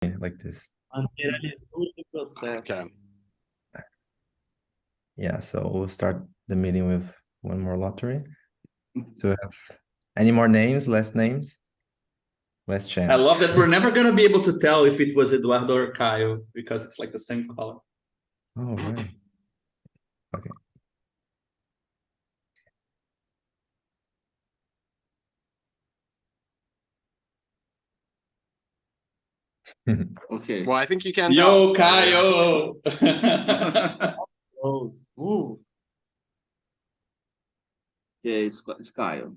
like this. Materializou o processo. Okay. Yeah, so we'll start the meeting with one more lottery. So we have any more names, less names? Less chance. I love that we're never gonna be able to tell if it was Eduardo or Caio because it's like the same color. Oh, right. Okay. Okay. Well, I think you can Yo, tell. Caio! Close. Ooh. Okay, it's Caio.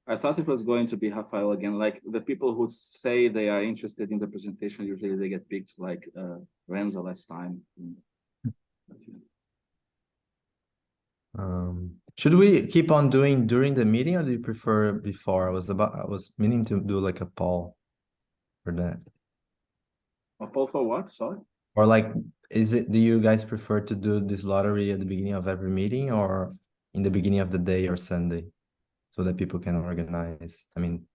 I thought it was going to be Rafael again. Like the people who say they are interested in the presentation, usually they get picked, like Renzo last time. Should we keep on doing during the meeting, or do you prefer before? I was meaning to do like a poll for that. A poll for what? Sorry. Or like, do you guys prefer to do this lottery at the beginning of every meeting or in the beginning of the day or Sunday so that people can organize? I mean,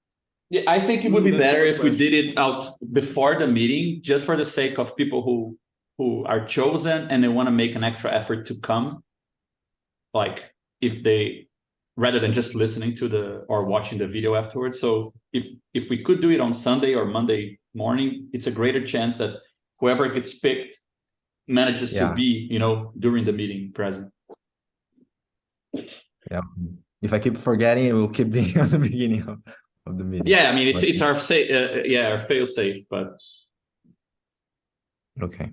Yeah, I think it would be That's a better good if we question. did it out before the meeting, just for the sake of people who are chosen and they want to make an extra effort to come. Like if they rather than just listening to the or watching the video afterwards. So if we could do it on Sunday or Monday morning, it's a greater chance that whoever gets picked manages to Yeah. be, during the meeting present. yeah. If I keep forgetting, it will keep being at the beginning of the meeting. Yeah, I mean But- it's our our fail safe, but Okay.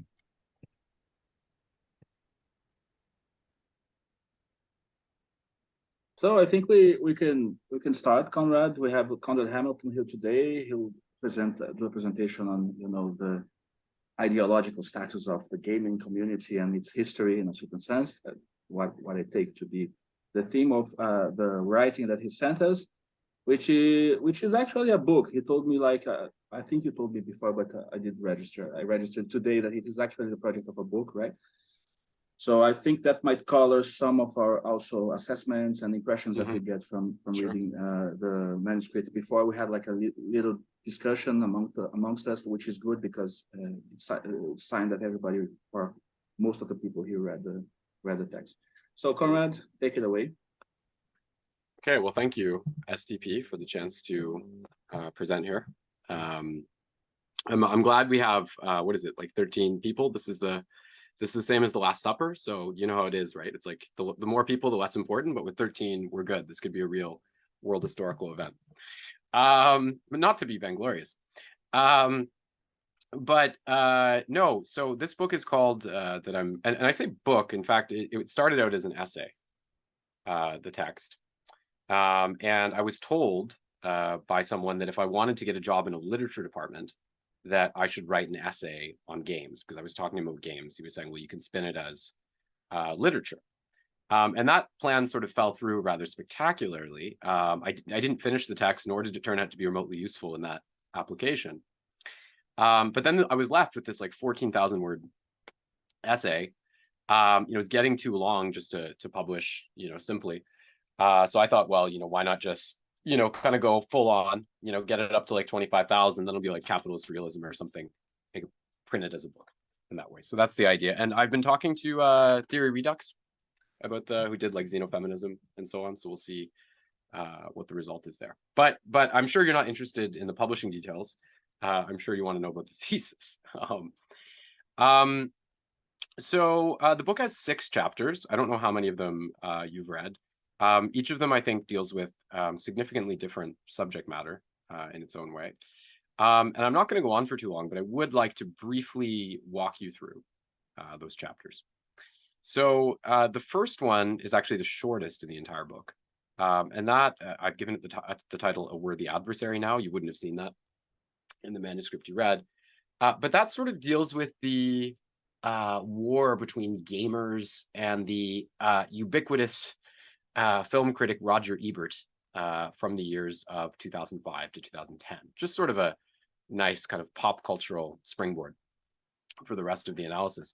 so I think we can start, Conrad. We have Conrad Hamilton here today. He'll do a presentation on the ideological status of the gaming community and its history in a certain sense. What I take to be the theme of the writing that he sent us, which is actually a book. He told me I think you told me before, but I did register. I registered today that it is actually the project of a book, right? So I think that might color some of our also assessments and impressions that we get from Sure. reading the manuscript. Before we had like a little discussion amongst us, which is good because it's a sign that everybody or most of the people here read the text. So Conrad, take it away. Okay, well, thank you, STP, for the chance to present here. I'm glad we have what is it, like 13 people. This is the same as the Last Supper, so you know how it is, right? It's like the more people, the less important. But with 13, we're good. This could be a real world historical event. But not to be vainglorious. But no. So this book is called and I say book. In fact, it started out as an essay. The text. And I was told by someone that if I wanted to get a job in a literature department, that I should write an essay on games, because I was talking about games. He was saying, well, you can spin it as literature. And that plan sort of fell through rather spectacularly. I didn't finish the text, nor did it turn out to be remotely useful in that application. But then I was left with this like 14,000 word essay. It was getting too long just to publish, simply. So I thought, well, why not just, kind of go full on, get it up to like 25,000, then it'll be like capitalist realism or something. I could print it as a book in that way. So that's the idea. And I've been talking to Theory Redux about who did like xenofeminism and so on. So we'll see what the result is there. But I'm sure you're not interested in the publishing details. I'm sure you want to know about the thesis. So the book has 6 chapters. I don't know how many of them you've read. Each of them, I think, deals with significantly different subject matter in its own way. And I'm not going to go on for too long, but I would like to briefly walk you through those chapters. So the first one is actually the shortest in the entire book. And that I've given it the title A Worthy Adversary now. You wouldn't have seen that in the manuscript you read. But that sort of deals with the war between gamers and the ubiquitous film critic Roger Ebert from the years of 2005 to 2010. Just sort of a nice kind of pop cultural springboard for the rest of the analysis.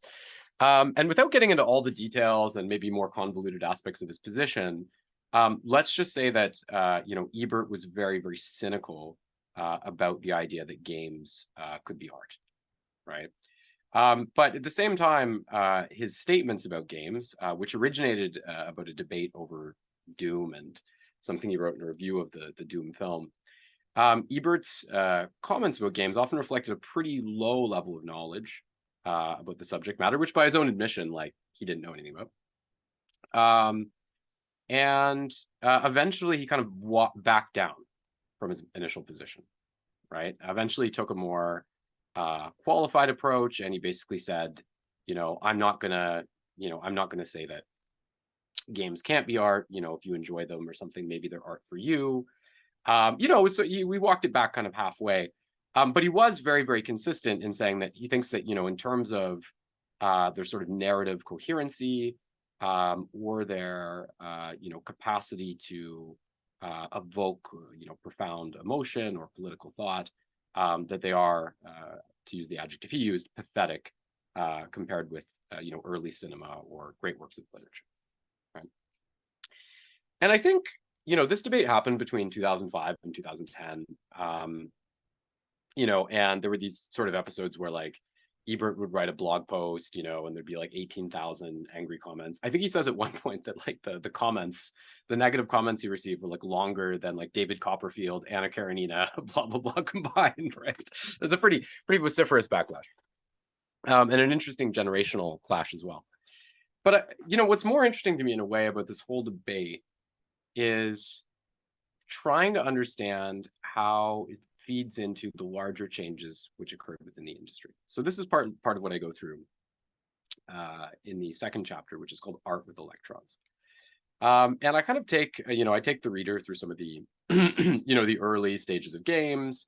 And without getting into all the details and maybe more convoluted aspects of his position, let's just say that Ebert was very, very cynical about the idea that games could be art, right? But at the same time, his statements about games, which originated about a debate over Doom and something he wrote in a review of the Doom film, Ebert's comments about games often reflected a pretty low level of knowledge about the subject matter, which by his own admission, like, he didn't know anything about. And eventually he kind of backed down from his initial position, right? Eventually he took a more qualified approach, and he basically said, I'm not gonna say that games can't be art. If you enjoy them or something, maybe they're art for you. So we walked it back kind of halfway. But he was very, very consistent in saying that he thinks that, in terms of their sort of narrative coherency, or their, capacity to evoke, profound emotion or political thought, that they are, to use the adjective he used, pathetic compared with, early cinema or great works of literature. Right? And I think, this debate happened between 2005 and 2010. And there were these sort of episodes where, like, Ebert would write a blog post, and there'd be like 18,000 angry comments. I think he says at one point that, like, the negative comments he received were like longer than like David Copperfield, Anna Karenina, blah, blah, blah combined, right? There's a pretty vociferous backlash. And an interesting generational clash as well. But, what's more interesting to me in a way about this whole debate is trying to understand how it feeds into the larger changes which occurred within the industry. So this is part of what I go through in the second chapter, which is called Art with Electrons. And I kind of take, I take the reader through some of the, the early stages of games,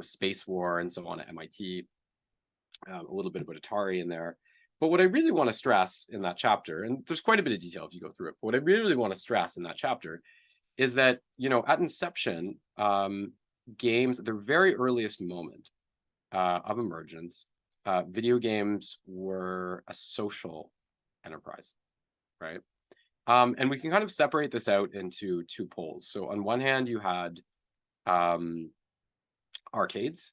Space War and so on at MIT, a little bit about Atari in there. But what I really want to stress in that chapter, and there's quite a bit of detail if you go through it, but what I really want to stress in that chapter is that, at inception, games, at their very earliest moment of emergence, video games were a social enterprise, right? And we can kind of separate this out into two poles. So on one hand, you had arcades,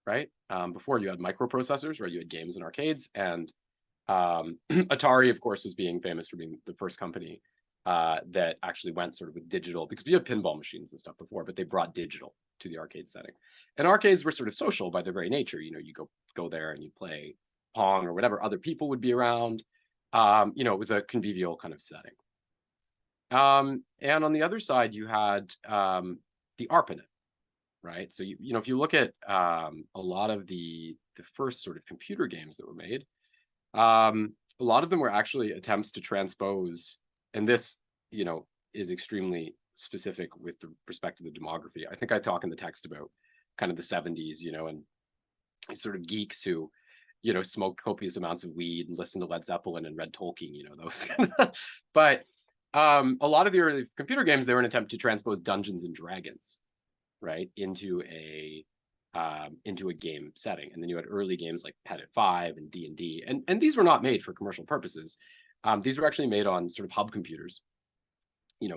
right? Before you had microprocessors, right? You had games in arcades, and Atari, of course, was being famous for being the first company that actually went sort of with digital, because we had pinball machines and stuff before, but they brought digital to the arcade setting. And arcades were sort of social by their very nature. You go there and you play Pong or whatever, other people would be around. It was a convivial kind of setting. And on the other side, you had the ARPANET, right? So if you look at a lot of the first sort of computer games that were made, a lot of them were actually attempts to transpose, and this, is extremely specific with respect to the demography. I think I talk in the text about kind of the 70s, and sort of geeks who, smoked copious amounts of weed and listened to Led Zeppelin and read Tolkien, those kind of. But a lot of the early computer games, they were an attempt to transpose Dungeons and Dragons, right, into a game setting. And then you had early games like Petit 5 and D&D, and these were not made for commercial purposes. These were actually made on sort of hub computers,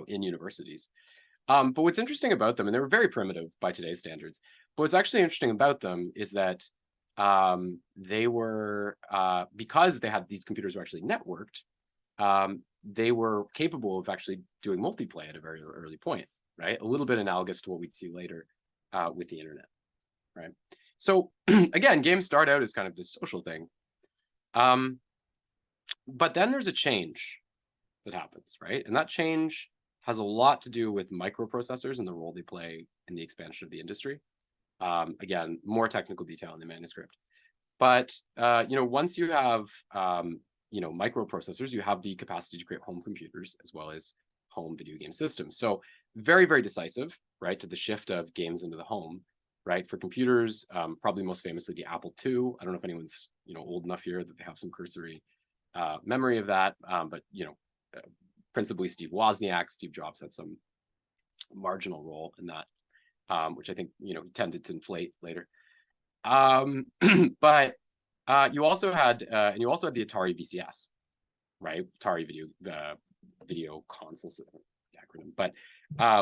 in universities. But what's interesting about them, and they were very primitive by today's standards, but what's actually interesting about them is that they were, because they had, these computers were actually networked, they were capable of actually doing multiplay at a very early point, right? A little bit analogous to what we'd see later with the internet, right? So again, games start out as kind of this social thing. But then there's a change that happens, right? And that change has a lot to do with microprocessors and the role they play in the expansion of the industry. Again, more technical detail in the manuscript. But, once you have, microprocessors, you have the capacity to create home computers as well as home video game systems. So very, very decisive, right, to the shift of games into the home, right? For computers, probably most famously the Apple II. I don't know if anyone's, old enough here that they have some cursory memory of that, but, principally Steve Wozniak, Steve Jobs had some marginal role in that, which I think, tended to inflate later. But you also had the Atari VCS, right? Atari video console system. Yeah, acronym, but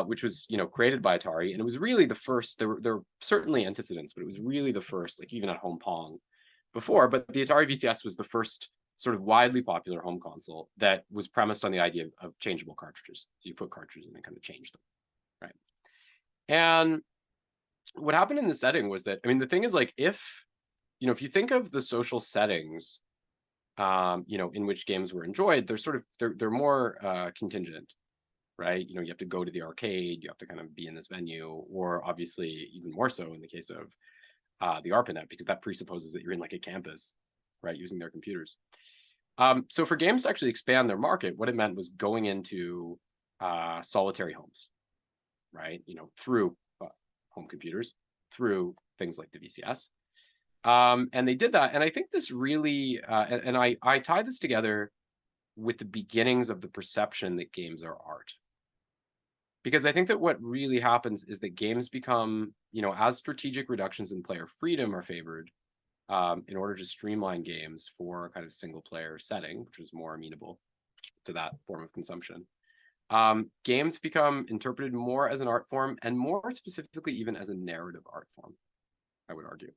which was, you know, created by Atari, and it was really the first. There were certainly antecedents, but it was really the first, like even at home Pong before. But the Atari VCS was the first sort of widely popular home console that was premised on the idea of changeable cartridges. So you put cartridges in and kind of change them, right? And what happened in the setting was that, I mean, the thing is, like, if you think of the social settings, you know, in which games were enjoyed, they're sort of they're more contingent, right? You know, you have to go to the arcade, you have to kind of be in this venue, or obviously even more so in the case of the ARPANET, because that presupposes that you're in like a campus, right, using their computers. So for games to actually expand their market, what it meant was going into solitary homes, right? You know, through home computers, through things like the VCS. And they did that. And I think this really, and I tie this together with the beginnings of the perception that games are art. Because I think that what really happens is that games become, you know, as strategic reductions in player freedom are favored, in order to streamline games for a kind of single player setting, which was more amenable to that form of consumption. Games become interpreted more as an art form, and more specifically even as a narrative art form, I would argue.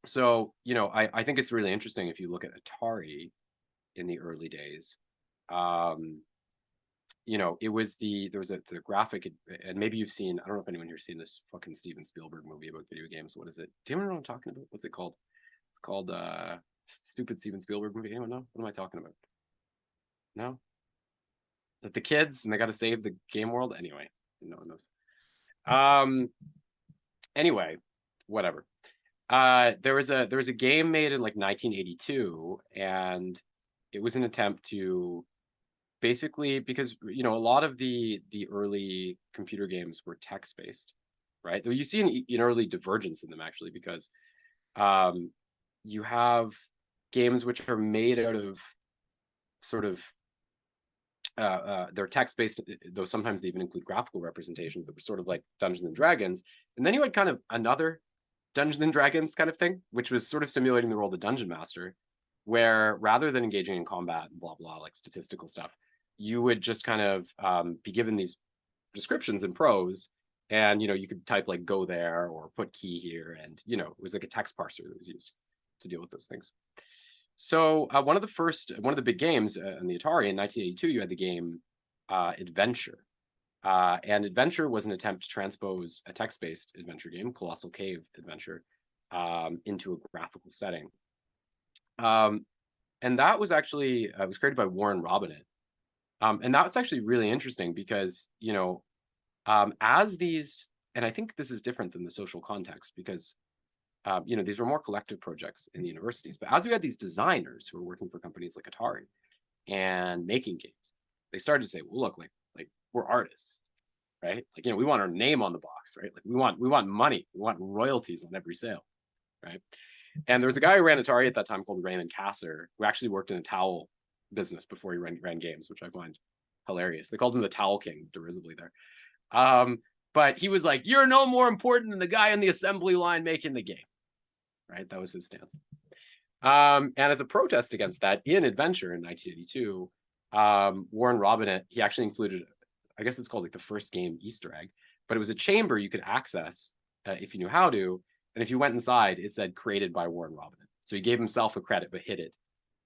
So, you know, I think it's really interesting if you look at Atari in the early days. You know, there was the graphic, and maybe you've seen, I don't know if anyone here's seen this fucking Steven Spielberg movie about video games. What is it? Do you know what I'm talking about? What's it called? It's called stupid Steven Spielberg movie. Anyone know? What am I talking about? No? Like the kids and they got to save the game world? Anyway, no one knows. Anyway, whatever. There was a game made in like 1982, and it was an attempt to basically, because, you know, a lot of the early computer games were text-based, right? Though you see an early divergence in them, actually, because you have games which are made out of sort of they're text-based, though sometimes they even include graphical representations that were sort of like Dungeons and Dragons. And then you had kind of another Dungeons and Dragons kind of thing, which was sort of simulating the role of the Dungeon Master, where rather than engaging in combat and blah, blah, like statistical stuff, you would just kind of be given these descriptions in prose, and, you know, you could type like go there or put key here, and, you know, it was like a text parser that was used to deal with those things. So one of the big games on the Atari in 1982, you had the game Adventure. And Adventure was an attempt to transpose a text-based adventure game, Colossal Cave Adventure, into a graphical setting. And that was actually, it was created by Warren Robinett. And that's actually really interesting because, you know, as these, and I think this is different than the social context because, you know, these were more collective projects in the universities, but as we had these designers who were working for companies like Atari and making games, they started to say, well, look, like we're artists, right? Like, you know, we want our name on the box, right? Like we want money, we want royalties on every sale, right? And there was a guy who ran Atari at that time called Raymond Kasser, who actually worked in a towel business before he ran games, which I find hilarious. They called him the Towel King derisively there. But he was like, you're no more important than the guy on the assembly line making the game, right? That was his stance. And as a protest against that, in Adventure in 1982, Warren Robinett, he actually included, I guess it's called like the first game Easter egg, but it was a chamber you could access if you knew how to. And if you went inside, it said created by Warren Robinett. So he gave himself a credit, but hid it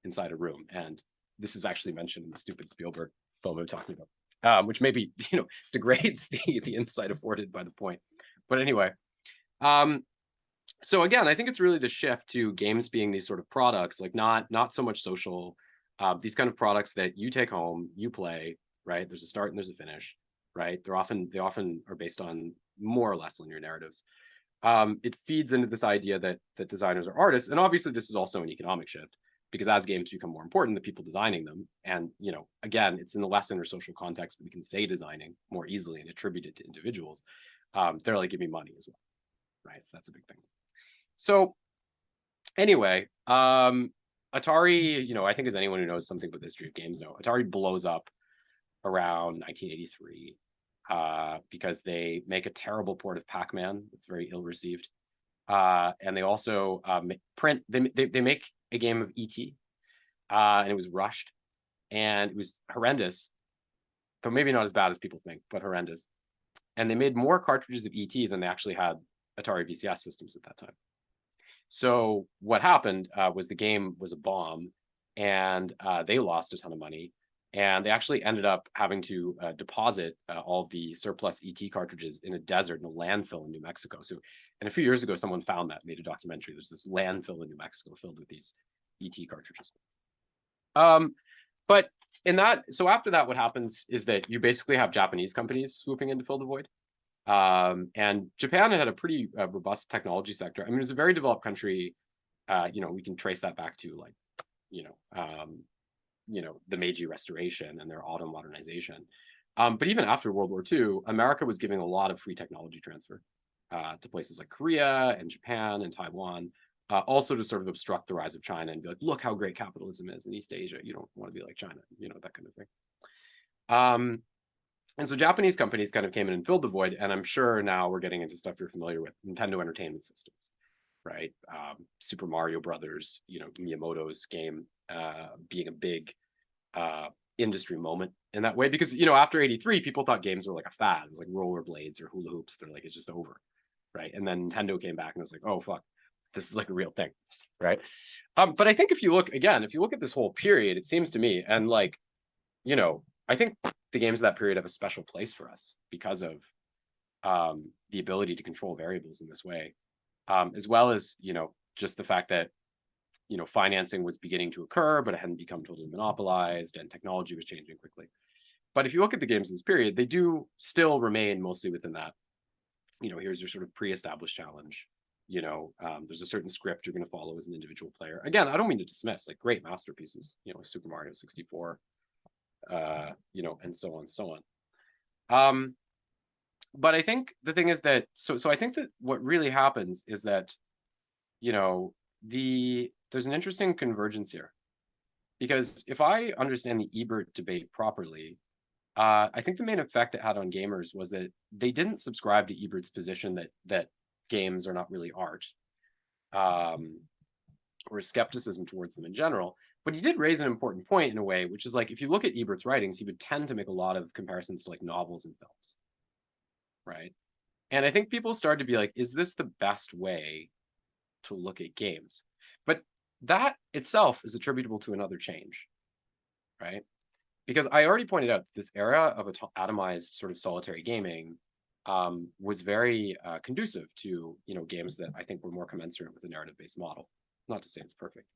inside a room. And this is actually mentioned in the stupid Spielberg film I'm talking about, which maybe, you know, degrades the insight afforded by the point. But anyway, so again, I think it's really the shift to games being these sort of products, like not so much social, these kind of products that you take home, you play, right? There's a start and there's a finish, right? They often are based on more or less linear narratives. It feeds into this idea that designers are artists, and obviously this is also an economic shift, because as games become more important, the people designing them, and, you know, again, it's in the less social context that we can say designing more easily and attribute it to individuals. They're like, give me money as well, right? So that's a big thing. So anyway, Atari, you know, I think as anyone who knows something about the history of games know, Atari blows up around 1983 because they make a terrible port of Pac-Man. It's very ill received. And they also they make a game of E.T. And it was rushed and it was horrendous. So maybe not as bad as people think, but horrendous. And they made more cartridges of ET than they actually had Atari VCS systems at that time. So what happened was the game was a bomb, and they lost a ton of money. And they actually ended up having to deposit all of the surplus ET cartridges in a desert, in a landfill in New Mexico. So, and a few years ago, someone found that, made a documentary. There's this landfill in New Mexico filled with these ET cartridges. But in that, so after that, what happens is that you basically have Japanese companies swooping in to fill the void. And Japan had a pretty robust technology sector. I mean, it was a very developed country. You know, we can trace that back to like, you know, the Meiji Restoration and their auto modernization. But even after World War II, America was giving a lot of free technology transfer to places like Korea and Japan and Taiwan, also to sort of obstruct the rise of China and be like, look how great capitalism is in East Asia. You don't want to be like China, you know, that kind of thing. And so Japanese companies kind of came in and filled the void. And I'm sure now we're getting into stuff you're familiar with, Nintendo Entertainment System, right? Super Mario Brothers, you know, Miyamoto's game being a big industry moment in that way. Because, you know, after 83, people thought games were like a fad. It was like rollerblades or hula hoops. They're like, it's just over, right? And then Nintendo came back and was like, oh, fuck, this is like a real thing, right? But I think if you look at this whole period, it seems to me, and like, you know, I think the games of that period have a special place for us because of the ability to control variables in this way, as well as, you know, just the fact that, you know, financing was beginning to occur, but it hadn't become totally monopolized and technology was changing quickly. But if you look at the games in this period, they do still remain mostly within that, you know, here's your sort of pre-established challenge. You know, there's a certain script you're going to follow as an individual player. Again, I don't mean to dismiss like great masterpieces, you know, Super Mario 64, you know, and so on and so on. But I think the thing is that, so I think that what really happens is that, you know, there's an interesting convergence here, because if I understand the Ebert debate properly, I think the main effect it had on gamers was that they didn't subscribe to Ebert's position that games are not really art, or skepticism towards them in general. But he did raise an important point in a way, which is like, if you look at Ebert's writings, he would tend to make a lot of comparisons to like novels and films, right? And I think people started to be like, is this the best way to look at games? But that itself is attributable to another change, right? Because I already pointed out this era of atomized sort of solitary gaming was very conducive to, you know, games that I think were more commensurate with a narrative-based model. Not to say it's perfect.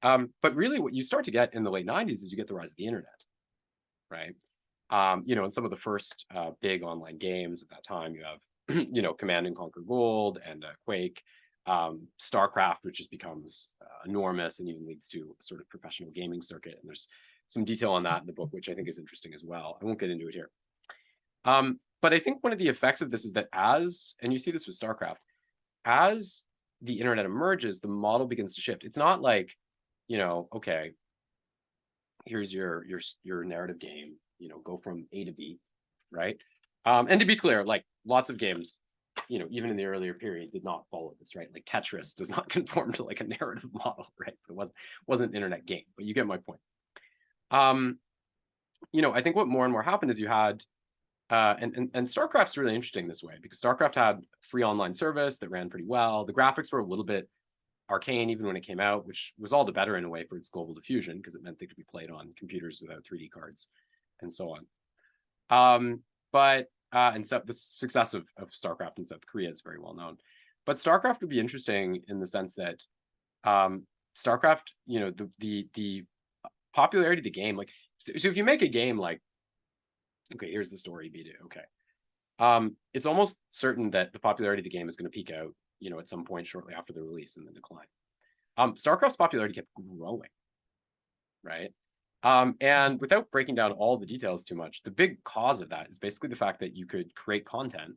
But really what you start to get in the late 90s is you get the rise of the internet, right? You know, in some of the first big online games at that time, you have, you know, Command and Conquer Gold and Quake, StarCraft, which just becomes enormous and even leads to a sort of professional gaming circuit. And there's some detail on that in the book, which I think is interesting as well. I won't get into it here. But I think one of the effects of this is that and you see this with StarCraft, as the internet emerges, the model begins to shift. It's not like, you know, okay, here's your narrative game, you know, go from A to B, right? And to be clear, like lots of games, you know, even in the earlier period, did not follow this, right? Like Tetris does not conform to like a narrative model, right? It wasn't an internet game, but you get my point. You know, I think what more and more happened is you had, and StarCraft's really interesting this way, because StarCraft had free online service that ran pretty well. The graphics were a little bit arcane even when it came out, which was all the better in a way for its global diffusion, because it meant they could be played on computers without 3D cards and so on. And so the success of StarCraft in South Korea is very well known. But StarCraft would be interesting in the sense that StarCraft, you know, the popularity of the game, like, so if you make a game like, okay, here's the story, beat it, okay. It's almost certain that the popularity of the game is going to peak out, you know, at some point shortly after the release and then decline. StarCraft's popularity kept growing, right? And without breaking down all the details too much, the big cause of that is basically the fact that you could create content,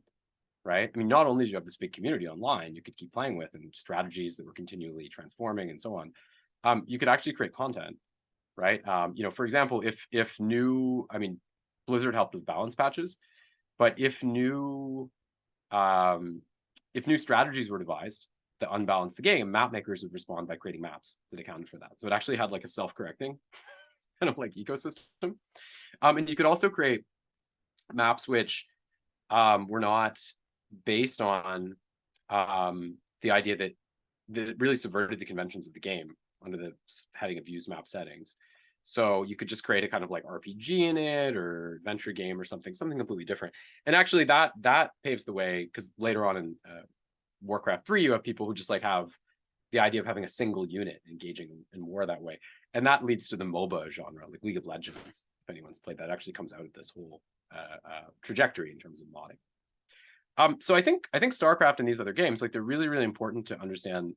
right? I mean, not only do you have this big community online you could keep playing with and strategies that were continually transforming and so on, you could actually create content, right? You know, for example, if new, I mean, Blizzard helped with balance patches, but if new strategies were devised that unbalanced the game, map makers would respond by creating maps that accounted for that. So it actually had like a self-correcting kind of like ecosystem. And you could also create maps which were not based on the idea that it really subverted the conventions of the game under the heading of use map settings. So you could just create a kind of like RPG in it or adventure game or something completely different. And actually that paves the way, because later on in Warcraft 3, you have people who just like have the idea of having a single unit engaging in war that way. And that leads to the MOBA genre, like League of Legends. If anyone's played that, actually comes out of this whole trajectory in terms of modding. So I think StarCraft and these other games, like they're really, really important to understand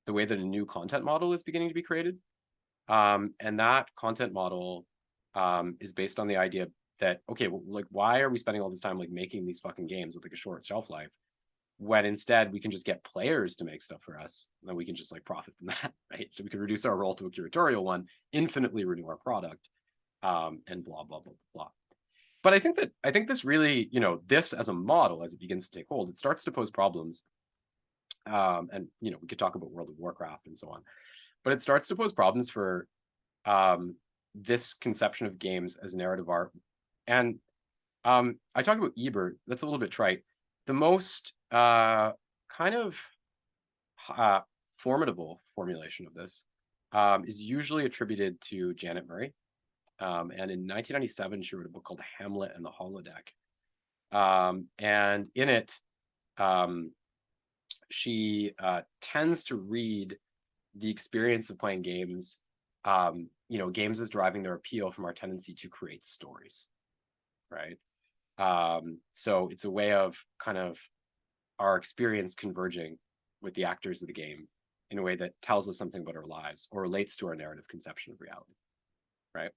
the way that a new content model is beginning to be created. And that content model is based on the idea that, okay, well, like, why are we spending all this time like making these fucking games with like a short shelf life, when instead we can just get players to make stuff for us, and then we can just like profit from that, right? So we can reduce our role to a curatorial one, infinitely renew our product, and blah, blah, blah, blah. But I think this really, you know, this as a model, as it begins to take hold, it starts to pose problems. And, you know, we could talk about World of Warcraft and so on, but it starts to pose problems for this conception of games as narrative art. And I talked about Ebert, that's a little bit trite. The most kind of formidable formulation of this is usually attributed to Janet Murray. And in 1997, she wrote a book called Hamlet and the Holodeck. And in it, she tends to read the experience of playing games, you know, games as driving their appeal from our tendency to create stories, right? So it's a way of kind of our experience converging with the actors of the game in a way that tells us something about our lives or relates to our narrative conception of reality, right?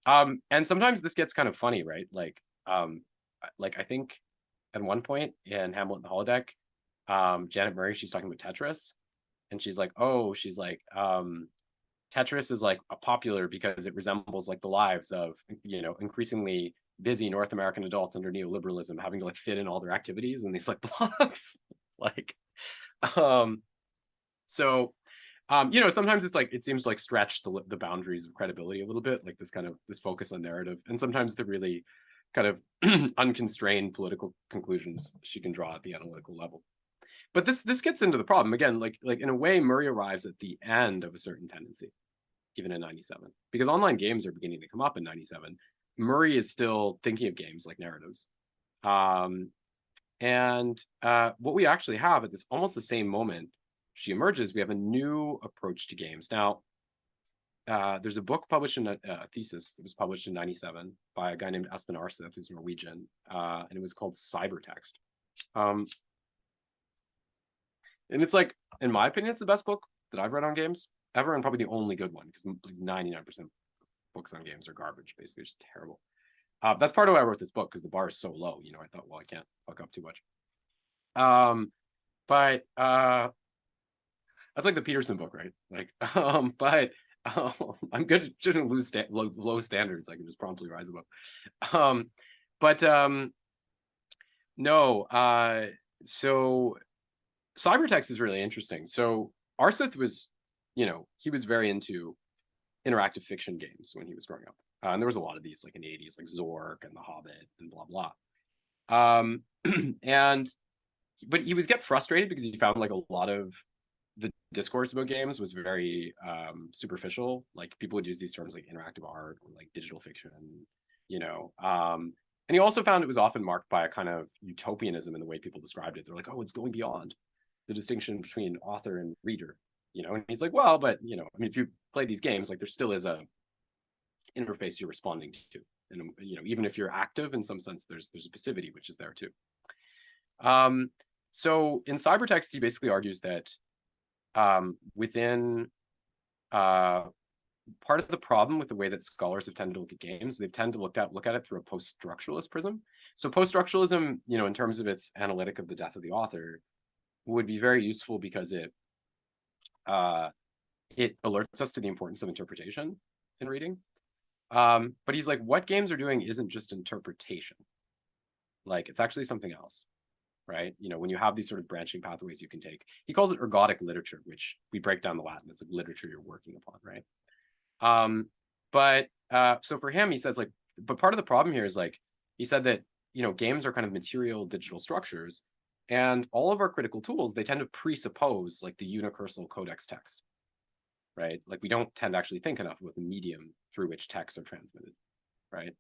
And sometimes this gets kind of funny, right? Like I think at one point in Hamlet and the Holodeck, Janet Murray, she's talking about Tetris, and she's like, Tetris is like a popular because it resembles like the lives of, you know, increasingly busy North American adults under neoliberalism having to like fit in all their activities in these like blocks. Like, you know, sometimes it's like, it seems like stretch the boundaries of credibility a little bit, like this focus on narrative, and sometimes the really kind of unconstrained political conclusions she can draw at the analytical level. But this gets into the problem again, like in a way, Murray arrives at the end of a certain tendency, even in 97, because online games are beginning to come up in 97. Murray is still thinking of games like narratives. And what we actually have at this almost the same moment she emerges, we have a new approach to games. Now, there's a book published in a thesis that was published in 97 by a guy named Espen Aarseth, who's Norwegian, and it was called Cybertext. And it's like, in my opinion, it's the best book that I've read on games ever, and probably the only good one, because 99% books on games are garbage, basically just terrible. That's part of why I wrote this book, because the bar is so low. You know, I thought, well, I can't fuck up too much. But that's like the Peterson book, right? Like, I'm good at just low standards. I can just promptly rise above. No. So Cybertext is really interesting. So Aarseth was, you know, he was very into interactive fiction games when he was growing up. And there was a lot of these like in the 80s, like Zork and The Hobbit and blah, blah. But he was get frustrated because he found like a lot of the discourse about games was very superficial. Like people would use these terms like interactive art or like digital fiction, you know. And he also found it was often marked by a kind of utopianism in the way people described it. They're like, oh, it's going beyond the distinction between author and reader, you know. And he's like, well, but, you know, I mean, if you play these games, like there still is a interface you're responding to. And, you know, even if you're active in some sense, there's a passivity, which is there too. So in Cybertext, he basically argues that within part of the problem with the way that scholars have tended to look at games, they tend to look at it through a post-structuralist prism. So post-structuralism, you know, in terms of its analytic of the death of the author, would be very useful because it alerts us to the importance of interpretation in reading. But he's like, what games are doing isn't just interpretation. Like, it's actually something else, right? You know, when you have these sort of branching pathways you can take. He calls it ergodic literature, which we break down the Latin. It's like literature you're working upon, right? So for him, he says, like, but part of the problem here is, like, he said that you know, games are kind of material digital structures, and all of our critical tools, they tend to presuppose like the universal codex text, right? Like we don't tend to actually think enough about the medium through which texts are transmitted, right?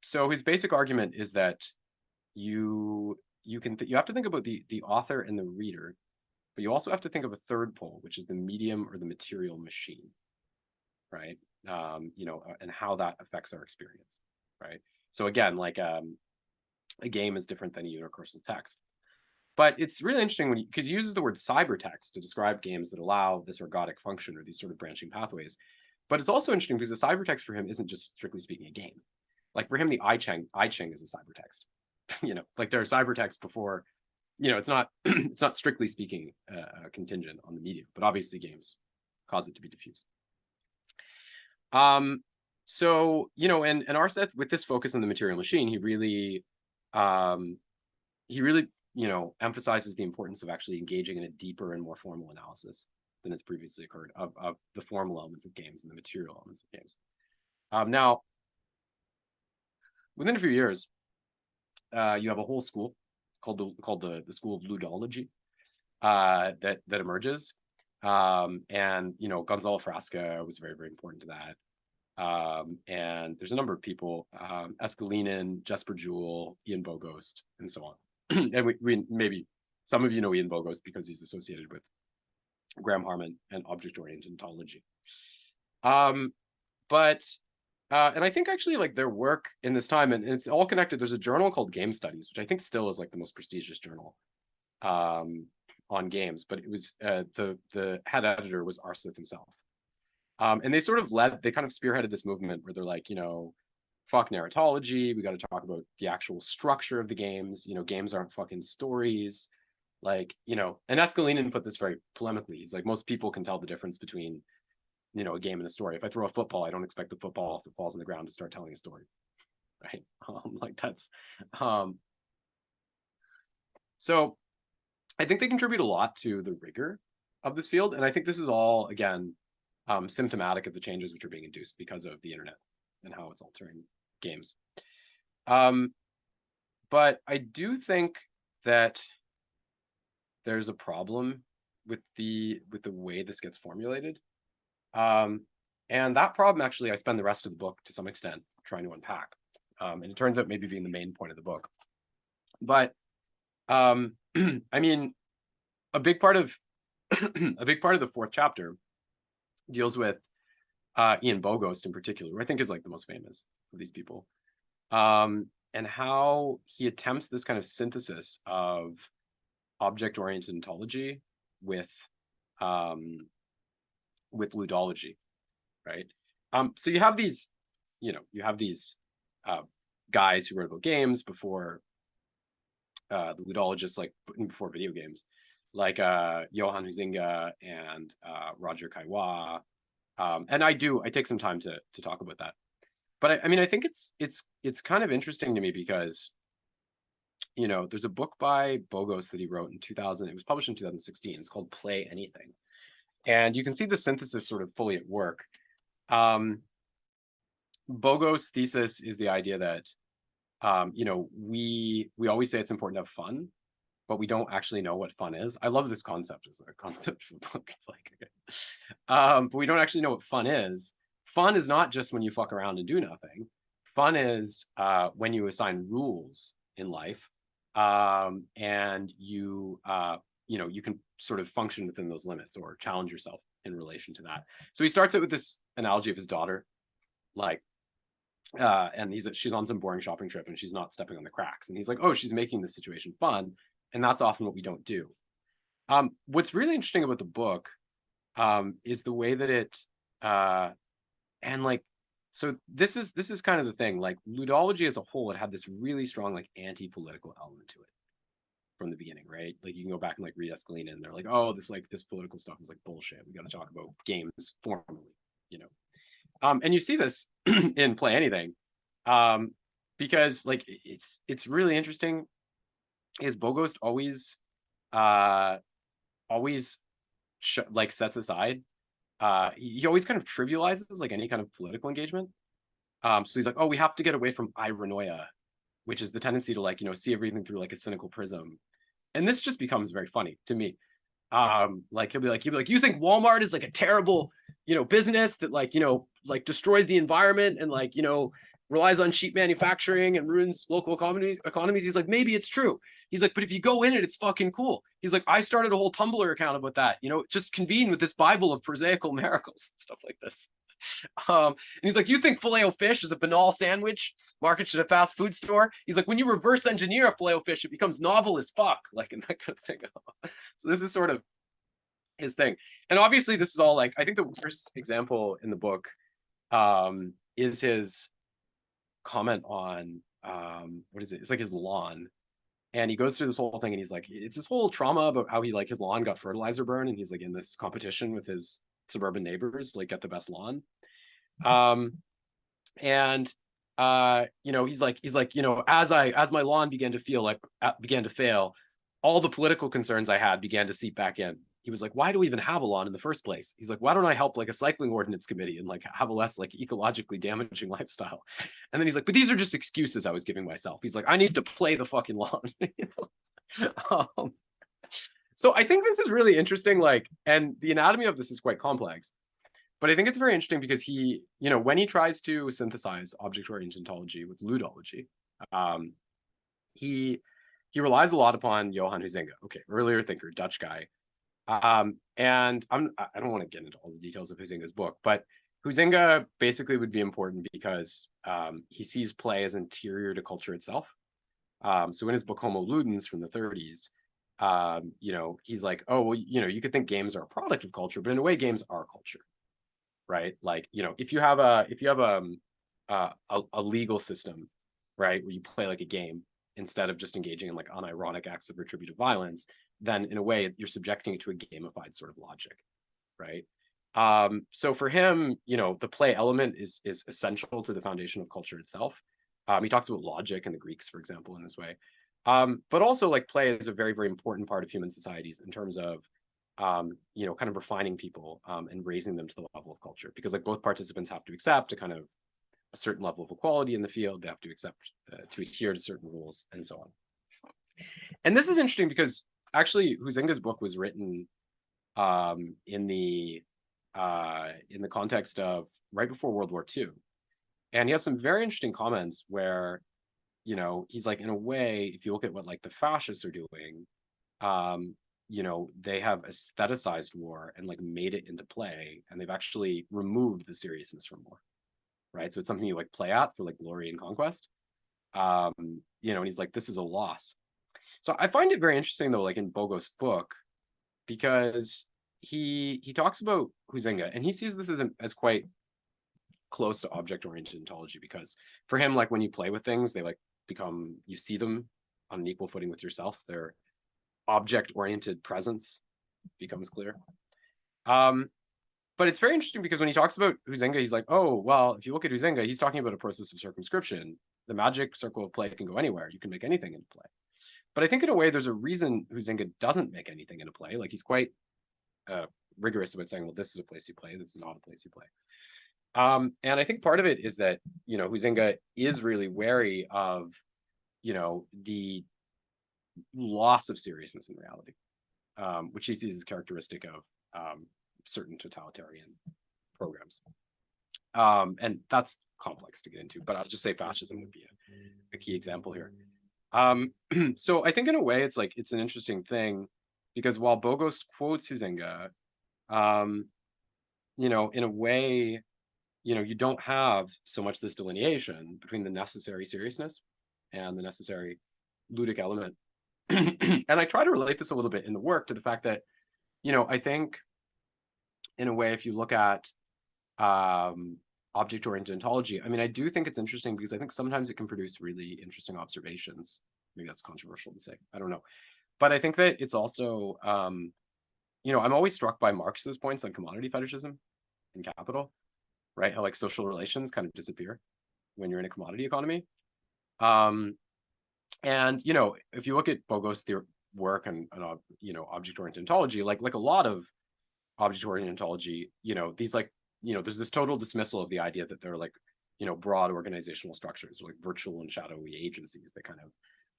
So his basic argument is that you have to think about the author and the reader, but you also have to think of a third pole, which is the medium or the material machine, right? You know, and how that affects our experience, right? So again, like a game is different than a universal text. But it's really interesting when because he uses the word cybertext to describe games that allow this ergodic function or these sort of branching pathways. But it's also interesting because the cybertext for him isn't just strictly speaking a game. Like for him, the I Ching is a cybertext. You know, like there are cybertexts before. You know, it's not it's not strictly speaking contingent on the medium, but obviously games cause it to be diffuse. So you know, and Arseth, with this focus on the material machine, he really you know, emphasizes the importance of actually engaging in a deeper and more formal analysis than has previously occurred of the formal elements of games and the material elements of games. Now, within a few years, you have a whole school called the school of ludology that emerges, and you know, Gonzalo Frasca was very, very important to that. And there's a number of people, Escalinin, Jesper Joule, Ian Bogost, and so on. And we maybe some of you know Ian Bogost because he's associated with Graham Harman and object-oriented ontology. And I think actually like their work in this time, and it's all connected. There's a journal called Game Studies, which I think still is like the most prestigious journal on games, but it was the head editor was Arseth himself. And they sort of they kind of spearheaded this movement where they're like, you know, fuck narratology. We got to talk about the actual structure of the games. You know, games aren't fucking stories. Like, you know, and Escalinin put this very polemically. He's like, most people can tell the difference between, you know, a game and a story. If I throw a football, I don't expect the football, if it falls on the ground, to start telling a story, right? Like that's, so I think they contribute a lot to the rigor of this field. And I think this is all, again, symptomatic of the changes which are being induced because of the internet and how it's altering games. But I do think that there's a problem with the way this gets formulated. And that problem, actually, I spend the rest of the book to some extent trying to unpack. And it turns out maybe being the main point of the book. But I mean, a big part of the fourth chapter deals with Ian Bogost in particular, who I think is like the most famous of these people, and how he attempts this kind of synthesis of object-oriented ontology with ludology, right? So you have these, you know, guys who wrote about games before the ludologists, like before video games, like Johan Huizinga and Roger Caillois. And I take some time to talk about that. But I mean, I think it's kind of interesting to me because, you know, there's a book by Bogost that he wrote in 2000. It was published in 2016. It's called Play Anything. And you can see the synthesis sort of fully at work. Bogost's thesis is the idea that, you know, we always say it's important to have fun, but we don't actually know what fun is. I love this concept as a concept for the book. It's like, okay. But we don't actually know what fun is. Fun is not just when you fuck around and do nothing. Fun is when you assign rules in life, and you know, you can sort of function within those limits or challenge yourself in relation to that. So he starts out with this analogy of his daughter, like, and she's on some boring shopping trip and she's not stepping on the cracks. And he's like, oh, she's making this situation fun. And that's often what we don't do. What's really interesting about the book is the way that it, and like, so this is kind of the thing, like ludology as a whole, it had this really strong like anti-political element to it from the beginning, right? Like you can go back and like read Escalina and they're like, oh, this political stuff is like bullshit. We got to talk about games formally, you know? And you see this in Play Anything, because like it's really interesting. Is Bogost always like sets aside, he always kind of trivializes like any kind of political engagement. So he's like, oh, we have to get away from ironoia, which is the tendency to like, see everything through like a cynical prism. And this just becomes very funny to me. Like he'll be like, you think Walmart is like a terrible, business that like, like destroys the environment and like, relies on cheap manufacturing and ruins local economies. He's like, maybe it's true. He's like, but if you go in it, it's fucking cool. He's like, I started a whole Tumblr account about that, just convene with this Bible of prosaical miracles, stuff like this. And he's like, you think Filet-O-Fish is a banal sandwich marketed at a fast food store? He's like, when you reverse engineer a Filet-O-Fish, it becomes novel as fuck, like, and that kind of thing. So this is sort of his thing. And obviously this is all like, I think the worst example in the book is his comment on what is it? It's like his lawn. And he goes through this whole thing and he's like, it's this whole trauma about how he like his lawn got fertilizer burn, and he's like in this competition with his suburban neighbors, like get the best lawn. And he's like, as my lawn began to fail, all the political concerns I had began to seep back in. He was like, why do we even have a lawn in the first place? He's like, why don't I help like a cycling ordinance committee and like have a less like ecologically damaging lifestyle? And then he's like, but these are just excuses I was giving myself. He's like, I need to play the fucking lawn. So I think this is really interesting, like, and the anatomy of this is quite complex, but I think it's very interesting because he, when he tries to synthesize object-oriented ontology with ludology, he relies a lot upon Johann Huizinga, earlier thinker, Dutch guy. And I don't want to get into all the details of Huizinga's book, but Huizinga basically would be important because he sees play as interior to culture itself. So in his book Homo Ludens from the 30s, he's like, oh, well, you could think games are a product of culture, but in a way games are culture, right? Like, if you have a legal system, right, where you play like a game instead of just engaging in like unironic acts of retributive violence, then in a way you're subjecting it to a gamified sort of logic, right? So for him, the play element is essential to the foundation of culture itself. He talks about logic and the Greeks, for example, in this way. But also like play is a very, very important part of human societies in terms of, kind of refining people and raising them to the level of culture, because like both participants have to accept a kind of a certain level of equality in the field. They have to accept, to adhere to certain rules and so on. And this is interesting because actually Huizinga's book was written in the context of right before World War II. And he has some very interesting comments where, he's like, in a way, if you look at what like the fascists are doing, they have aestheticized war and like made it into play, and they've actually removed the seriousness from war, right? So it's something you like play at for like glory and conquest. And he's like, this is a loss. So I find it very interesting though, like in Bogos' book, because he talks about Huizinga and he sees this as quite close to object-oriented ontology, because for him, like when you play with things, they like become, you see them on an equal footing with yourself. Their object-oriented presence becomes clear. But it's very interesting because when he talks about Huizinga, he's like, oh, well, if you look at Huizinga, he's talking about a process of circumscription. The magic circle of play can go anywhere. You can make anything into play. But I think in a way, there's a reason Huizinga doesn't make anything into play. Like he's quite rigorous about saying, well, this is a place you play. This is not a place you play. And I think part of it is that, Huizinga is really wary of, the loss of seriousness in reality, which he sees as characteristic of certain totalitarian programs. And that's complex to get into, but I'll just say fascism would be a key example here. So I think in a way, it's like, it's an interesting thing because while Bogos quotes Huizinga, in a way, you don't have so much this delineation between the necessary seriousness and the necessary ludic element. And I try to relate this a little bit in the work to the fact that, I think in a way, if you look at object-oriented ontology, I mean, I do think it's interesting because I think sometimes it can produce really interesting observations. Maybe that's controversial to say, I don't know. But I think that it's also, I'm always struck by Marx's points on commodity fetishism in Capital, right? How like social relations kind of disappear when you're in a commodity economy. And, if you look at Bogos' work and object-oriented ontology, like a lot of object-oriented ontology, these like, there's this total dismissal of the idea that there are like, broad organizational structures, like virtual and shadowy agencies that kind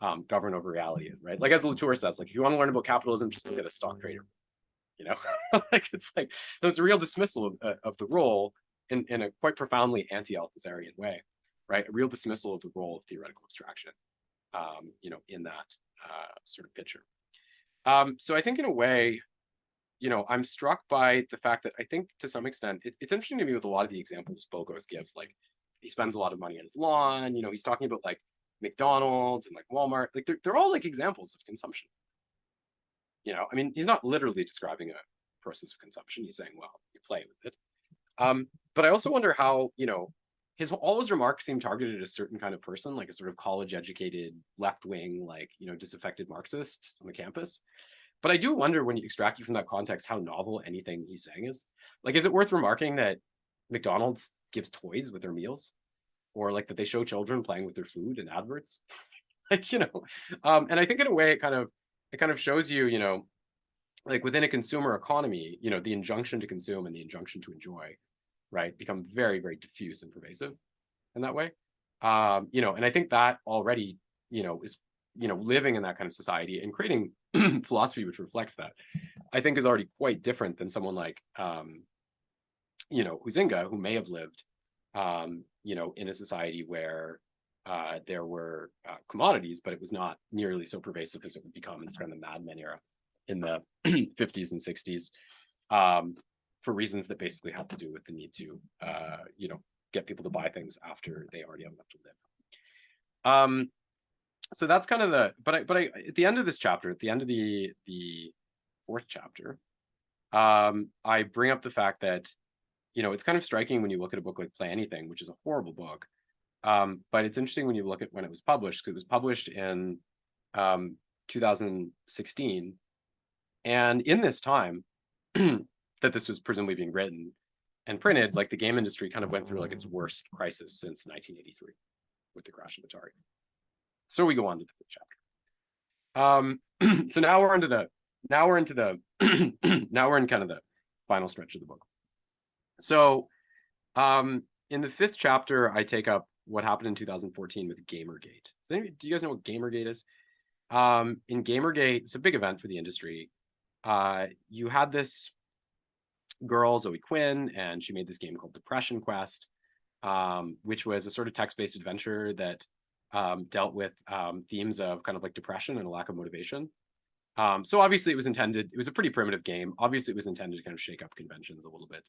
of govern over reality, right? Like as Latour says, like if you want to learn about capitalism, just look at a stock trader, like it's like, so it's a real dismissal of the role in a quite profoundly anti-Althusarian way, right? A real dismissal of the role of theoretical abstraction, in that sort of picture. So I think in a way, I'm struck by the fact that I think to some extent, it's interesting to me with a lot of the examples Bogos gives, like he spends a lot of money on his lawn, he's talking about like McDonald's and like Walmart, like they're all like examples of consumption. I mean, he's not literally describing a process of consumption. He's saying, well, you play with it. But I also wonder how, all his remarks seem targeted at a certain kind of person, like a sort of college-educated, left-wing, like, disaffected Marxist on the campus. But I do wonder, when you extract it from that context, how novel anything he's saying is. Like, is it worth remarking that McDonald's gives toys with their meals? Or like that they show children playing with their food in adverts? Like, and I think in a way it kind of shows you, like within a consumer economy, the injunction to consume and the injunction to enjoy, right, become very, very diffuse and pervasive in that way. And I think that already, is, living in that kind of society and creating philosophy which reflects that, I think is already quite different than someone like, Huizinga, who may have lived, in a society where there were commodities, but it was not nearly so pervasive as it would become in kind of the Mad Men era in the 50s and 60s, for reasons that basically have to do with the need to, get people to buy things after they already have enough to live. So that's kind of but I at the end of this chapter, at the end of the fourth chapter, I bring up the fact that, it's kind of striking when you look at a book like Play Anything, which is a horrible book. But it's interesting when you look at when it was published, because it was published in 2016. And in this time that this was presumably being written and printed, like the game industry kind of went through like its worst crisis since 1983 with the crash of Atari. So we go on to the fifth chapter. So now we're in kind of the final stretch of the book. So in the fifth chapter, I take up what happened in 2014 with Gamergate. Do you guys know what Gamergate is? In Gamergate, it's a big event for the industry. You had this girl, Zoe Quinn, and she made this game called Depression Quest, which was a sort of text-based adventure that dealt with themes of kind of like depression and a lack of motivation. So obviously it was a pretty primitive game. Obviously it was intended to kind of shake up conventions a little bit.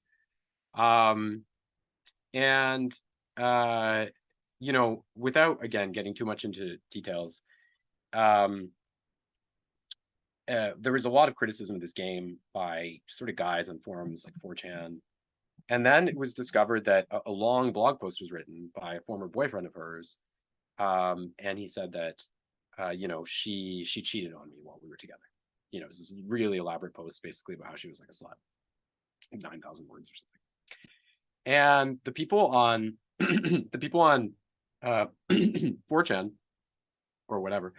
Without, again, getting too much into details, there was a lot of criticism of this game by sort of guys on forums like 4chan. And then it was discovered that a long blog post was written by a former boyfriend of hers. And he said that, she cheated on me while we were together. It was this really elaborate post basically about how she was like a slut, like 9,000 words or something. And the people on 4chan or whatever,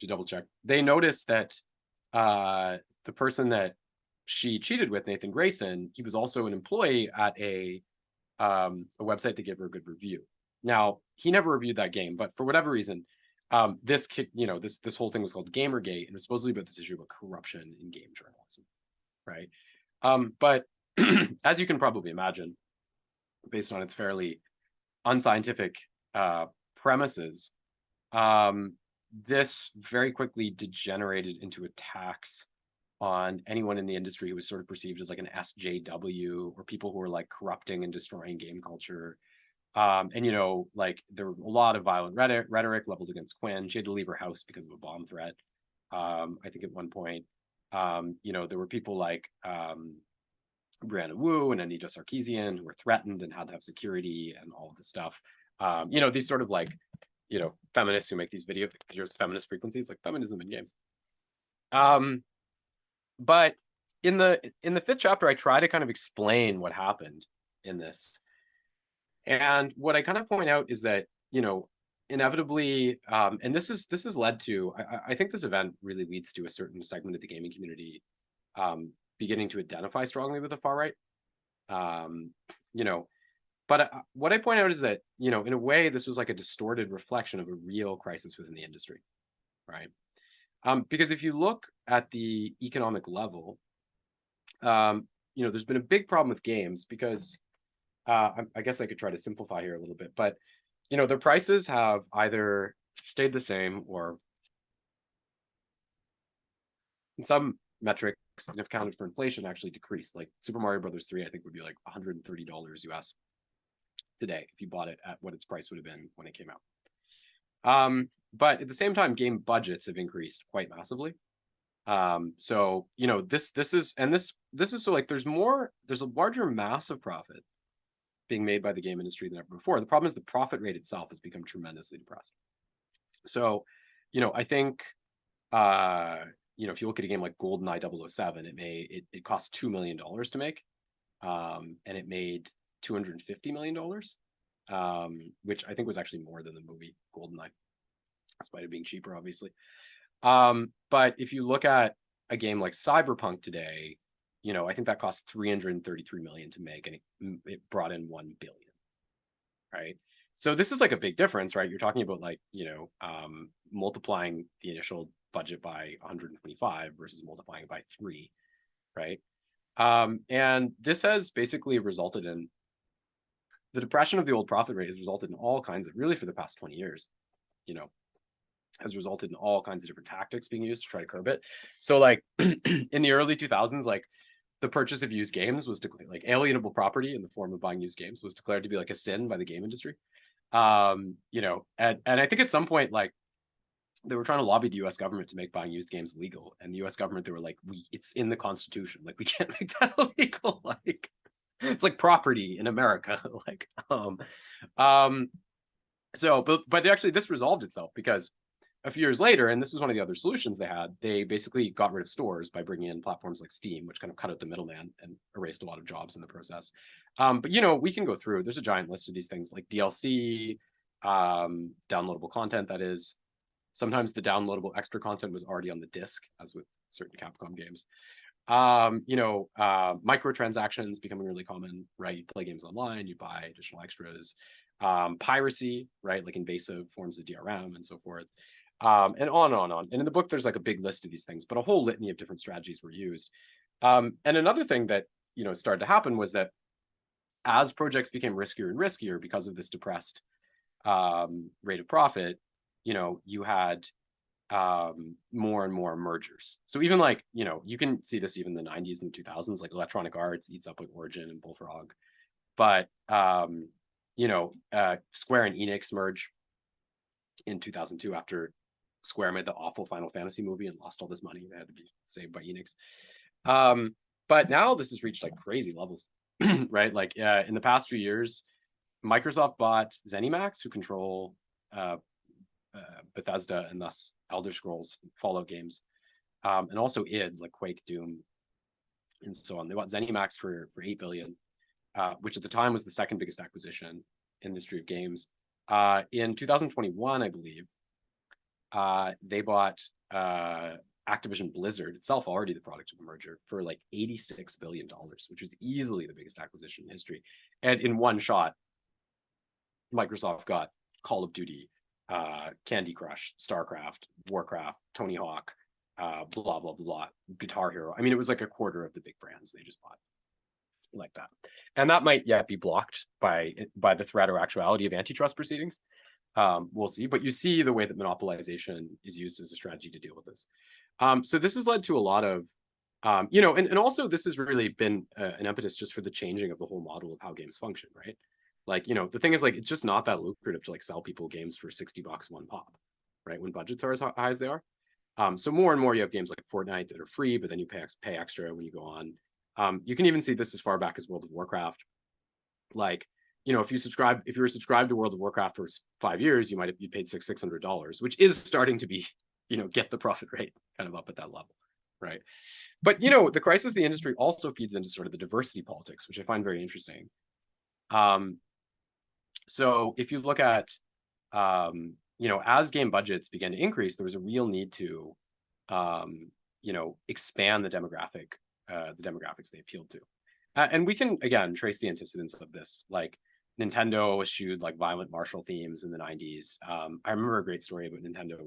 to double check, they noticed that the person that she cheated with, Nathan Grayson, he was also an employee at a website that gave her a good review. Now, he never reviewed that game, but for whatever reason, this whole thing was called Gamergate, and it was supposedly about this issue about corruption in game journalism, right? But as you can probably imagine, based on its fairly unscientific premises, this very quickly degenerated into attacks on anyone in the industry who was sort of perceived as like an SJW, or people who were like corrupting and destroying game culture. Like there were a lot of violent rhetoric leveled against Quinn. She had to leave her house because of a bomb threat. I think at one point, there were people like Brianna Wu and Anita Sarkeesian who were threatened and had to have security and all of this stuff. These sort of like, feminists who make these videos, feminist frequencies, like feminism in games. But in the fifth chapter, I try to kind of explain what happened in this. And what I kind of point out is that, inevitably, and this is led to, I think this event really leads to a certain segment of the gaming community beginning to identify strongly with the far right. But what I point out is that, you know, in a way, this was like a distorted reflection of a real crisis within the industry, right? Because if you look at the economic level, you know, there's been a big problem with games because I guess I could try to simplify here a little bit, but you know, their prices have either stayed the same or in some metrics, if accounted for inflation, actually decreased. Like Super Mario Brothers 3, I think would be like $130 US today if you bought it at what its price would have been when it came out. But at the same time, game budgets have increased quite massively. So you know, this is so like there's a larger mass of profit being made by the game industry than ever before. The problem is the profit rate itself has become tremendously depressed. So, you know, I think you know, if you look at a game like GoldenEye 007, it cost $2 million to make, and it made $250 million, which I think was actually more than the movie GoldenEye, despite it being cheaper, obviously. But if you look at a game like Cyberpunk today, you know, I think that cost $333 million to make, and it brought in $1 billion, right? So this is like a big difference, right? You're talking about like, you know, multiplying the initial budget by 125 versus multiplying it by 3, right? And this has basically resulted in the depression of the old profit rate has resulted in all kinds of, really for the past 20 years, you know, has resulted in all kinds of different tactics being used to try to curb it. So like in the early 2000s, like the purchase of used games was declared like alienable property in the form of buying used games was declared to be like a sin by the game industry. You know, and I think at some point, like they were trying to lobby the US government to make buying used games legal. And the US government, they were like, it's in the Constitution. Like, we can't make that illegal. Like, it's like property in America. Like, so, but actually this resolved itself because a few years later, and this is one of the other solutions they had, they basically got rid of stores by bringing in platforms like Steam, which kind of cut out the middleman and erased a lot of jobs in the process. But, you know, we can go through, there's a giant list of these things like DLC, downloadable content, that is. Sometimes the downloadable extra content was already on the disc, as with certain Capcom games. You know, microtransactions becoming really common, right? You play games online, you buy additional extras. Piracy, right? Like invasive forms of DRM and so forth. And on and on and on. And in the book, there's like a big list of these things, but a whole litany of different strategies were used. And another thing that, you know, started to happen was that as projects became riskier and riskier because of this depressed rate of profit, you know, you had more and more mergers. So even like, you know, you can see this even in the 90s and the 2000s, like Electronic Arts eats up like Origin and Bullfrog. But, you know, Square and Enix merge in 2002 after Square made the awful Final Fantasy movie and lost all this money. They had to be saved by Enix. But now this has reached like crazy levels, right? Like in the past few years, Microsoft bought ZeniMax, who control Bethesda and thus Elder Scrolls, Fallout games, and also id, like Quake, Doom, and so on. They bought ZeniMax for $8 billion, which at the time was the second biggest acquisition in the history of games. In 2021, I believe, they bought Activision Blizzard, itself already the product of the merger, for like $86 billion, which was easily the biggest acquisition in history. And in one shot, Microsoft got Call of Duty, Candy Crush, StarCraft, Warcraft, Tony Hawk, blah, blah, blah, Guitar Hero. I mean, it was like a quarter of the big brands they just bought like that. And that might yet be blocked by the threat or actuality of antitrust proceedings. We'll see, but you see the way that monopolization is used as a strategy to deal with this. So this has led to a lot of, you know, and also this has really been an impetus just for the changing of the whole model of how games function, right? Like, you know, the thing is, like, it's just not that lucrative to like sell people games for $60 one pop, right? When budgets are as high as they are. So more and more you have games like Fortnite that are free, but then you pay extra when you go on. You can even see this as far back as World of Warcraft. Like, you know, if you were subscribed to World of Warcraft for 5 years, you paid $600, which is starting to be, you know, get the profit rate kind of up at that level, right? But, you know, the crisis of the industry also feeds into sort of the diversity politics, which I find very interesting. So if you look at, you know, as game budgets began to increase, there was a real need to, you know, expand the demographics they appealed to. And we can, again, trace the antecedents of this. Like, Nintendo eschewed like violent martial themes in the 90s. I remember a great story about Nintendo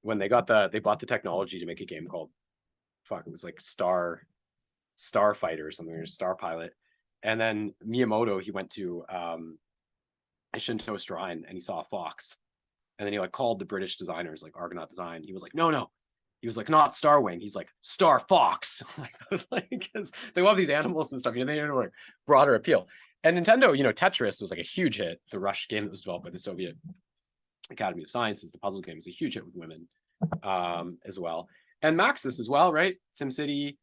when they bought the technology to make a game called, fuck, it was like Starfighter or something, or Star Pilot. And then Miyamoto, he went to a Shinto shrine and he saw a fox. And then he like called the British designers, like Argonaut Design. He was like, no. He was like, not Starwing. He's like, Star Fox. Like, I was like, because they love these animals and stuff. You know, they had a broader appeal. And Nintendo, you know, Tetris was like a huge hit. The Rush game that was developed by the Soviet Academy of Sciences, the puzzle game, was a huge hit with women as well. And Maxis as well, right? SimCity,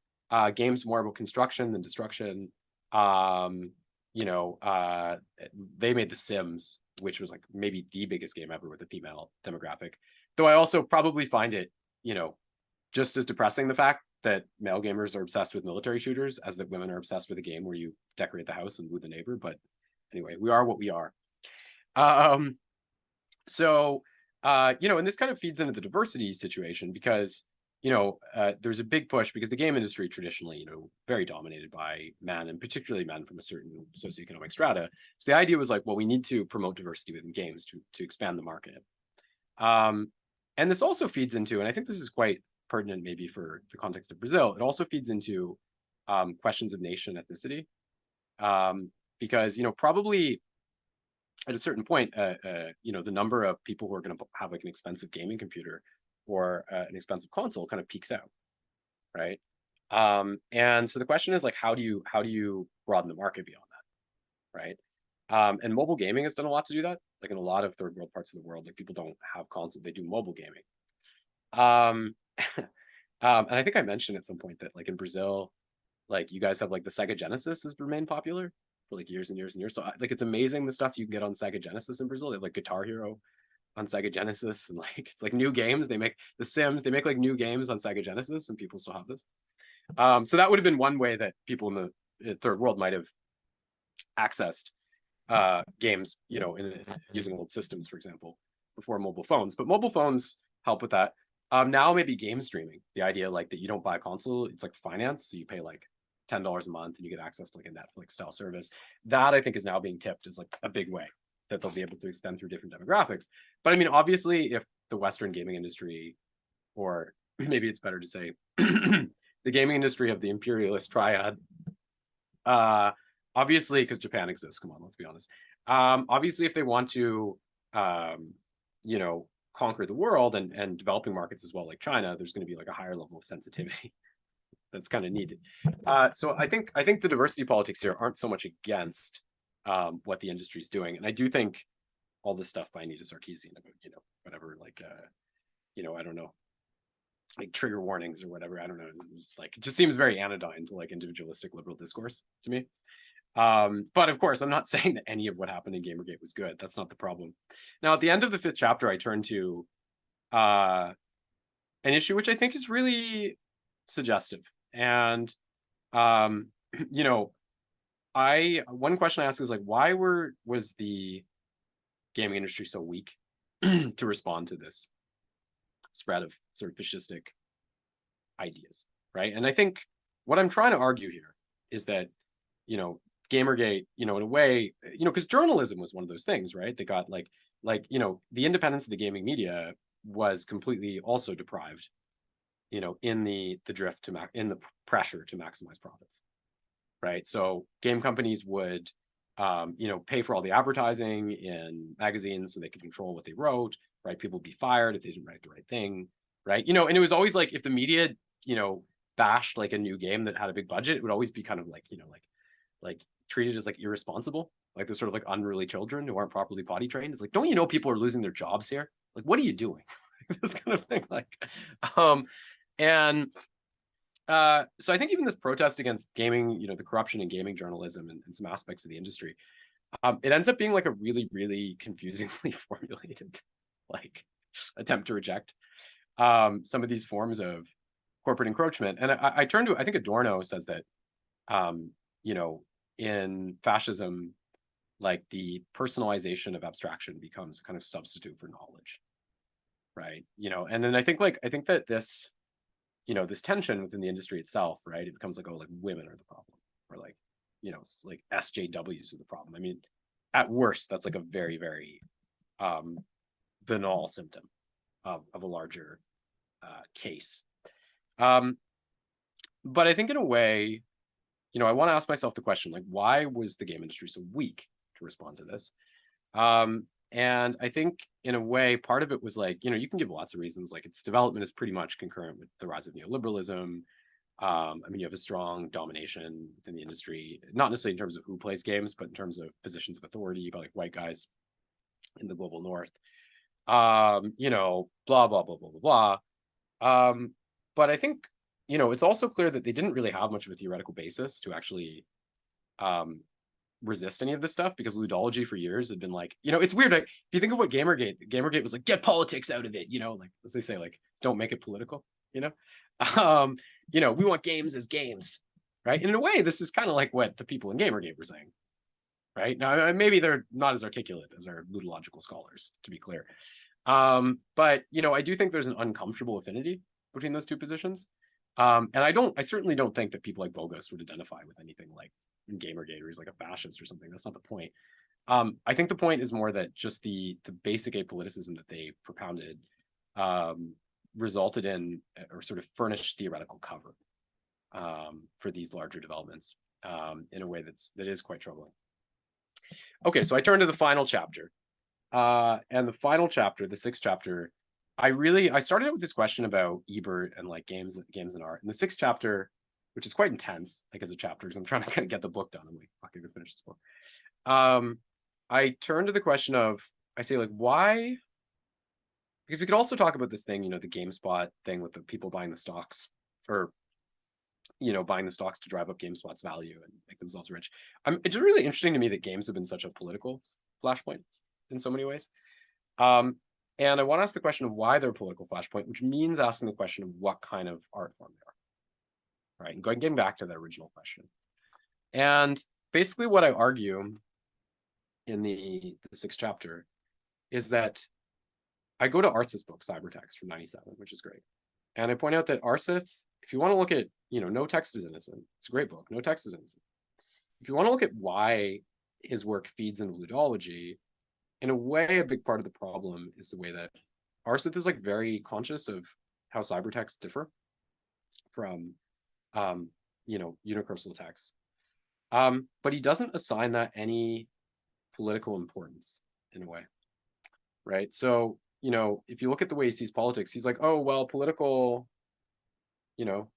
games more about construction than destruction. You know, they made The Sims, which was like maybe the biggest game ever with a female demographic. Though I also probably find it, you know, just as depressing the fact that male gamers are obsessed with military shooters as that women are obsessed with a game where you decorate the house and woo the neighbor. But anyway, we are what we are. So, you know, and this kind of feeds into the diversity situation because, you know, there's a big push because the game industry traditionally, you know, very dominated by men and particularly men from a certain socioeconomic strata. So the idea was like, well, we need to promote diversity within games to expand the market. And this also feeds into, and I think this is quite pertinent maybe for the context of Brazil, it also feeds into questions of nation ethnicity. Because, you know, probably at a certain point, you know, the number of people who are going to have like an expensive gaming computer or an expensive console kind of peaks out, right? And so the question is like, how do you broaden the market beyond that, right? And mobile gaming has done a lot to do that. Like in a lot of third world parts of the world, like people don't have console, they do mobile gaming. And I think I mentioned at some point that like in Brazil, like you guys have like the Sega Genesis has remained popular for like years and years and years. So like it's amazing the stuff you can get on Sega Genesis in Brazil. They have like Guitar Hero on Sega Genesis, and like it's like new games. They make The Sims, they make like new games on Sega Genesis, and people still have this. So that would have been one way that people in the third world might have accessed games, you know, using old systems, for example, before mobile phones. But mobile phones help with that. Now maybe game streaming, the idea like that you don't buy a console, it's like finance, so you pay like $10 a month and you get access to like a Netflix style service. That I think is now being tipped as like a big way that they'll be able to extend through different demographics. But I mean, obviously, if the Western gaming industry, or maybe it's better to say the gaming industry of the imperialist triad, obviously, because Japan exists, come on, let's be honest. Obviously, if they want to, you know, conquer the world and developing markets as well, like China, there's going to be like a higher level of sensitivity that's kind of needed. So I think the diversity politics here aren't so much against what the industry is doing, and I do think all this stuff by Anita Sarkeesian about, you know, whatever, like you know, I don't know, like trigger warnings or whatever, I don't know, it's like it just seems very anodyne to like individualistic liberal discourse to me. But of course, I'm not saying that any of what happened in Gamergate was good. That's not the problem. Now, at the end of the 5th chapter, I turn to an issue which I think is really suggestive. And you know, one question I ask is like, why was the gaming industry so weak to respond to this spread of sort of fascistic ideas, right? And I think what I'm trying to argue here is that, you know, Gamergate, you know, in a way, you know, because journalism was one of those things, right? They got like, you know, the independence of the gaming media was completely also deprived, you know, in the drift to in the pressure to maximize profits, right? So game companies would, you know, pay for all the advertising in magazines so they could control what they wrote, right? People would be fired if they didn't write the right thing, right? You know, and it was always like if the media, you know, bashed like a new game that had a big budget, it would always be kind of like, you know, like treated as like irresponsible, like they're sort of like unruly children who aren't properly potty trained. It's like, don't you know people are losing their jobs here? Like, what are you doing? This kind of thing. Like, and so I think even this protest against gaming, you know, the corruption in gaming journalism and some aspects of the industry, it ends up being like a really, really confusingly formulated like attempt to reject some of these forms of corporate encroachment. And I turn to, I think Adorno says that, you know, in fascism, like the personalization of abstraction becomes a kind of substitute for knowledge, right? You know, and then I think that this, you know, this tension within the industry itself, right? It becomes like, oh, like women are the problem, or like, you know, like SJWs are the problem. I mean, at worst, that's like a very, very banal symptom of a larger case. But I think in a way, you know, I want to ask myself the question, like, why was the game industry so weak to respond to this? And I think in a way, part of it was like, you know, you can give lots of reasons, like its development is pretty much concurrent with the rise of neoliberalism. I mean, you have a strong domination within the industry, not necessarily in terms of who plays games, but in terms of positions of authority by like white guys in the global north. You know, blah, blah, blah, blah, blah, blah. But I think, you know, it's also clear that they didn't really have much of a theoretical basis to actually resist any of this stuff, because ludology for years had been like, you know, it's weird. Like, if you think of what Gamergate was like, get politics out of it, you know, like as they say, like, don't make it political, you know? You know, we want games as games, right? And in a way, this is kind of like what the people in Gamergate were saying, right? Now, maybe they're not as articulate as our ludological scholars, to be clear. But, you know, I do think there's an uncomfortable affinity between those two positions. And I certainly don't think that people like Bogus would identify with anything like Gamergate, or he's like a fascist or something. That's not the point. I think the point is more that just the basic apoliticism that they propounded resulted in, or sort of furnished theoretical cover for these larger developments in a way that is quite troubling. Okay, so I turn to the final chapter. And the final chapter, the sixth chapter, I started out with this question about Ebert and like games and art. And the sixth chapter, which is quite intense, like as a chapter, because I'm trying to kind of get the book done. I'm like, fuck, I could finish this book. I turn to the question of, I say like, why? Because we could also talk about this thing, you know, the GameSpot thing with the people buying the stocks, or, you know, buying the stocks to drive up GameSpot's value and make themselves rich. It's really interesting to me that games have been such a political flashpoint in so many ways. And I want to ask the question of why they're a political flashpoint, which means asking the question of what kind of art form they are, right? And getting back to the original question. And basically what I argue in the sixth chapter is that I go to Arsith's book, Cybertext from 97, which is great. And I point out that Arsith, if you want to look at, you know, No Text is Innocent, it's a great book, No Text is Innocent. If you want to look at why his work feeds into ludology, in a way, a big part of the problem is the way that Arsith is like very conscious of how cybertexts differ from, you know, universal texts. But he doesn't assign that any political importance in a way, right? So, you know, if you look at the way he sees politics, he's like, oh, well, political, you know,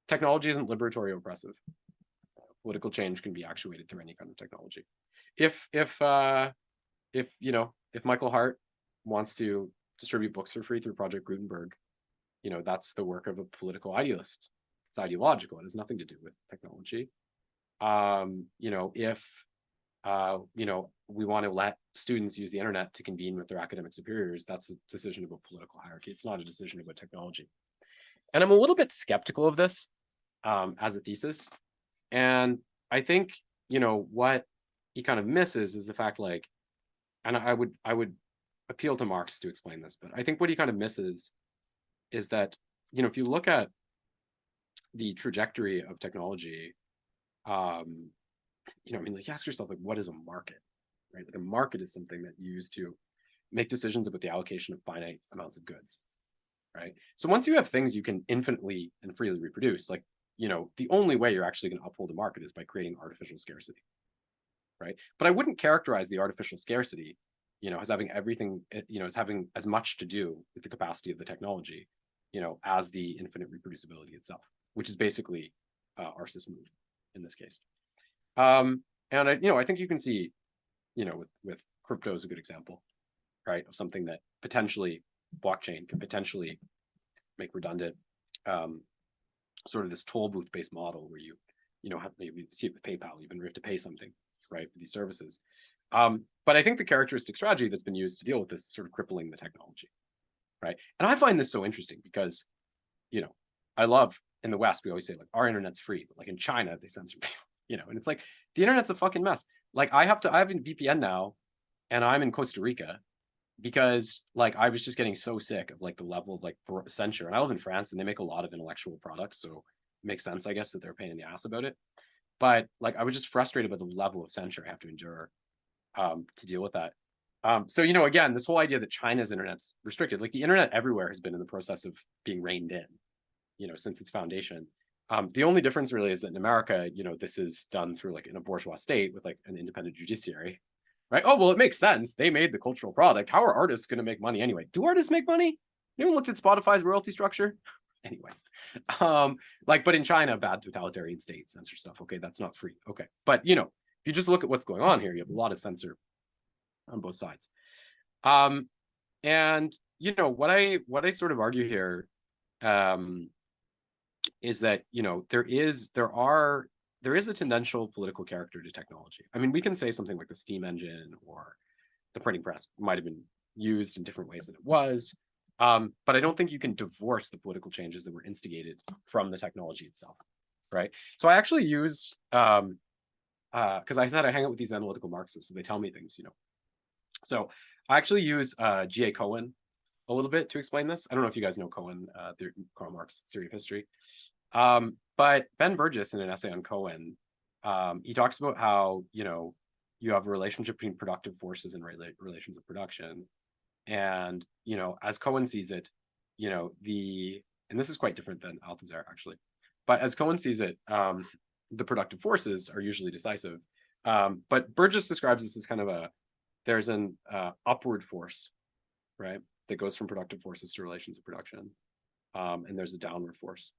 technology isn't liberatory or oppressive. Political change can be actuated through any kind of technology. If you know, if Michael Hart wants to distribute books for free through Project Gutenberg, you know, that's the work of a political idealist. It's ideological. It has nothing to do with technology. You know, if you know, we want to let students use the internet to convene with their academic superiors, that's a decision about political hierarchy. It's not a decision about technology. And I'm a little bit skeptical of this as a thesis. And I think, you know, what he kind of misses is the fact, like, and I would appeal to Marx to explain this, but I think what he kind of misses is that, you know, if you look at the trajectory of technology, you know, I mean, like, you ask yourself, like, what is a market, right? Like, a market is something that you use to make decisions about the allocation of finite amounts of goods, right? So once you have things you can infinitely and freely reproduce, like, you know, the only way you're actually going to uphold a market is by creating artificial scarcity, right? But I wouldn't characterize the artificial scarcity, you know, as having everything, you know, as having as much to do with the capacity of the technology, you know, as the infinite reproducibility itself, which is basically Arsith's move in this case. And I, you know, I think you can see, you know, with crypto is a good example, right, of something that potentially blockchain can potentially make redundant, sort of this toll booth based model where you know, maybe see it with PayPal, even you have to pay something, right, for these services. But I think the characteristic strategy that's been used to deal with this is sort of crippling the technology, right? And I find this so interesting because, you know, I love, in the West, we always say, like, our internet's free, but like in China, they censor people, you know, and it's like, the internet's a fucking mess. Like, I have a VPN now, and I'm in Costa Rica because, like, I was just getting so sick of, like, the level of, like, censure. And I live in France, and they make a lot of intellectual products, so it makes sense, I guess, that they're a pain in the ass about it. But, like, I was just frustrated by the level of censure I have to endure to deal with that. So, again, this whole idea that China's internet's restricted, like the internet everywhere has been in the process of being reined in, since its foundation. The only difference really is that in America, this is done through like in a bourgeois state with like an independent judiciary, right? Oh, well, it makes sense. They made the cultural product. How are artists going to make money anyway? Do artists make money? Anyone looked at Spotify's royalty structure? Anyway, but in China, bad totalitarian state censor stuff. Okay, that's not free. Okay, but if you just look at what's going on here, you have a lot of censor on both sides. And what I sort of argue here is that there is a tendential political character to technology. I mean, we can say something like the steam engine or the printing press might have been used in different ways than it was, but I don't think you can divorce the political changes that were instigated from the technology itself, right? So I actually use because I said I hang out with these analytical Marxists, so they tell me things, So I actually use G.A. Cohen a little bit to explain this. I don't know if you guys know Cohen, Karl Marx Theory of History. But Ben Burgess, in an essay on Cohen, he talks about how, you have a relationship between productive forces and relations of production. And, as Cohen sees it, and this is quite different than Althusser actually, but as Cohen sees it, the productive forces are usually decisive. But Burgess describes this as kind of there's an upward force, right, that goes from productive forces to relations of production. And there's a downward force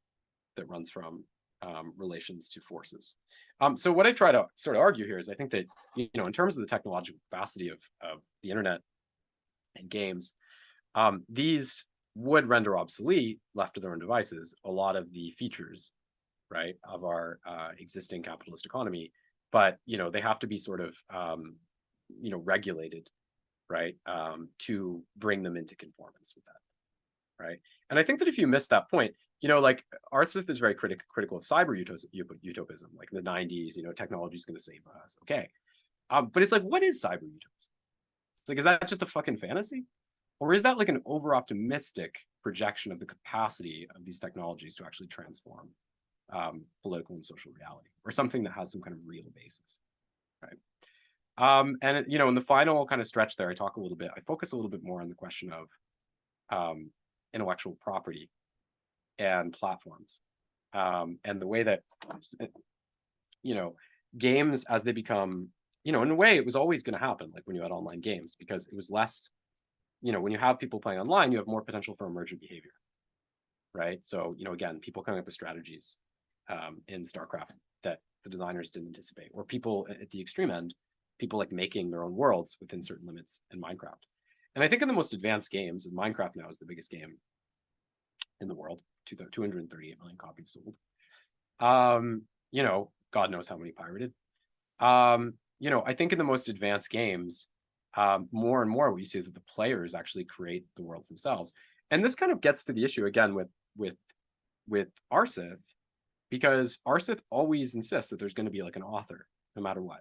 that runs from relations to forces. So what I try to sort of argue here is I think that, in terms of the technological capacity of the internet and games, these would render obsolete, left to their own devices, a lot of the features, right, of our existing capitalist economy. But, they have to be sort of, regulated, right, to bring them into conformance with that, right? And I think that if you miss that point, like Arcist is very critical of cyber utopism, like in the 90s, technology is going to save us. Okay. But it's like, what is cyber utopism? It's like, is that just a fucking fantasy? Or is that like an over-optimistic projection of the capacity of these technologies to actually transform political and social reality, or something that has some kind of real basis, right? And in the final kind of stretch there, I focus a little bit more on the question of intellectual property and platforms, and the way that games, as they become, in a way, it was always going to happen, like when you had online games, because it was less, when you have people playing online, you have more potential for emergent behavior, right? So again, people coming up with strategies in StarCraft that the designers didn't anticipate, or people at the extreme end, people like making their own worlds within certain limits in Minecraft. And I think in the most advanced games, and Minecraft now is the biggest game in the world, 238 million copies sold. God knows how many pirated. I think in the most advanced games, more and more what you see is that the players actually create the worlds themselves. And this kind of gets to the issue again with Arsith, because Arsith always insists that there's going to be like an author, no matter what.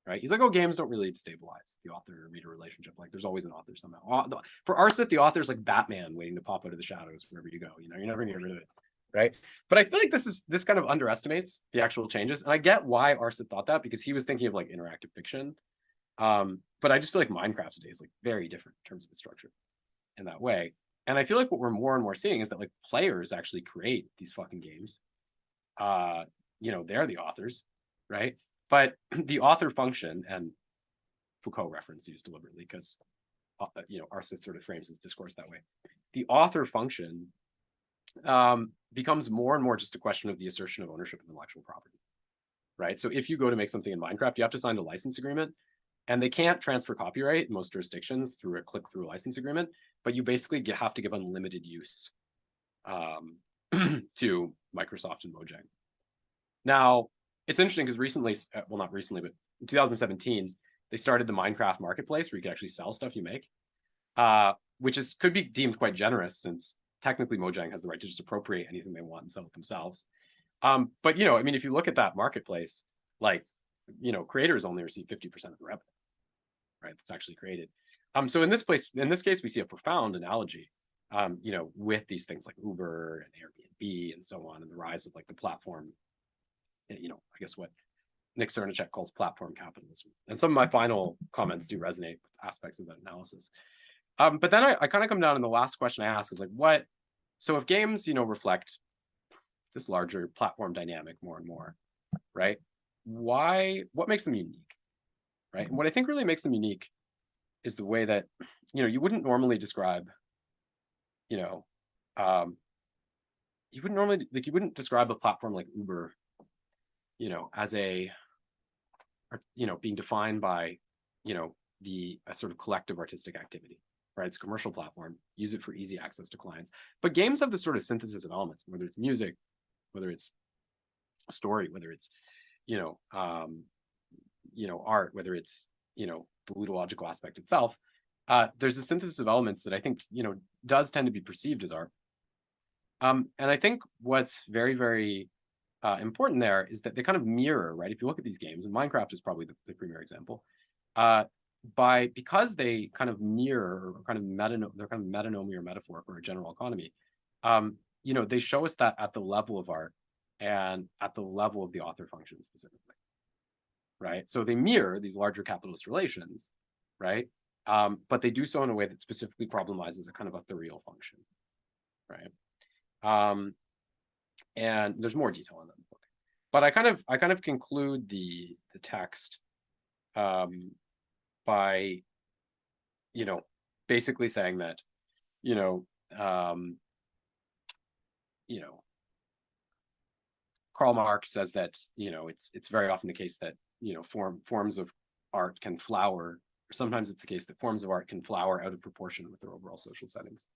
Right? He's like, oh, games don't really stabilize the author-reader relationship. Like, there's always an author somehow. For Arsith, the author's like Batman waiting to pop out of the shadows wherever you go. You're never gonna get rid of it, right? But I feel like this kind of underestimates the actual changes, and I get why Arsith thought that, because he was thinking of like interactive fiction. But I just feel like Minecraft today is like very different in terms of its structure in that way. And I feel like what we're more and more seeing is that like players actually create these fucking games. They're the authors, right? But the author function, and Foucault reference used deliberately because Arsith sort of frames his discourse that way. The author function becomes more and more just a question of the assertion of ownership of intellectual property, right? So if you go to make something in Minecraft, you have to sign a license agreement, and they can't transfer copyright in most jurisdictions through a click-through license agreement, but you basically have to give unlimited use to Microsoft and Mojang. Now, it's interesting because recently, well, not recently, but in 2017, they started the Minecraft marketplace where you can actually sell stuff you make, which could be deemed quite generous, since technically Mojang has the right to just appropriate anything they want and sell it themselves. But if you look at that marketplace, like, creators only receive 50% of the revenue, right? That's actually created. So in this case, we see a profound analogy, with these things like Uber and Airbnb and so on, and the rise of like the platform. I guess what Nick Cernacek calls platform capitalism. And some of my final comments do resonate with aspects of that analysis. But then I kind of come down, and the last question I ask is like, what? So if games, reflect this larger platform dynamic more and more, right? What makes them unique, right? And what I think really makes them unique is the way that, you wouldn't normally describe, you wouldn't describe a platform like Uber, as a, being defined by, a sort of collective artistic activity, right? It's a commercial platform, use it for easy access to clients. But games have this sort of synthesis of elements, whether it's music, whether it's a story, whether it's, art, whether it's, the ludological aspect itself. There's a synthesis of elements that I think, does tend to be perceived as art. And I think what's very, very important there is that they kind of mirror, right? If you look at these games, and Minecraft is probably the premier example, because they kind of mirror, or kind of they're kind of metonymy or metaphor for a general economy. They show us that at the level of art and at the level of the author function specifically, right? So they mirror these larger capitalist relations, right? But they do so in a way that specifically problematizes a kind of authorial function, right? And there's more detail in that book, but I kind of conclude the text by basically saying that Karl Marx says that it's very often the case that forms of art can flower, or sometimes it's the case that forms of art can flower out of proportion with their overall social settings.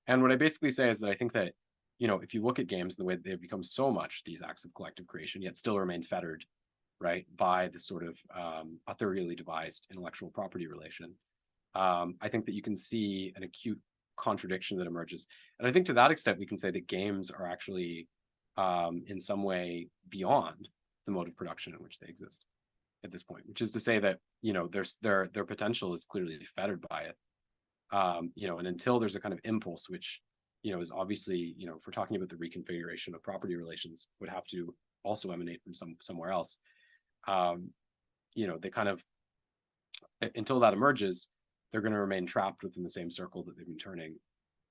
And what I basically say is that I think that if you look at games, the way that they've become so much these acts of collective creation, yet still remain fettered, right, by this sort of authorially devised intellectual property relation, I think that you can see an acute contradiction that emerges. And I think to that extent, we can say that games are actually in some way beyond the mode of production in which they exist at this point, which is to say that their potential is clearly fettered by it. And until there's a kind of impulse which is obviously, if we're talking about the reconfiguration of property relations, would have to also emanate from somewhere else. They kind of, until that emerges, they're going to remain trapped within the same circle that they've been turning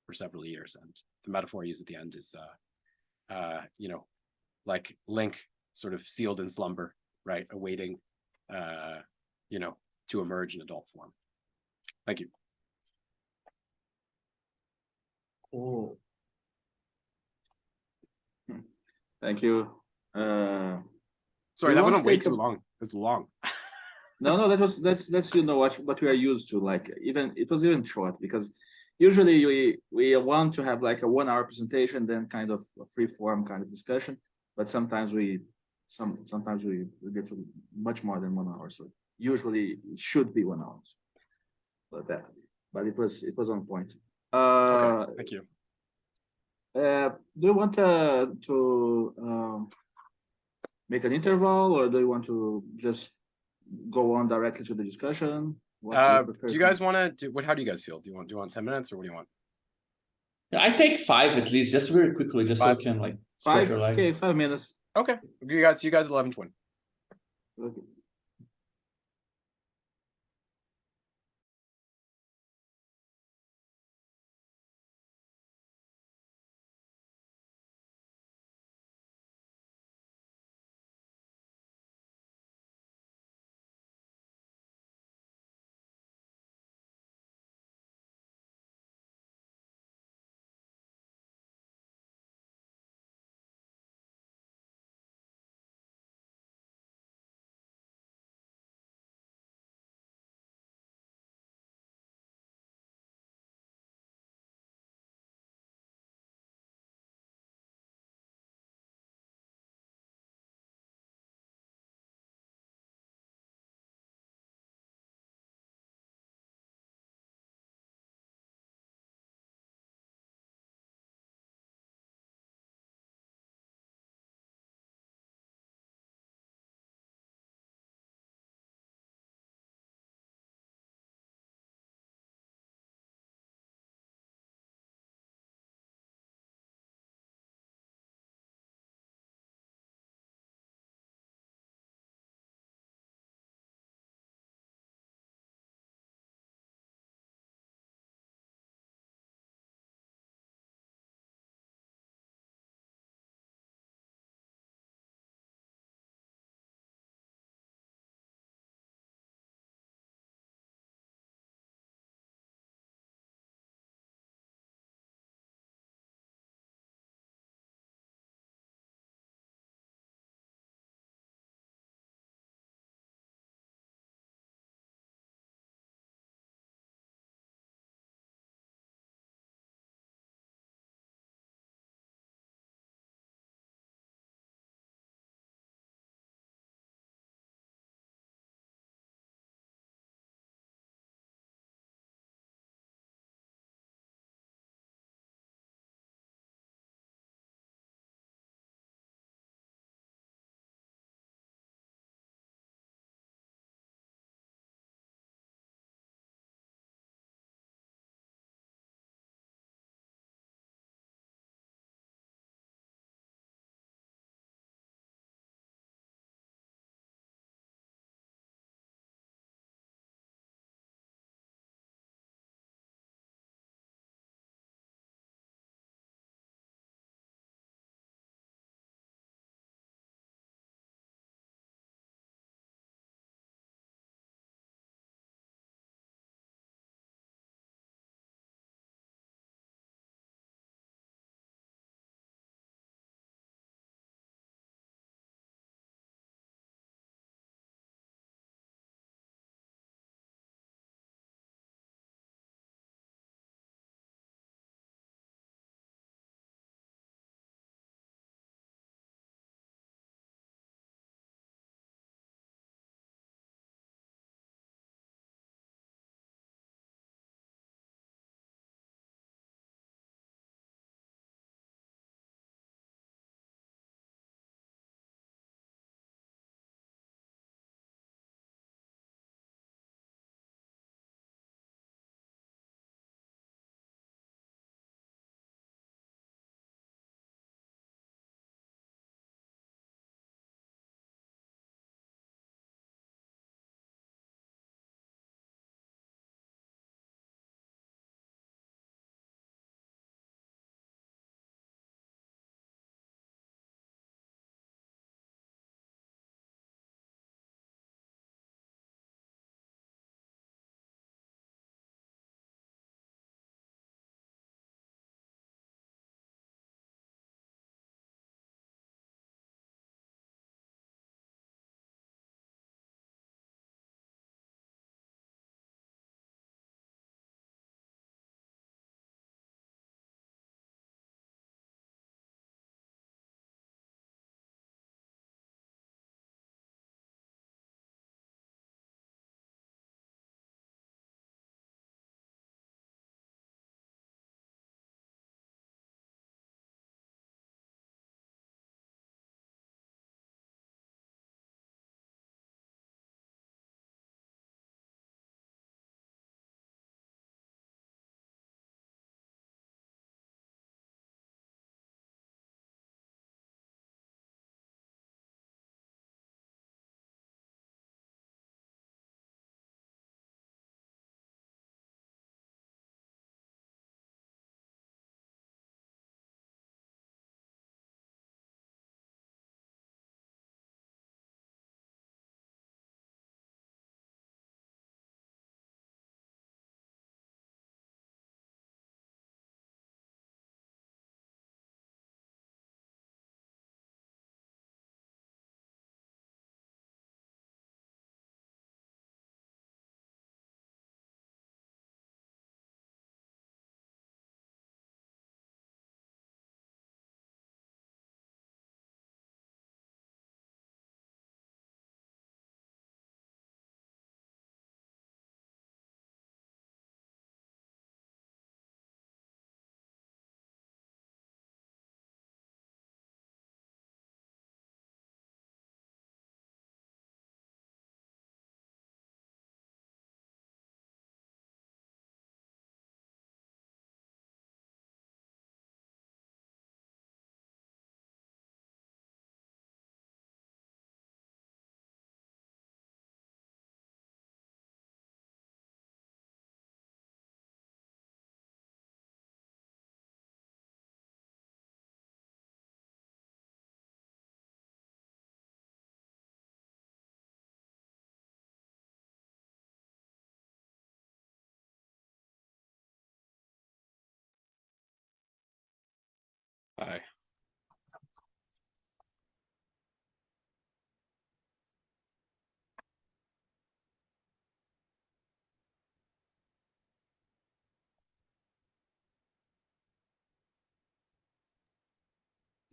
for several years. And the metaphor I use at the end is, like Link sort of sealed in slumber, right, awaiting, to emerge in adult form. Thank you. Oh. Thank you. Sorry, that went on way too long. It was long. No, that's what we are used to. Like it was even short, because usually we want to have like a 1 hour presentation, then kind of a free form kind of discussion. But sometimes we get to much more than 1 hour. So usually it should be 1 hour. But it was on point. Okay, thank you. Do you want to make an interval, or do you want to just go on directly to the discussion? Do you guys want to do what? How do you guys feel? Do you want 10 minutes, or what do you want? I take 5 at least, just very quickly, just 5. So we can like socialize. Okay, 5 minutes. Okay, you guys 11:20. Okay.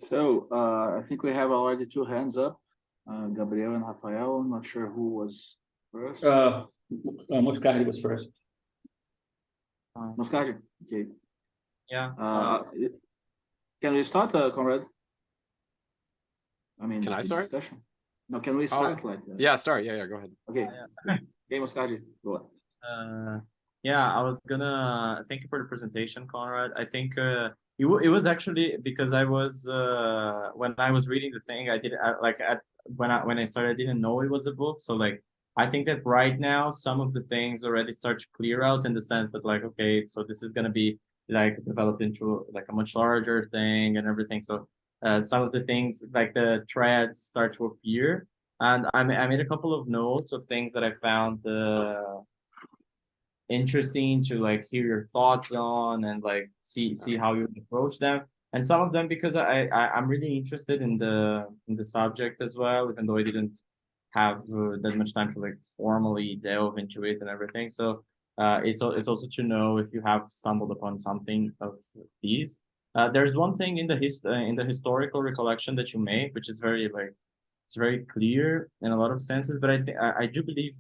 So I think we have already two hands up, Gabriel and Rafael. I'm not sure who was first. Moscardi was first. Moscardi. Okay. Yeah. Can we start, Conrad? I mean, Can I the start? discussion. No, can we start like that? Yeah, start. Yeah, go ahead. Okay. Yeah. Okay, Moscardi, go on. Yeah, I was gonna thank you for the presentation, Conrad. I think it was actually because I was when I was reading the thing, I did when I started, I didn't know it was a book. So like I think that right now some of the things already start to clear out in the sense that like okay, so this is gonna be like developed into like a much larger thing and everything. So some of the things like the threads start to appear. And I made a couple of notes of things that I found interesting to like hear your thoughts on and like see how you approach them. And some of them because I'm really interested in the subject as well, even though I didn't have that much time to like formally delve into it and everything. So it's also to know if you have stumbled upon something of these. There's one thing in the historical recollection that you make, which is very like it's very clear in a lot of senses. But I think I do believe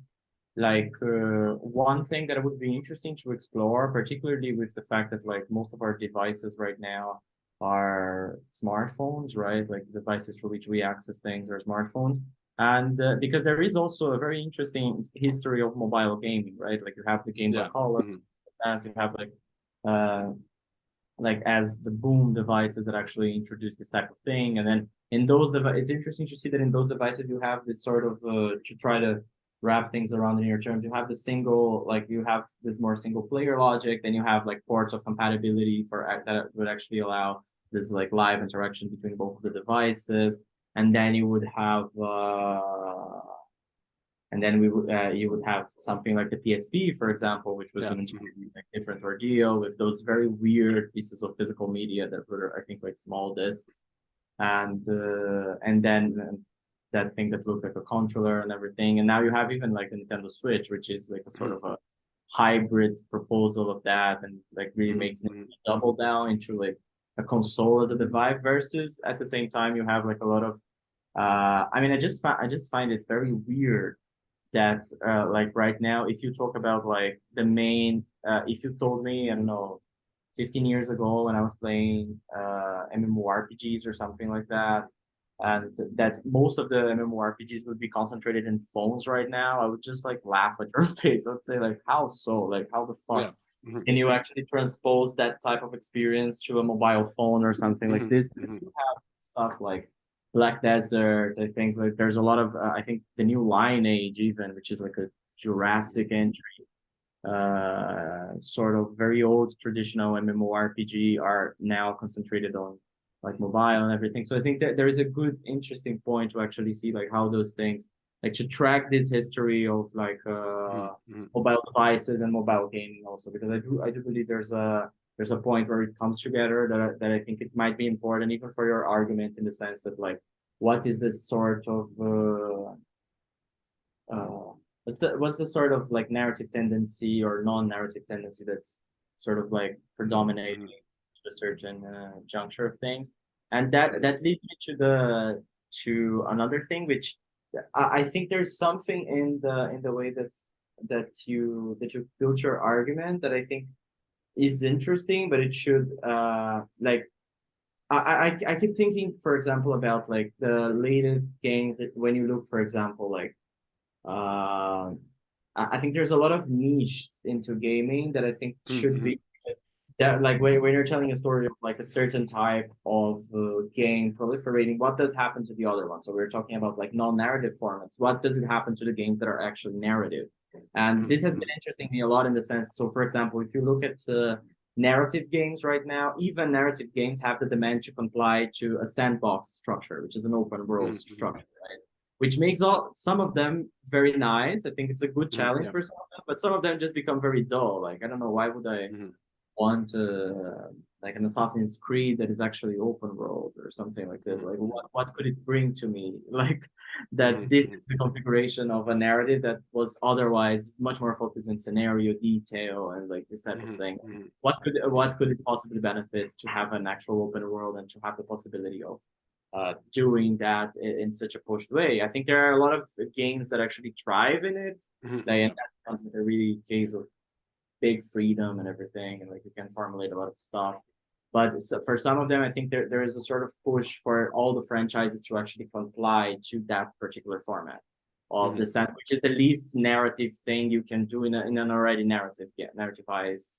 like one thing that would be interesting to explore, particularly with the fact that like most of our devices right now are smartphones, right? Like devices through which we access things are smartphones. And because there is also a very interesting history of mobile gaming, right? Like you have the Game Boy Color, as you have like as the boom devices that actually introduce this type of thing. And then in those it's interesting to see that in those devices you have this sort of to try to wrap things around in your terms. You have the single, like you have this more single player logic, then you have like ports of compatibility for that would actually allow this like live interaction between both of the devices. And then you would have and then you would have something like the PSP, for example, which was an like, different ordeal with those very weird pieces of physical media that were, I think, like small discs, and then that thing that looked like a controller and everything. And now you have even like a Nintendo Switch, which is like a sort of a hybrid proposal of that, and like really makes it double down into like a console as a device. Versus at the same time, you have like a lot of I mean, I just find it very weird that like right now, if you talk about like the main if you told me, I don't know, 15 years ago when I was playing MMORPGs or something like that, and that most of the MMORPGs would be concentrated in phones right now, I would just like laugh at your face. I would say like, how so? Like, how the fuck can you actually transpose that type of experience to a mobile phone or something like this? You have stuff like Black Desert. I think like there's a lot of I think the new Lineage even, which is like a Jurassic entry, sort of very old traditional MMORPG are now concentrated on like mobile and everything. So I think that there is a good interesting point to actually see like how those things like to track this history of like mobile devices and mobile gaming also, because I do believe there's a point where it comes together that I think it might be important even for your argument, in the sense that like what is this sort of what's the sort of like narrative tendency or non-narrative tendency that's sort of like predominating to a certain juncture of things. And that leads me to another thing, which I think there's something in the way that you built your argument that I think is interesting, but it should like I keep thinking, for example, about like the latest games that when you look, for example, like I think there's a lot of niche into gaming that I think should be that like when you're telling a story of like a certain type of game proliferating, what does happen to the other one? So we're talking about like non-narrative formats. What does it happen to the games that are actually narrative? And this has been interesting me a lot in the sense. So for example, if you look at narrative games right now, even narrative games have the demand to comply to a sandbox structure, which is an open world structure, right? Which makes some of them very nice. I think it's a good challenge for some of them, but some of them just become very dull. Like, I don't know, why would I want to like an Assassin's Creed that is actually open world or something like this. Like what could it bring to me? Like that this is the configuration of a narrative that was otherwise much more focused in scenario detail and like this type of thing. What could it possibly benefit to have an actual open world and to have the possibility of doing that in such a pushed way? I think there are a lot of games that actually thrive in it. Like, and that comes with a really case of big freedom and everything, and like you can formulate a lot of stuff. But for some of them, I think there is a sort of push for all the franchises to actually comply to that particular format of the set, which is the least narrative thing you can do in an already narrativized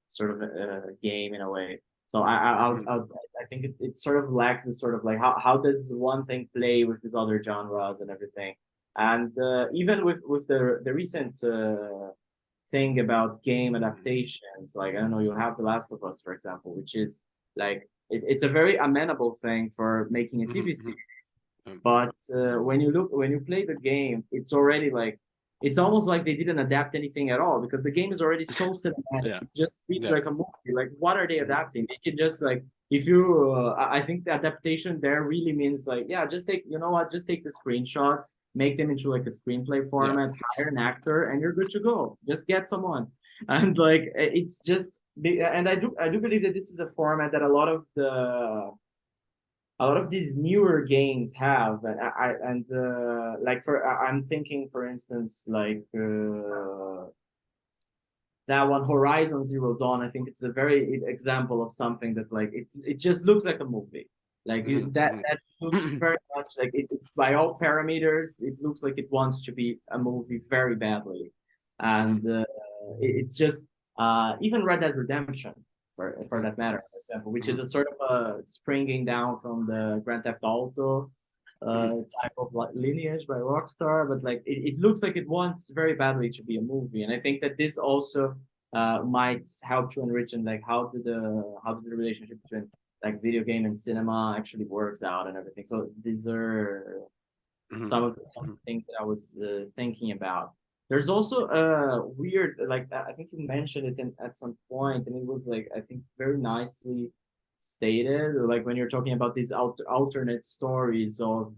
sort of game in a way. So I think it sort of lacks this sort of like how does one thing play with these other genres and everything, and even with the recent thing about game adaptations, like I don't know, you have The Last of Us, for example, which is like it's a very amenable thing for making a TV series. But when you play the game, it's already like it's almost like they didn't adapt anything at all because the game is already so cinematic. It just feels like a movie. Like what are they adapting? They can just like if you I think the adaptation there really means like just take just take the screenshots, make them into like a screenplay format, hire an actor, and you're good to go. Just get someone, and like it's just and I do believe that this is a format that a lot of these newer games have, and like I'm thinking, for instance, like that one Horizon Zero Dawn. I think it's a very example of something that like it just looks like a movie. Like that looks very much like it by all parameters. It looks like it wants to be a movie very badly, and it's just even Red Dead Redemption for that matter, for example, which is a sort of springing down from the Grand Theft Auto type of lineage by Rockstar, but like it looks like it wants very badly to be a movie, and I think that this also might help to enrich and like how did the relationship between like video game and cinema actually works out and everything. So these are some of the things that I was thinking about. There's also a weird, like I think you mentioned it at some point, and it was like I think very nicely stated, like when you're talking about these alternate stories of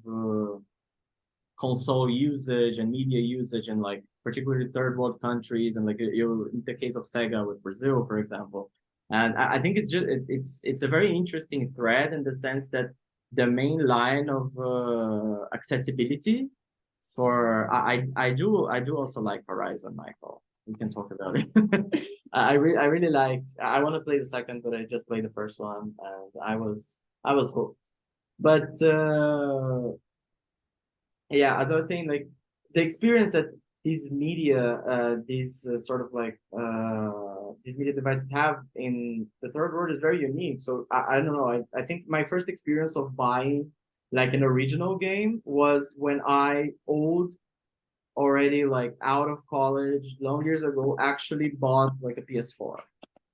console usage and media usage, and like particularly third world countries, and like in the case of Sega with Brazil, for example. And I think it's just it's a very interesting thread in the sense that the main line of accessibility. I do also like Horizon, Michael. We can talk about it. I really like. I want to play the second, but I just played the first one, and I was hooked. But as I was saying, like the experience that these media, sort of like these media devices have in the third world is very unique. So I don't know. I think my first experience of buying like an original game was when I already like out of college long years ago actually bought like a PS4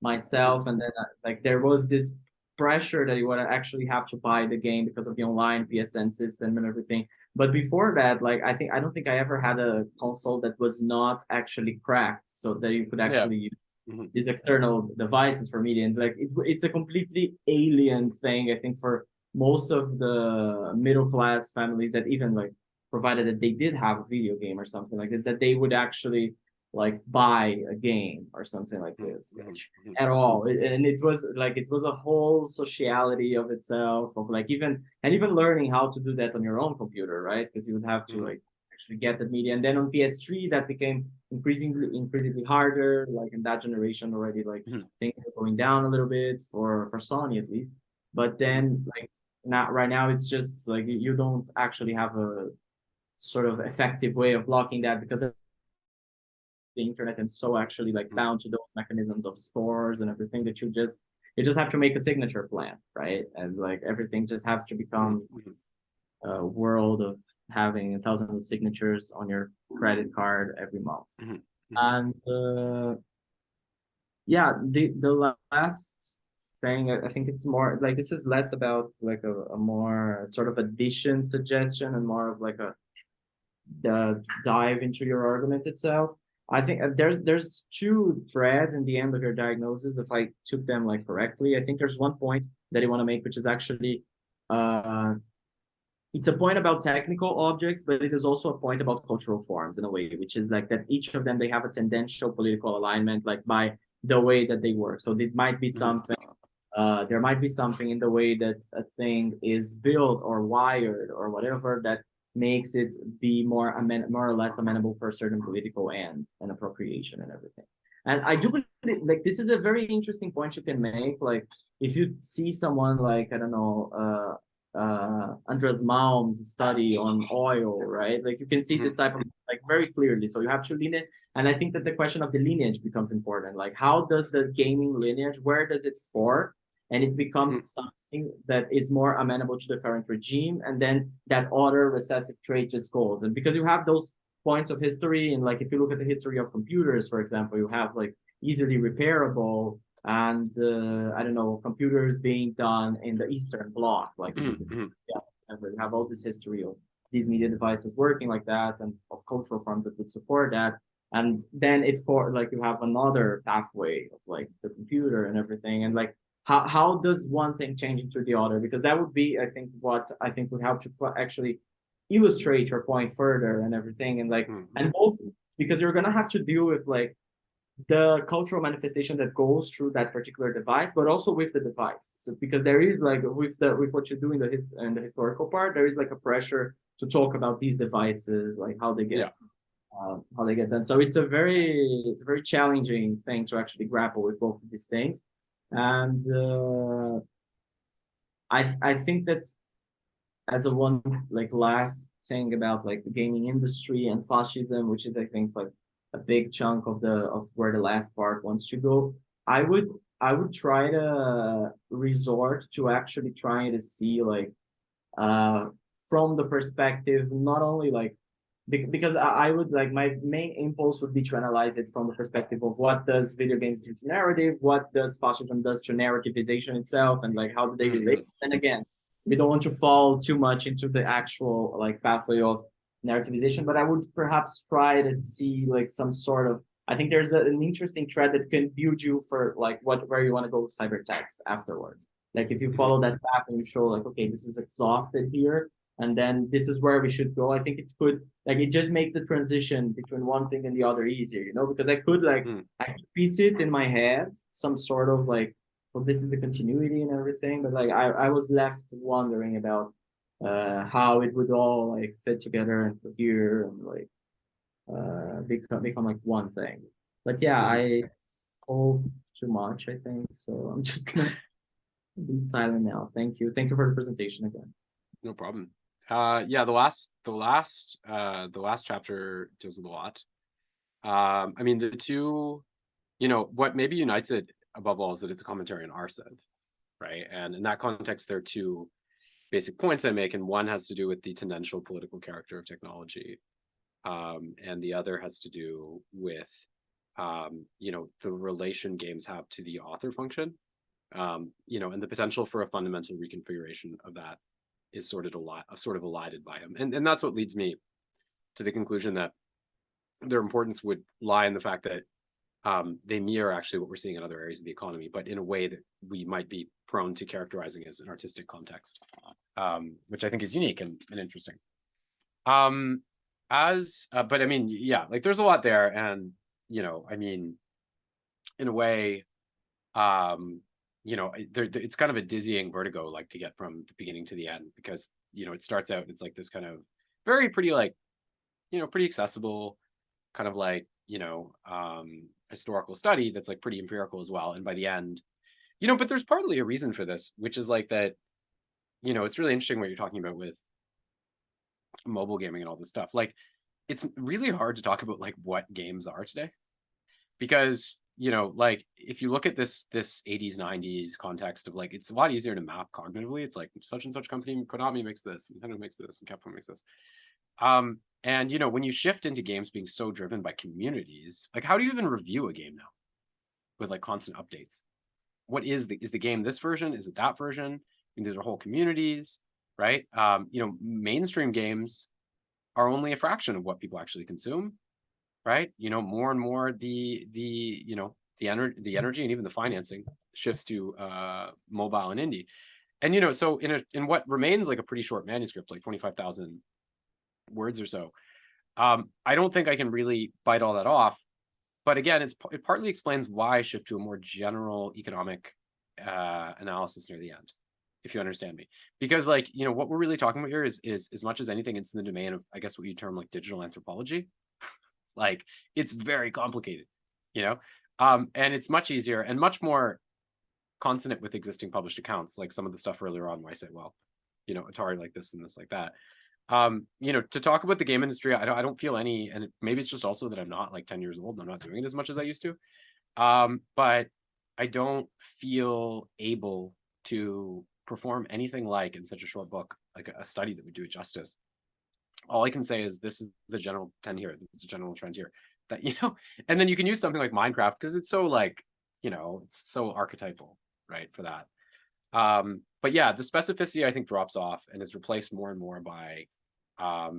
myself, and then like there was this pressure that you would actually have to buy the game because of the online PSN system and everything. But before that, like I don't think I ever had a console that was not actually cracked so that you could actually use these external devices for media. And like it's a completely alien thing, I think, for most of the middle class families that even like provided that they did have a video game or something like this, that they would actually like buy a game or something like this at all. And it was a whole sociality of itself, of like even learning how to do that on your own computer, right? Because you would have to like actually get the media. And then on PS3 that became increasingly harder, like in that generation already, like things were going down a little bit for Sony at least. But then like right now it's just like you don't actually have a sort of effective way of blocking that because of the internet, and so actually like bound to those mechanisms of stores and everything that you just have to make a signature plan, right? And like everything just has to become a world of having 1,000 signatures on your credit card every month. And the last thing, I think it's more like this is less about like a more sort of addition suggestion and more of like the dive into your argument itself. I think there's two threads in the end of your diagnosis, if I took them like correctly. I think there's one point that you want to make, which is actually it's a point about technical objects, but it is also a point about cultural forms in a way, which is like that each of them, they have a tendential political alignment, like by the way that they work. So it might be something, there might be something in the way that a thing is built or wired or whatever that makes it be more or less amenable for a certain political end and appropriation and everything. And I do believe, like, this is a very interesting point you can make. Like, if you see someone like, I don't know, Andres Malm's study on oil, right? Like, you can see this type of, like, very clearly. So you have to lineage, and I think that the question of the lineage becomes important. Like, how does the gaming lineage, where does it fork? And it becomes something that is more amenable to the current regime, and then that other recessive trait just goes. And because you have those points of history, and like if you look at the history of computers, for example, you have like easily repairable and I don't know, computers being done in the Eastern Bloc, like yeah, and you have all this history of these media devices working like that, and of cultural forms that would support that. And then it for like you have another pathway of like the computer and everything, and like how does one thing change into the other? Because that would be, I think, what I think would help to actually illustrate your point further and everything, and like and both, because you're gonna have to deal with like the cultural manifestation that goes through that particular device, but also with the device. So because there is like with what you do in the historical part, there is like a pressure to talk about these devices, like how they get done. So it's a very challenging thing to actually grapple with both of these things. And I think that as a one like last thing about like the gaming industry and fascism, which is I think like a big chunk of where the last part wants to go, I would try to resort to actually trying to see like from the perspective not only like because I would like my main impulse would be to analyze it from the perspective of what does video games do to narrative, what does fascism does to narrativization itself, and like how do they relate. And again, we don't want to fall too much into the actual like pathway of narrativization, but I would perhaps try to see like some sort of, I think there's an interesting thread that can build you for like where you want to go with cybertext afterwards. Like if you follow that path and you show like, okay, this is exhausted here, and then this is where we should go. I think it could like it just makes the transition between one thing and the other easier, you know, because I could like I could piece it in my head, some sort of like, so this is the continuity and everything, but like I was left wondering about how it would all like fit together and cohere and like become like one thing. But yeah, I spoke too much, I think, so I'm just gonna be silent now. Thank you for the presentation again. No problem. Yeah, the last chapter deals with a lot. I mean, the two, you know, what maybe unites it above all is that it's a commentary on Arsev, right? And in that context, there are two basic points I make, and one has to do with the tendential political character of technology, and the other has to do with, you know, the relation games have to the author function, you know, and the potential for a fundamental reconfiguration of that is sort of elided by him, and that's what leads me to the conclusion that their importance would lie in the fact that they mirror actually what we're seeing in other areas of the economy, but in a way that we might be prone to characterizing as an artistic context, which I think is unique and interesting. But I mean, yeah, like there's a lot there, and you know, I mean, in a way, you know, it's kind of a dizzying vertigo, like to get from the beginning to the end, because you know, it starts out, it's like this kind of pretty like, you know, pretty accessible kind of like, you know, historical study that's like pretty empirical as well. And by the end, you know, but there's partly a reason for this, which is like that, you know, it's really interesting what you're talking about with mobile gaming and all this stuff. Like, it's really hard to talk about like what games are today, because, you know, like if you look at this 80s, 90s context of like, it's a lot easier to map cognitively. It's like such and such company, Konami makes this, Nintendo makes this, and Capcom makes this. And you know, when you shift into games being so driven by communities, like how do you even review a game now with like constant updates? What is the game this version? Is it that version? I mean, these are whole communities, right? You know, mainstream games are only a fraction of what people actually consume. right? More and more the energy and even the financing shifts to mobile and indie. And so in what remains like a pretty short manuscript, like 25,000 words or so, I don't think I can really bite all that off. But again, it partly explains why I shift to a more general economic analysis near the end, if you understand me. Because like, what we're really talking about here is as much as anything, it's in the domain of, I guess, what you term like digital anthropology. Like, it's very complicated, and it's much easier and much more consonant with existing published accounts, like some of the stuff earlier on where I say, well, Atari like this and this like that. To talk about the game industry, I don't feel any, and maybe it's just also that I'm not like 10 years old and I'm not doing it as much as I used to. But I don't feel able to perform anything like in such a short book, like a study that would do it justice. All I can say is this is the general trend here. This is the general trend here. That, and then you can use something like Minecraft because it's so like, it's so archetypal, right, for that. But yeah, the specificity I think drops off and is replaced more and more by a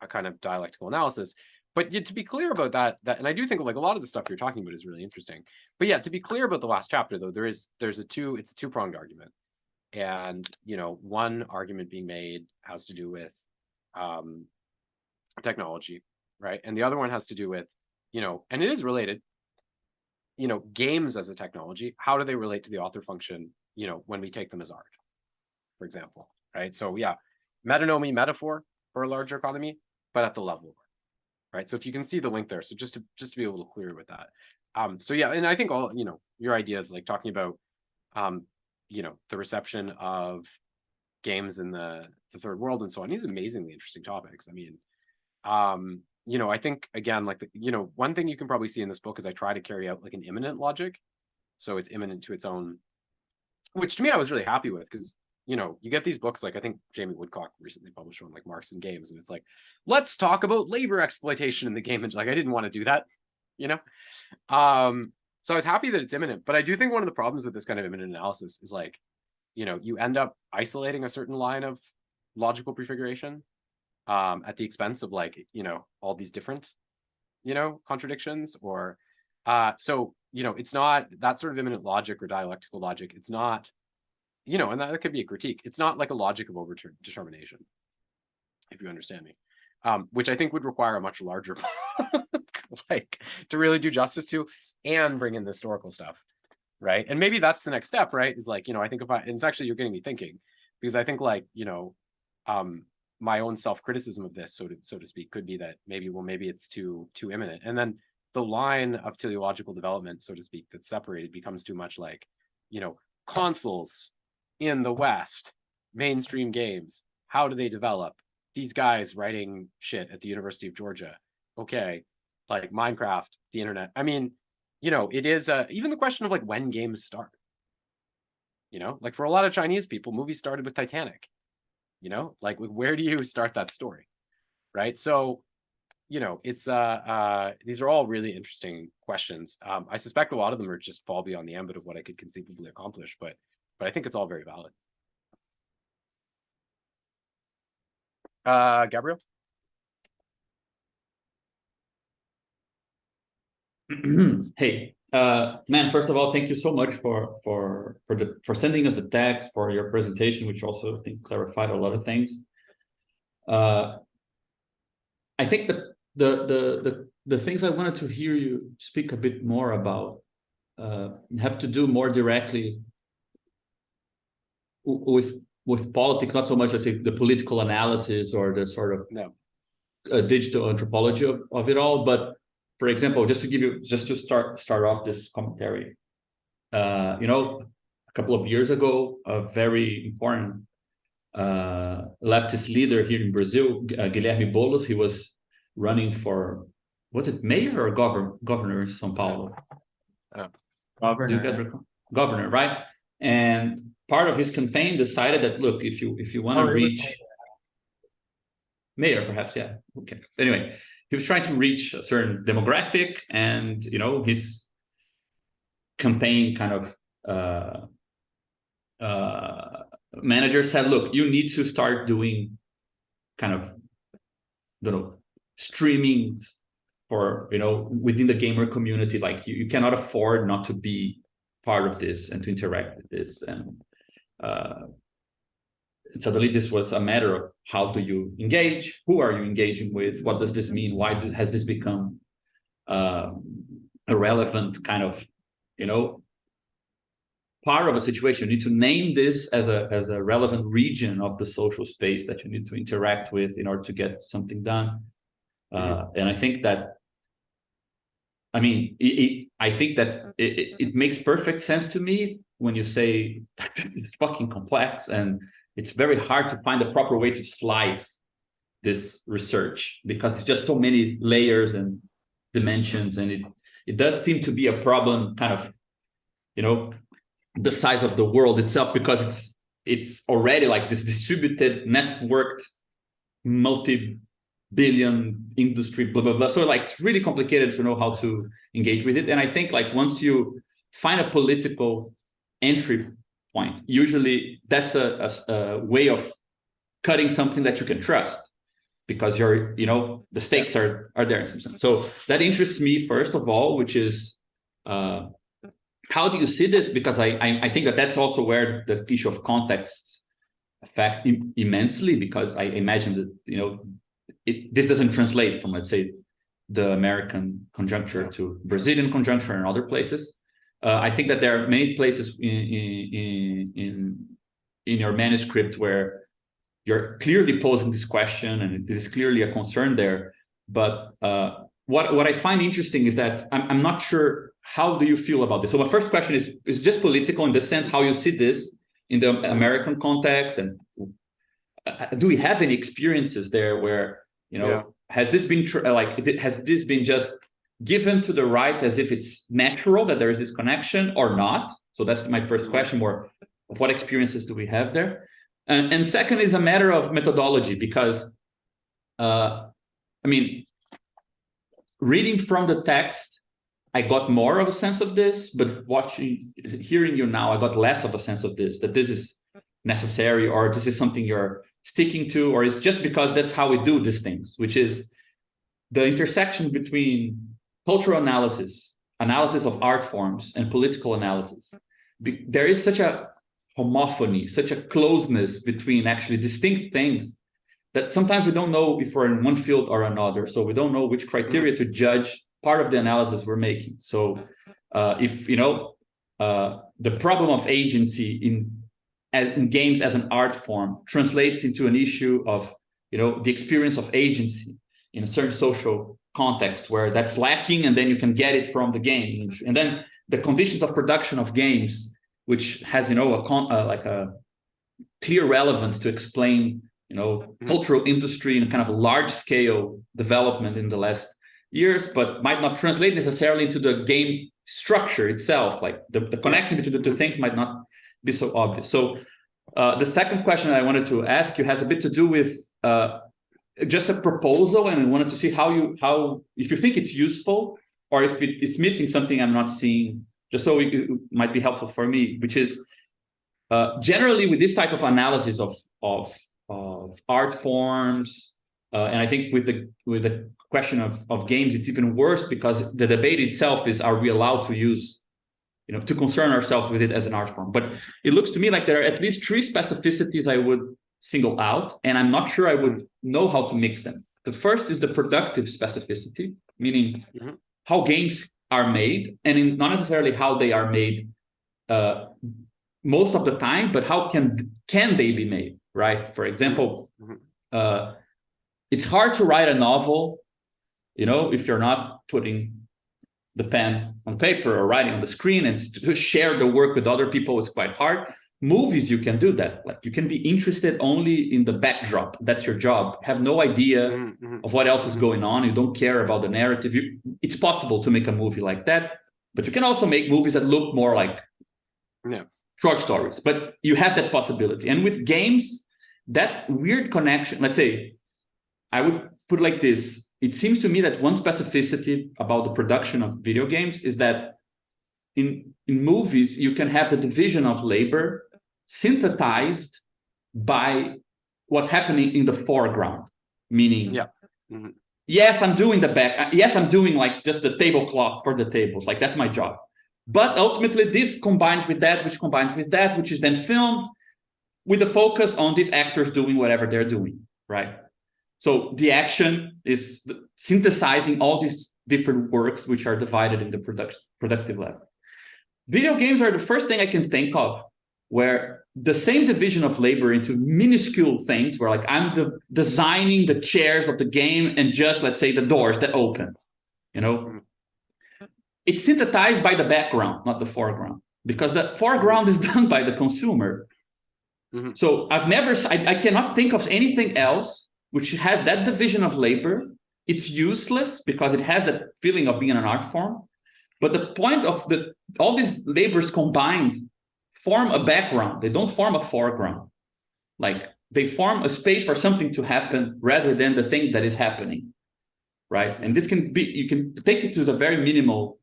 kind of dialectical analysis. But to be clear about that, and I do think like a lot of the stuff you're talking about is really interesting. But yeah, to be clear about the last chapter though, it's a two-pronged argument. And one argument being made has to do with technology, right? And the other one has to do with, and it is related, games as a technology. How do they relate to the author function, when we take them as art, for example, right? So yeah, metonymy, metaphor for a larger economy, but at the level, right? So if you can see the link there, so just to be able to clear with that. So yeah, and I think all, your ideas like talking about, the reception of games in the third world and so on, these amazingly interesting topics. I mean, I think again, like, one thing you can probably see in this book is I try to carry out like an immanent logic. So it's immanent to its own, which to me I was really happy with, because you get these books, like I think Jamie Woodcock recently published one like Marx and Games, and it's like, let's talk about labor exploitation in the game, and like I didn't want to do that, so I was happy that it's immanent. But I do think one of the problems with this kind of immanent analysis is like, you end up isolating a certain line of logical prefiguration at the expense of like, all these different, contradictions, or so it's not that sort of immanent logic or dialectical logic. It's not, and that could be a critique. It's not like a logic of overdetermination, if you understand me, which I think would require a much larger like to really do justice to and bring in the historical stuff, right? And maybe that's the next step, right? Is like, I think and it's actually, you're getting me thinking, because I think like, my own self-criticism of this, so to speak, could be that maybe it's too imminent, and then the line of teleological development, so to speak, that's separated becomes too much like, consoles in the West, mainstream games, how do they develop? These guys writing shit at the University of Georgia, okay, like Minecraft, the internet. I mean, it is even the question of like when games start. Like for a lot of Chinese people, movies started with Titanic. Like where do you start that story, right? So it's these are all really interesting questions. I suspect a lot of them are just fall beyond the ambit of what I could conceivably accomplish, but I think it's all very valid. Gabriel? Hey, man, first of all, thank you so much for sending us the text, for your presentation, which also I think clarified a lot of things. I think the things I wanted to hear you speak a bit more about have to do more directly with politics, not so much, let's say, the political analysis or the sort of digital anthropology of it all, but for example, just to start off this commentary, a couple of years ago, a very important leftist leader here in Brazil, Guilherme Boulos, he was running for, was it mayor or governor in São Paulo? Governor. Do you guys recall? Governor, right? And part of his campaign decided that, look, if you want to reach mayor, perhaps, yeah, okay. Anyway, he was trying to reach a certain demographic, and his campaign kind of manager said, look, you need to start doing kind of, streaming for, you know, within the gamer community, like you cannot afford not to be part of this and to interact with this. And suddenly this was a matter of how do you engage, who are you engaging with, what does this mean, why has this become a relevant kind of, you know, part of a situation. You need to name this as a relevant region of the social space that you need to interact with in order to get something done. And I think that, I mean, I think that it makes perfect sense to me when you say it's fucking complex and it's very hard to find the proper way to slice this research because it's just so many layers and dimensions, and it does seem to be a problem kind of, you know, the size of the world itself, because it's already like this distributed, networked, multi-billion industry, blah, blah, blah. So like it's really complicated to know how to engage with it. And I think like once you find a political entry point, usually that's a way of cutting something that you can trust, because you're, you know, the stakes are there in some sense. So that interests me first of all, which is how do you see this? Because I think that that's also where the issue of contexts affect immensely, because I imagine that, you know, this doesn't translate from, let's say, the American conjuncture to Brazilian conjuncture and other places. I think that there are many places in your manuscript where you're clearly posing this question, and this is clearly a concern there. But what I find interesting is that I'm not sure, how do you feel about this? So my first question is just political in the sense how you see this in the American context, and do we have any experiences there where, you know, has this been has this been just given to the right as if it's natural that there is this connection or not? So that's my first question, more of what experiences do we have there? And second is a matter of methodology, because I mean, reading from the text, I got more of a sense of this, but hearing you now, I got less of a sense of this, that this is necessary, or this is something you're sticking to, or it's just because that's how we do these things, which is the intersection between cultural analysis of art forms, and political analysis. There is such a homophony, such a closeness between actually distinct things that sometimes we don't know if we're in one field or another. So we don't know which criteria to judge part of the analysis we're making. So if, you know, the problem of agency in games as an art form translates into an issue of, you know, the experience of agency in a certain social context where that's lacking, and then you can get it from the game. And then the conditions of production of games, which has, you know, like a clear relevance to explain, you know, cultural industry and kind of large scale development in the last years, but might not translate necessarily into the game structure itself. Like the connection between the two things might not be so obvious. So the second question I wanted to ask you has a bit to do with just a proposal, and I wanted to see how if you think it's useful, or if it's missing something I'm not seeing, just so it might be helpful for me, which is generally with this type of analysis of art forms, and I think with the question of games, it's even worse, because the debate itself is, are we allowed to use, you know, to concern ourselves with it as an art form? But it looks to me like there are at least 3 specificities I would single out, and I'm not sure I would know how to mix them. The first is the productive specificity, meaning how games are made, and not necessarily how they are made most of the time, but how can they be made, right? For example, it's hard to write a novel, you know, if you're not putting the pen on paper or writing on the screen, and to share the work with other people, it's quite hard. Movies, you can do that. Like you can be interested only in the backdrop. That's your job. Have no idea of what else is going on. You don't care about the narrative. It's possible to make a movie like that, but you can also make movies that look more like short stories. But you have that possibility. And with games, that weird connection, let's say, I would put it like this. It seems to me that one specificity about the production of video games is that in movies, you can have the division of labor synthesized by what's happening in the foreground, meaning yes, I'm doing the back. Yes, I'm doing like just the tablecloth for the tables. Like that's my job. But ultimately, this combines with that, which combines with that, which is then filmed with the focus on these actors doing whatever they're doing, right? So the action is synthesizing all these different works which are divided in the productive level. Video games are the first thing I can think of where the same division of labor into minuscule things, where like I'm designing the chairs of the game and just, let's say, the doors that open, you know, it's synthesized by the background, not the foreground, because the foreground is done by the consumer. Mm-hmm. So I cannot think of anything else which has that division of labor. It's useless because it has that feeling of being an art form. But the point of all these labors combined form a background. They don't form a foreground. Like they form a space for something to happen rather than the thing that is happening, right? And this can be, you can take it to the very minimal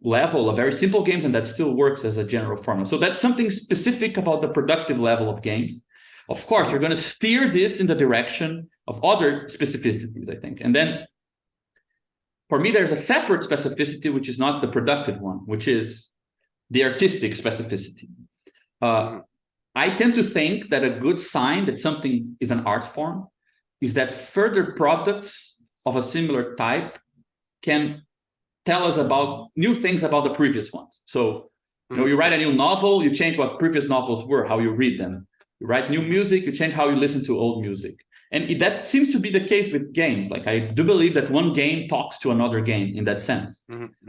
level of very simple games, and that still works as a general formula. So that's something specific about the productive level of games. Of course, you're going to steer this in the direction of other specificities, I think. And then for me, there's a separate specificity, which is not the productive one, which is the artistic specificity. I tend to think that a good sign that something is an art form is that further products of a similar type can tell us about new things about the previous ones. So, you know, you write a new novel, you change what previous novels were, how you read them. You write new music, you change how you listen to old music. And that seems to be the case with games. Like I do believe that one game talks to another game in that sense.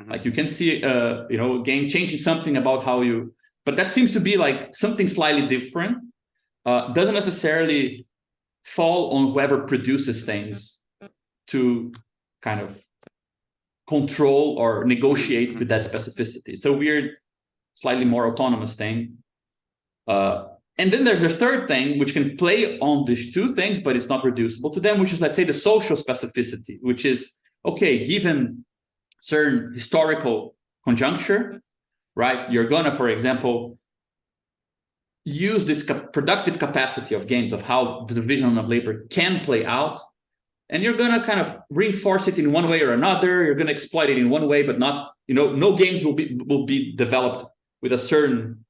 Like you can see, you know, a game changing something about how you, but that seems to be like something slightly different. Doesn't necessarily fall on whoever produces things to kind of control or negotiate with that specificity. It's a weird, slightly more autonomous thing. And then there's a third thing which can play on these two things, but it's not reducible to them, which is, let's say, the social specificity, which is, okay, given certain historical conjuncture, right? You're gonna, for example, use this productive capacity of games, of how the division of labor can play out, and you're gonna kind of reinforce it in one way or another. You're gonna exploit it in one way, but not, you know, no games will be developed with a certain,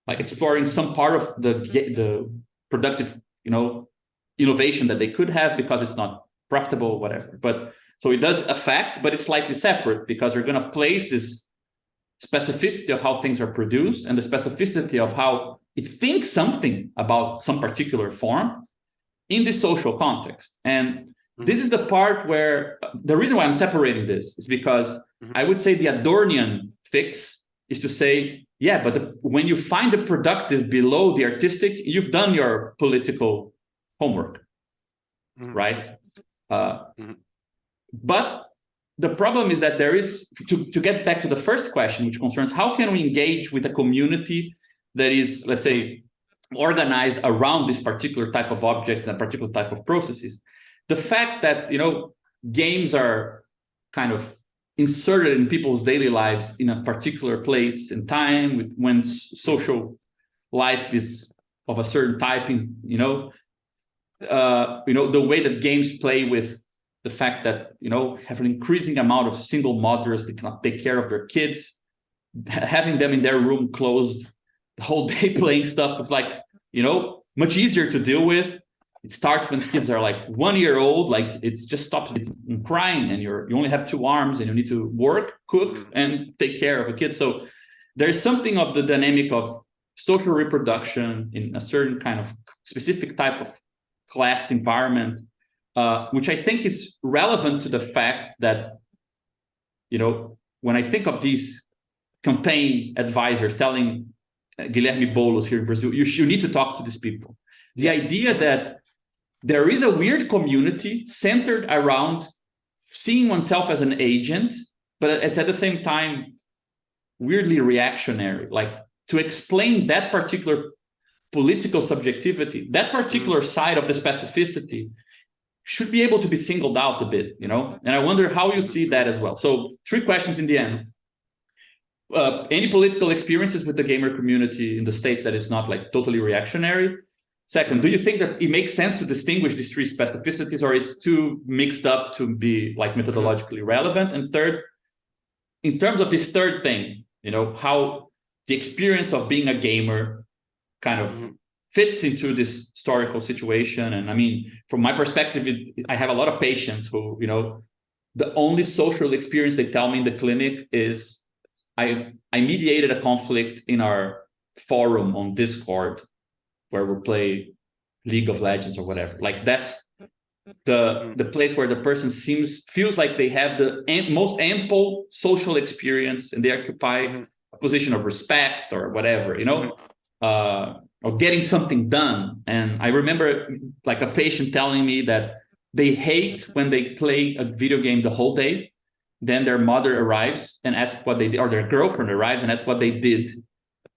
like exploring some part of the productive, you know, innovation that they could have because it's not profitable, whatever. But so it does affect, but it's slightly separate because you're going to place this specificity of how things are produced and the specificity of how it thinks something about some particular form in this social context. And this is the part where the reason why I'm separating this is because I would say the Adornian fix is to say, yeah, but when you find the productive below the artistic, you've done your political homework, right? But the problem is that there is, to get back to the first question, which concerns how can we engage with a community that is, let's say, organized around this particular type of objects and particular type of processes. The fact that, you know, games are kind of inserted in people's daily lives in a particular place and time with when social life is of a certain type, you know, the way that games play with the fact that, you know, have an increasing amount of single mothers that cannot take care of their kids, having them in their room closed the whole day playing stuff is like, you know, much easier to deal with. It starts when kids are like 1 year old, like it's just stops crying and you only have 2 arms and you need to work, cook, and take care of a kid. So there's something of the dynamic of social reproduction in a certain kind of specific type of class environment, which I think is relevant to the fact that, you know, when I think of these campaign advisors telling Guilherme Boulos here in Brazil, you need to talk to these people. The idea that there is a weird community centered around seeing oneself as an agent, but it's at the same time weirdly reactionary. Like to explain that particular political subjectivity, that particular side of the specificity should be able to be singled out a bit, you know? And I wonder how you see that as well. So 3 questions in the end. Any political experiences with the gamer community in the States that is not like totally reactionary? Second, do you think that it makes sense to distinguish these three specificities, or it's too mixed up to be like methodologically relevant? And third, in terms of this third thing, you know, how the experience of being a gamer kind of fits into this historical situation. And I mean, from my perspective, I have a lot of patients who, you know, the only social experience they tell me in the clinic is I mediated a conflict in our forum on Discord where we play League of Legends or whatever. Like that's the place where the person feels like they have the most ample social experience and they occupy a position of respect or whatever, you know, or getting something done. And I remember like a patient telling me that they hate when they play a video game the whole day. Then their mother arrives and asks what they did, or their girlfriend arrives and asks what they did.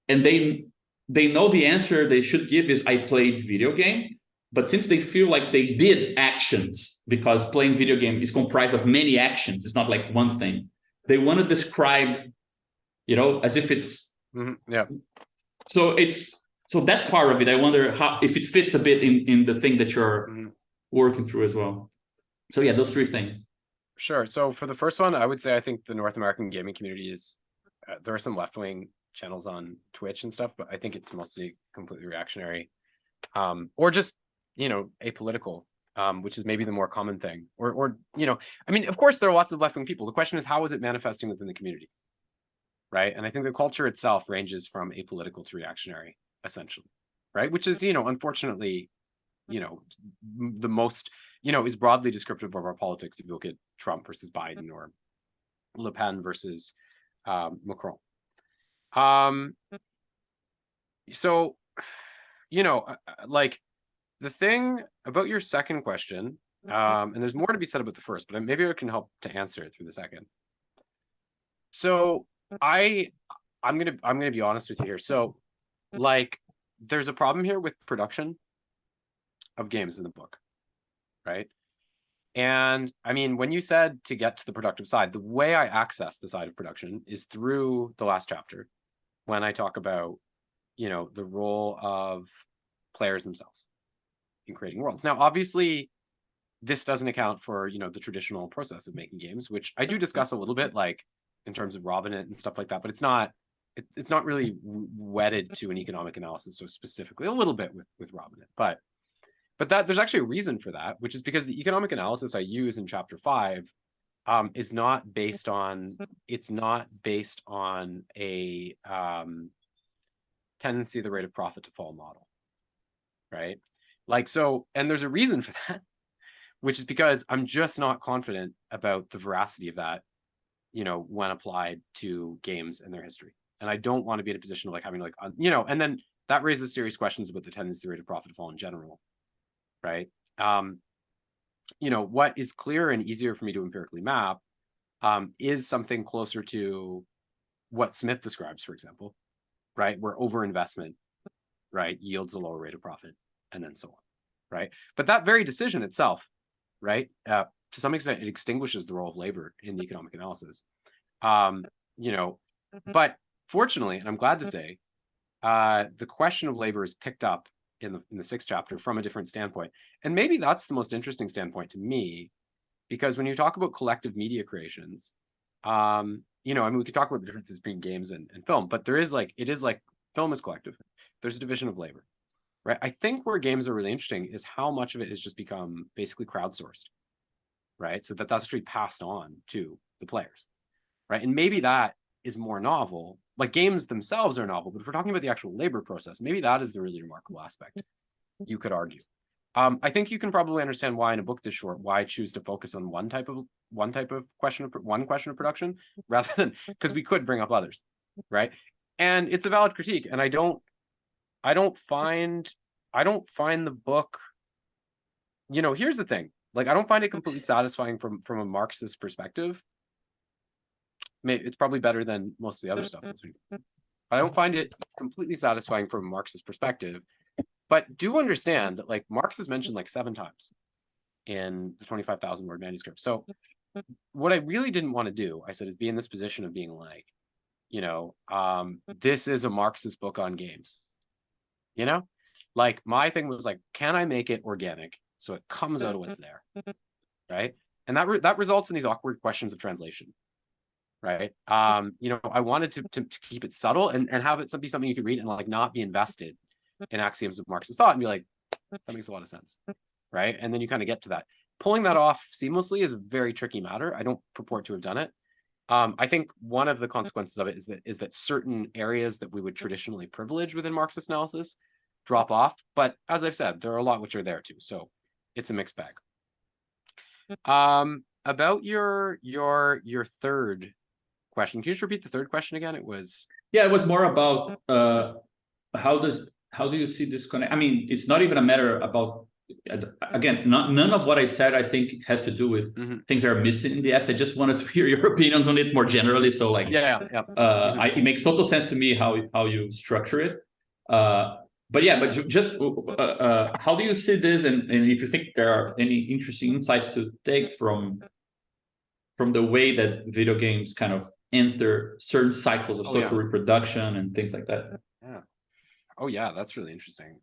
And they know the answer they should give is I played video game. But since they feel like they did actions, because playing video game is comprised of many actions, it's not like one thing. They want to describe, you know, as if it's yeah. So that part of it, I wonder if it fits a bit in the thing that you're working through as well. So yeah, those three things. Sure. So for the first one, I would say I think the North American gaming community is there are some left-wing channels on Twitch and stuff, but I think it's mostly completely reactionary, or just, you know, apolitical, which is maybe the more common thing. Or you know, I mean, of course, there are lots of left-wing people. The question is, how is it manifesting within the community, right? And I think the culture itself ranges from apolitical to reactionary, essentially, right? Which is, you know, unfortunately, you know, the most, you know, is broadly descriptive of our politics if you look at Trump versus Biden or Le Pen versus Macron. So, you know, like the thing about your second question, and there's more to be said about the first, but maybe I can help to answer it through the second. So I'm gonna be honest with you here. So, like, there's a problem here with production of games in the book, right? And I mean, when you said to get to the productive side, the way I access the side of production is through the last chapter, when I talk about, you know, the role of players themselves in creating worlds. Now, obviously, this doesn't account for, you know, the traditional process of making games, which I do discuss a little bit, like in terms of Robinette and stuff like that, but it's not really wedded to an economic analysis so specifically, a little bit with Robinette, but that there's actually a reason for that, which is because the economic analysis I use in chapter 5 is not based on, it's not based on a tendency of the rate of profit to fall model, right? Like, so, and there's a reason for that, which is because I'm just not confident about the veracity of that, you know, when applied to games and their history. And I don't want to be in a position of like having like, you know, and then that raises serious questions about the tendency rate of profit to fall in general, right? You know, what is clearer and easier for me to empirically map is something closer to what Smith describes, for example, right? Where overinvestment, right, yields a lower rate of profit, and then so on, right? But that very decision itself, right, to some extent, it extinguishes the role of labor in the economic analysis. You know, but fortunately, and I'm glad to say, the question of labor is picked up in the 6th chapter from a different standpoint. And maybe that's the most interesting standpoint to me, because when you talk about collective media creations, you know, I mean, we could talk about the differences between games and film, but there is like, it is like film is collective. There's a division of labor, right? I think where games are really interesting is how much of it has just become basically crowdsourced, right? So that's actually passed on to the players, right? And maybe that is more novel. Like games themselves are novel, but if we're talking about the actual labor process, maybe that is the really remarkable aspect, you could argue. I think you can probably understand why in a book this short, why I choose to focus on one type of question of production rather than, because we could bring up others, right? And it's a valid critique. And I don't find the book, you know, here's the thing, like, I don't find it completely satisfying from a Marxist perspective. It's probably better than most of the other stuff that's been. I don't find it completely satisfying from a Marxist perspective, but do understand that like Marx is mentioned like 7 times in the 25,000 word manuscript. So what I really didn't want to do, I said, is be in this position of being like, you know, this is a Marxist book on games, you know, Like my thing was like, can I make it organic so it comes out of what's there, right? And that results in these awkward questions of translation, right? You know, I wanted to keep it subtle and have it be something you could read and like not be invested in axioms of Marxist thought and be like, that makes a lot of sense, right? And then you kind of get to that. Pulling that off seamlessly is a very tricky matter. I don't purport to have done it. I think one of the consequences of it is that certain areas that we would traditionally privilege within Marxist analysis drop off. But as I've said, there are a lot which are there too. So it's a mixed bag. About your third question, can you just repeat the third question again? It was more about how do you see this connect? I mean, it's not even a matter about, again, none of what I said I think has to do with things that are missing in the essay. I just wanted to hear your opinions on it more generally. So like, it makes total sense to me how you structure it. But just how do you see this, and if you think there are any interesting insights to take from the way that video games kind of enter certain cycles of social reproduction and things like that? Yeah. Oh yeah, that's really interesting.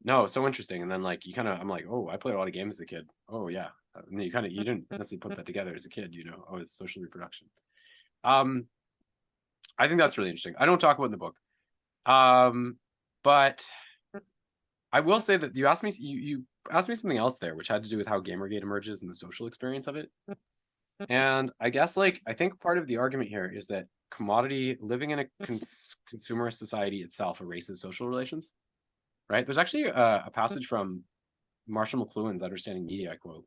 No, so interesting. And then like I'm like, oh, I played a lot of games as a kid. Oh yeah. And then you didn't necessarily put that together as a kid, you know. Oh, it's social reproduction. I think that's really interesting. I don't talk about in the book. But I will say that you asked me something else there, which had to do with how Gamergate emerges and the social experience of it. And I guess I think part of the argument here is that living in a consumerist society itself erases social relations, right? There's actually a passage from Marshall McLuhan's Understanding Media, I quote,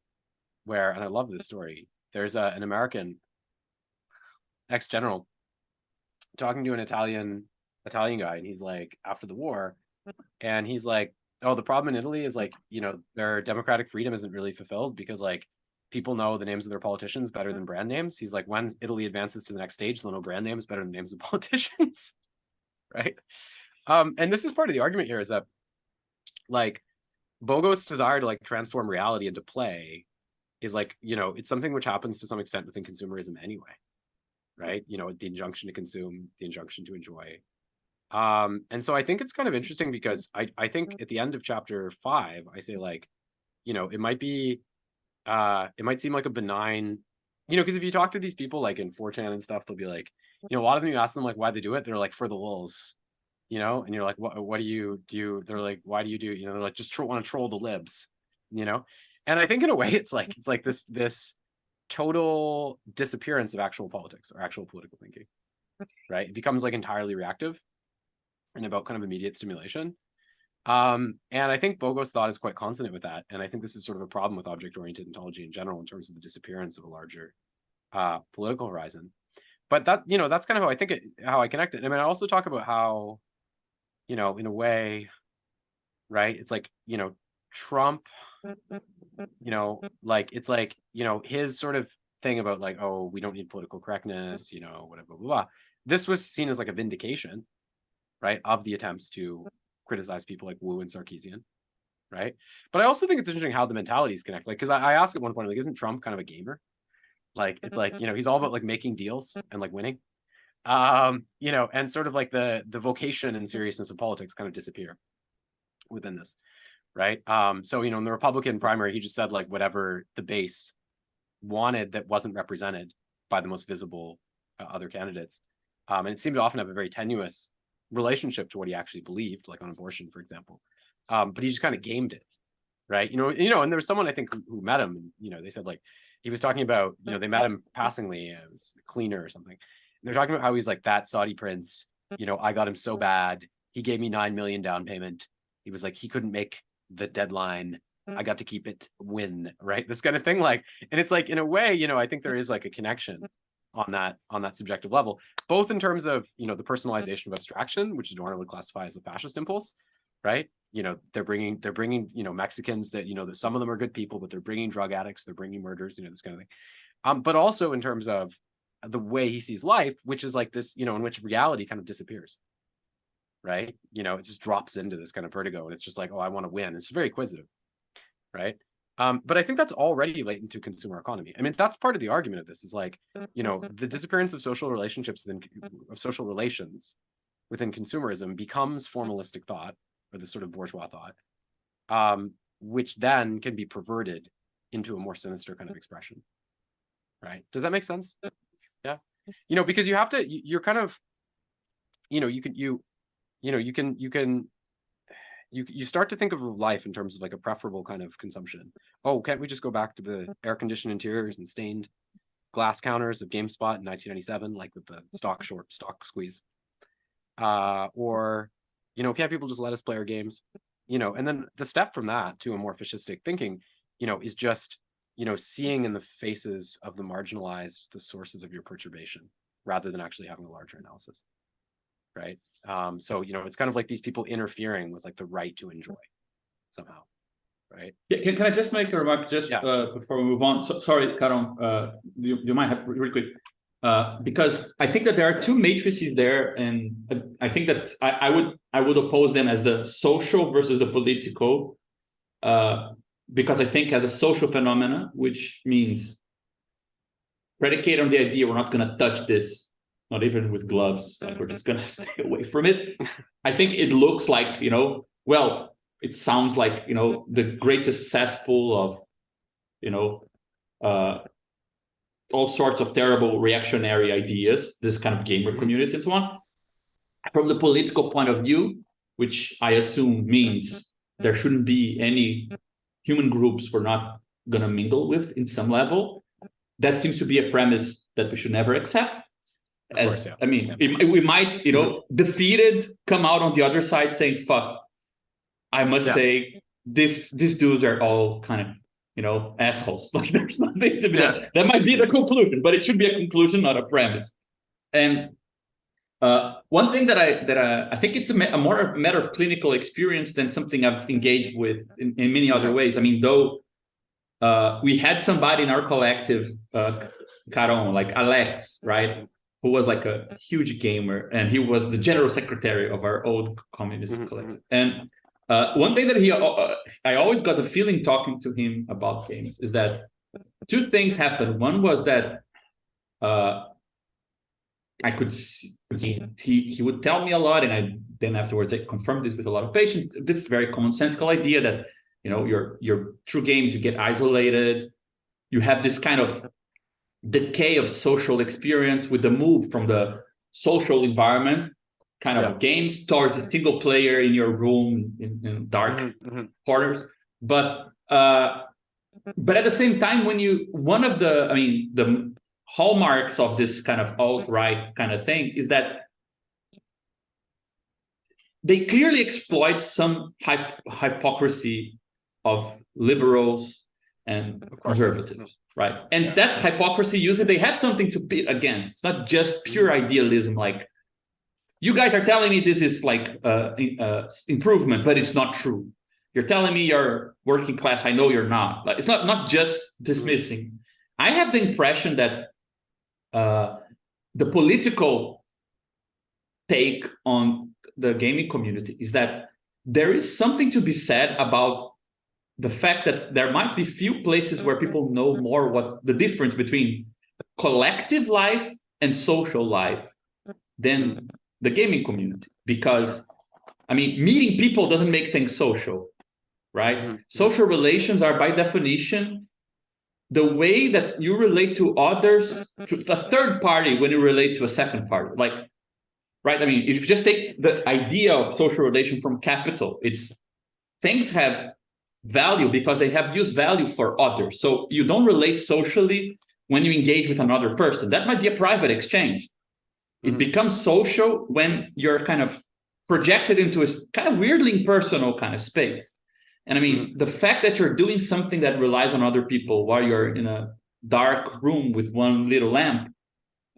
where, and I love this story, there's an American ex-general talking to an Italian guy, and he's like, after the war, and he's like, oh, the problem in Italy is like, you know, their democratic freedom isn't really fulfilled because like people know the names of their politicians better than brand names. He's like, when Italy advances to the next stage, they'll know brand names better than names of politicians, right? And this is part of the argument here, is that like Bogos' desire to like transform reality into play is like, you know, it's something which happens to some extent within consumerism anyway, right? You know, the injunction to consume, the injunction to enjoy. And so I think it's kind of interesting because I think at the end of chapter 5, I say like, you know, it might seem like a benign, you know, because if you talk to these people like in 4chan and stuff, they'll be like, you know, a lot of them, you ask them like why they do it, they're like, for the lulz, you know, and you're like, what do you do? They're like, why do you do, you know, they're like, just want to troll the libs, you know? And I think in a way it's like this total disappearance of actual politics or actual political thinking, right? It becomes like entirely reactive and about kind of immediate stimulation. And I think Bogos' thought is quite consonant with that. And I think this is sort of a problem with object-oriented ontology in general in terms of the disappearance of a larger political horizon. But that, you know, that's kind of how I connect it. I mean, I also talk about how, you know, in a way, right, it's like, you know, Trump, you know, like, it's like, you know, his sort of thing about like, oh, we don't need political correctness, you know, whatever, blah, blah, blah. This was seen as like a vindication, right, of the attempts to criticize people like Wu and Sarkeesian, right? But I also think it's interesting how the mentalities connect. Like, because I asked at one point, like, isn't Trump kind of a gamer? Like, it's like, you know, he's all about like making deals and like winning, you know, and sort of like the vocation and seriousness of politics kind of disappear within this, right? So, you know, in the Republican primary, he just said like whatever the base wanted that wasn't represented by the most visible other candidates, and it seemed to often have a very tenuous relationship to what he actually believed, like on abortion, for example. But he just kind of gamed it, right? You know, and there was someone I think who met him, and you know, they said like he was talking about, you know, they met him passingly, it was a cleaner or something. And they're talking about how he's like, that Saudi prince, you know, I got him so bad, he gave me 9 million down payment. He was like, he couldn't make the deadline, I got to keep it, win, right? This kind of thing, like, and it's like in a way, you know, I think there is like a connection on that subjective level, both in terms of, you know, the personalization of abstraction, which Adorno would classify as a fascist impulse, right? You know, they're bringing, you know, Mexicans that, you know, that some of them are good people, but they're bringing drug addicts, they're bringing murders, you know, this kind of thing. But also in terms of the way he sees life, which is like this, you know, in which reality kind of disappears, right? You know, it just drops into this kind of vertigo, and it's just like, oh, I want to win. It's very acquisitive, right? But I think that's already latent to consumer economy. I mean, that's part of the argument of this, is like, you know, the disappearance of social relationships, of social relations within consumerism becomes formalistic thought, or this sort of bourgeois thought, which then can be perverted into a more sinister kind of expression, right? Does that make sense? Yeah, because you have to, you're kind of, you start to think of life in terms of like a preferable kind of consumption. Oh, can't we just go back to the air-conditioned interiors and stained glass counters of GameSpot in 1997, like with the stock squeeze? Or, can't people just let us play our games? And then the step from that to a more fascistic thinking, is just, seeing in the faces of the marginalized the sources of your perturbation, rather than actually having a larger analysis, right? So, it's kind of like these people interfering with like the right to enjoy somehow, right? Yeah, can I just make a remark before we move on? Sorry, Karon, do you mind really quick? Because I think that there are two matrices there, and I think that I would oppose them as the social versus the political, because I think as a social phenomena, which means predicate on the idea we're not going to touch this, not even with gloves, like we're just going to stay away from it. I think it looks like, well, it sounds like, the greatest cesspool of, all sorts of terrible reactionary ideas, this kind of gamer community and so on. From the political point of view, which I assume means there shouldn't be any human groups we're not going to mingle with in some level, that seems to be a premise that we should never accept. We might, defeated, come out on the other side saying, fuck, I must say, these dudes are all kind of, assholes. Like there's nothing to be done. That might be the conclusion, but it should be a conclusion, not a premise. And one thing that I think it's a more matter of clinical experience than something I've engaged with in many other ways. I mean, though we had somebody in our collective, Caron, like Alex, right, who was like a huge gamer, and he was the general secretary of our old communist collective. And one thing that I always got the feeling talking to him about games is that two things happened. One was that I could see he would tell me a lot, and then afterwards I confirmed this with a lot of patients. This very commonsensical idea that your true games, you get isolated, you have this kind of decay of social experience with the move from the social environment kind of games towards a single player in your room in dark corners. But at the same time, the hallmarks of this kind of alt-right kind of thing is that they clearly exploit some hypocrisy of liberals and conservatives, right? And that hypocrisy, usually they have something to pit against. It's not just pure idealism, like, you guys are telling me this is like improvement, but it's not true. You're telling me you're working class. I know you're not. Like, it's not just dismissing. I have the impression that the political take on the gaming community is that there is something to be said about the fact that there might be few places where people know more what the difference between collective life and social life than the gaming community. Because, meeting people doesn't make things social, right? Social relations are by definition the way that you relate to others, to a third party when you relate to a second party. Like, right? If you just take the idea of social relation from capital, it's things have value because they have use value for others. So you don't relate socially when you engage with another person. That might be a private exchange. It becomes social when you're kind of projected into a kind of weirdly impersonal kind of space. And the fact that you're doing something that relies on other people while you're in a dark room with one little lamp,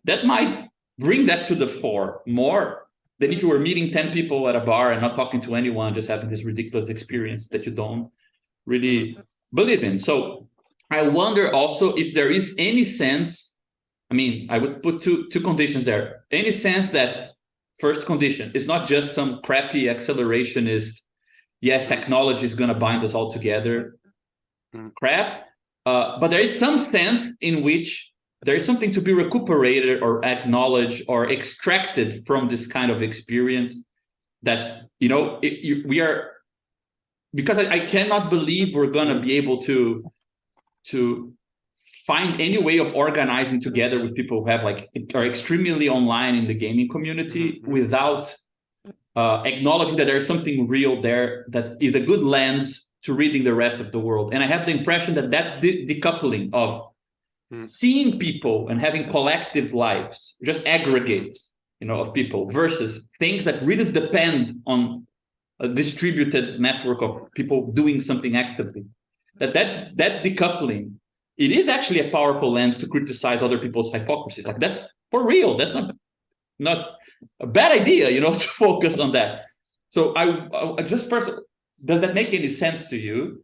that might bring that to the fore more than if you were meeting 10 people at a bar and not talking to anyone, just having this ridiculous experience that you don't really believe in. So I wonder also if there is any sense, I would put two conditions there. Any sense that first condition is not just some crappy accelerationist, yes, technology is going to bind us all together crap, but there is some sense in which there is something to be recuperated or acknowledged or extracted from this kind of experience that, we are, because I cannot believe we're gonna be able to find any way of organizing together with people who have are extremely online in the gaming community without acknowledging that there's something real there that is a good lens to reading the rest of the world. And I have the impression that decoupling of seeing people and having collective lives, just aggregates, of people, versus things that really depend on a distributed network of people doing something actively. That decoupling, it is actually a powerful lens to criticize other people's hypocrisies. Like, that's for real. That's not a bad idea, to focus on that. So I just first, does that make any sense to you?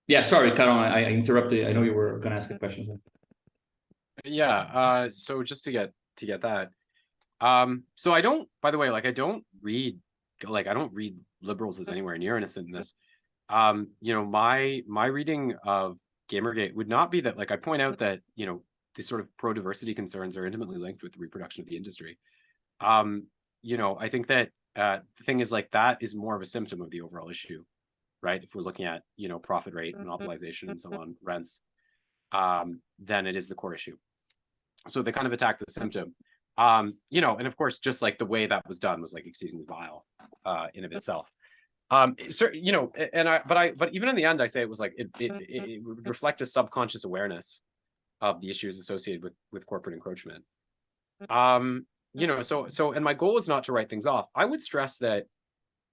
Yeah, sorry, Caron, I interrupted. I know you were going to ask a question. Yeah. So just to get that. So I don't, by the way, I don't read liberals as anywhere near innocent in this. My reading of Gamergate would not be that, I point out that, these sort of pro-diversity concerns are intimately linked with the reproduction of the industry. I think that the thing is, that is more of a symptom of the overall issue, right? If we're looking at, profit rate, monopolization, and so on, rents, then it is the core issue. So they kind of attack the symptom. And of course, just the way that was done was exceedingly vile in of itself. But even in the end, I say it was it would reflect a subconscious awareness of the issues associated with corporate encroachment. And my goal is not to write things off. I would stress that,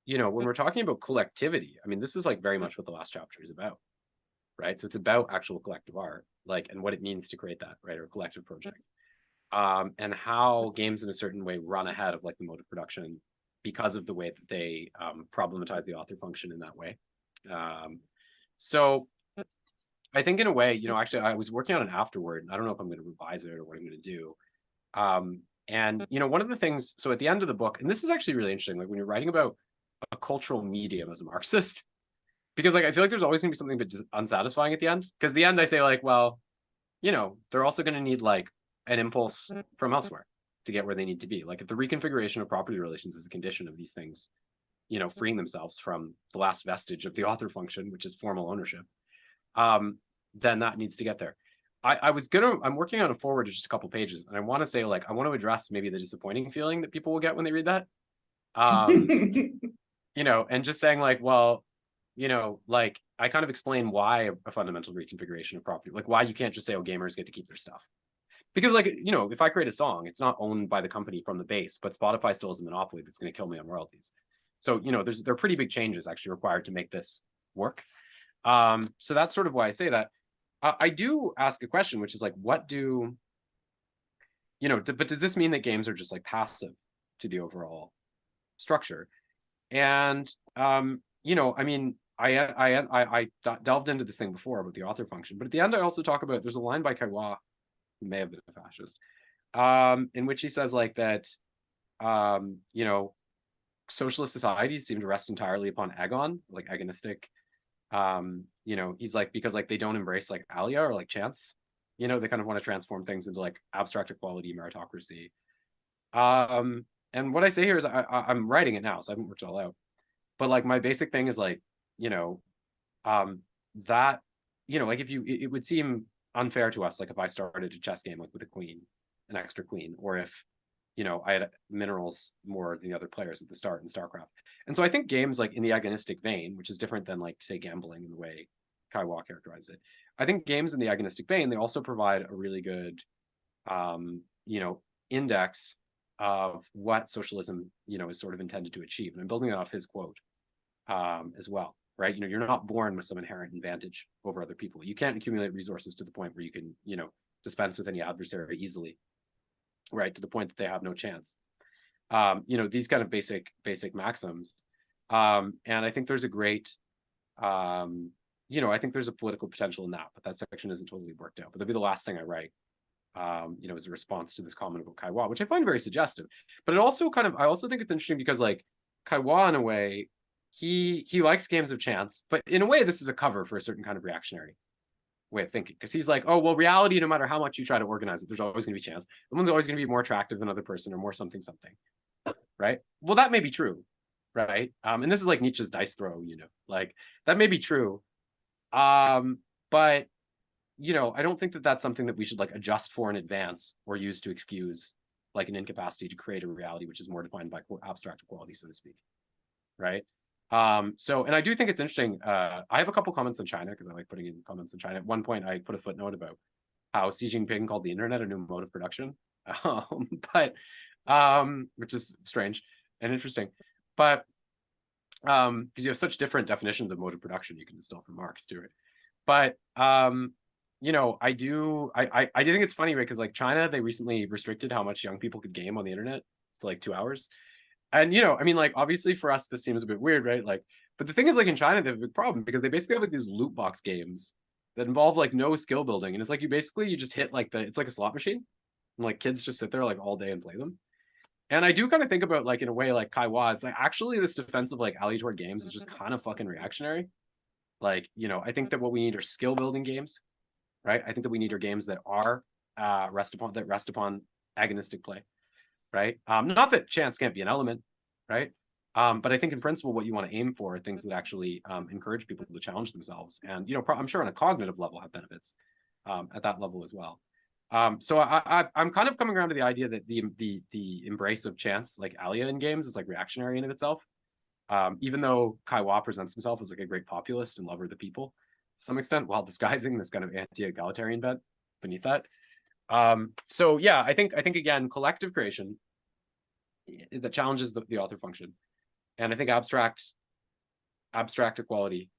when we're talking about collectivity, I mean, this is very much what the last chapter is about, right? So it's about actual collective art, and what it means to create that, right, or a collective project. And how games in a certain way run ahead of the mode of production because of the way that they problematize the author function in that way. So I think in a way, actually I was working on an afterword. I don't know if I'm going to revise it or what I'm going to do. And one of the things, so at the end of the book, and this is actually really interesting, when you're writing about a cultural medium as a Marxist, because I feel there's always going to be something but unsatisfying at the end. Because the end I say well, they're also going to need an impulse from elsewhere to get where they need to be. If the reconfiguration of property relations is a condition of these things, freeing themselves from the last vestige of the author function, which is formal ownership, then that needs to get there. I'm working on a forward of just a couple pages, and I want to say I want to address maybe the disappointing feeling that people will get when they read that. And just saying well, I kind of explain why a fundamental reconfiguration of property, why you can't just say, oh, gamers get to keep their stuff. Because if I create a song, it's not owned by the company from the base, but Spotify still has a monopoly that's going to kill me on royalties. So, there are pretty big changes actually required to make this work. So that's sort of why I say that. I do ask a question, which is what do, but does this mean that games are just passive to the overall structure? And, I mean, I delved into this thing before about the author function, but at the end, I also talk about, there's a line by Kaiwa, who may have been a fascist, in which he says that, socialist societies seem to rest entirely upon agon, agonistic. He's because they don't embrace alia or chance. They kind of want to transform things into abstract equality, meritocracy. And what I say here is I'm writing it now, so I haven't worked it all out. But my basic thing is that if it would seem unfair to us if I started a chess game with a queen, an extra queen, or if I had minerals more than the other players at the start in StarCraft. And so I think games in the agonistic vein, which is different than say gambling in the way Kaiwa characterized it. I think games in the agonistic vein, they also provide a really good index of what socialism is sort of intended to achieve. And I'm building it off his quote as well, right? You're not born with some inherent advantage over other people. You can't accumulate resources to the point where you can dispense with any adversary easily, right, to the point that they have no chance. These kind of basic maxims. And I think there's a great, I think there's a political potential in that, but that section isn't totally worked out. But that'll be the last thing I write, as a response to this comment about Kaiwa, which I find very suggestive. But it also I also think it's interesting because Kaiwa, in a way, he likes games of chance, but in a way, this is a cover for a certain kind of reactionary way of thinking, because he's like, oh, well, reality, no matter how much you try to organize it, there's always going to be chance. Someone's always going to be more attractive than another person or more something, right? Well, that may be true, right? And this is like Nietzsche's dice throw, like that may be true. But, I don't think that that's something that we should like adjust for in advance or use to excuse like an incapacity to create a reality, which is more defined by abstract equality, so to speak, right? And I do think it's interesting. I have a couple comments on China because I like putting in comments on China. At one point, I put a footnote about how Xi Jinping called the internet a new mode of production, which is strange and interesting. But because you have such different definitions of mode of production, you can distill from Marx to it. But I do think it's funny, right? Because like China, they recently restricted how much young people could game on the internet to like 2 hours. And, I mean, like, obviously for us, this seems a bit weird, right? Like, but the thing is, like, in China, they have a big problem because they basically have like these loot box games that involve like no skill building. And it's like, you just hit like it's like a slot machine. And like kids just sit there like all day and play them. And I do kind of think about like, in a way, like Kaiwa, it's like actually this defense of like ally toward games is just kind of fucking reactionary. Like, I think that what we need are skill building games, right? I think that we need are games that are rest upon agonistic play. Right? Not that chance can't be an element, right? But I think in principle, what you want to aim for are things that actually encourage people to challenge themselves, and I'm sure on a cognitive level have benefits at that level as well. So I'm kind of coming around to the idea that the embrace of chance, like Alia in games, is like reactionary in of itself. Even though Kaiwa presents himself as like a great populist and lover of the people, to some extent, while disguising this kind of anti-egalitarian bent beneath that. So yeah, I think again, collective creation that challenges the author function, and I think abstract equality.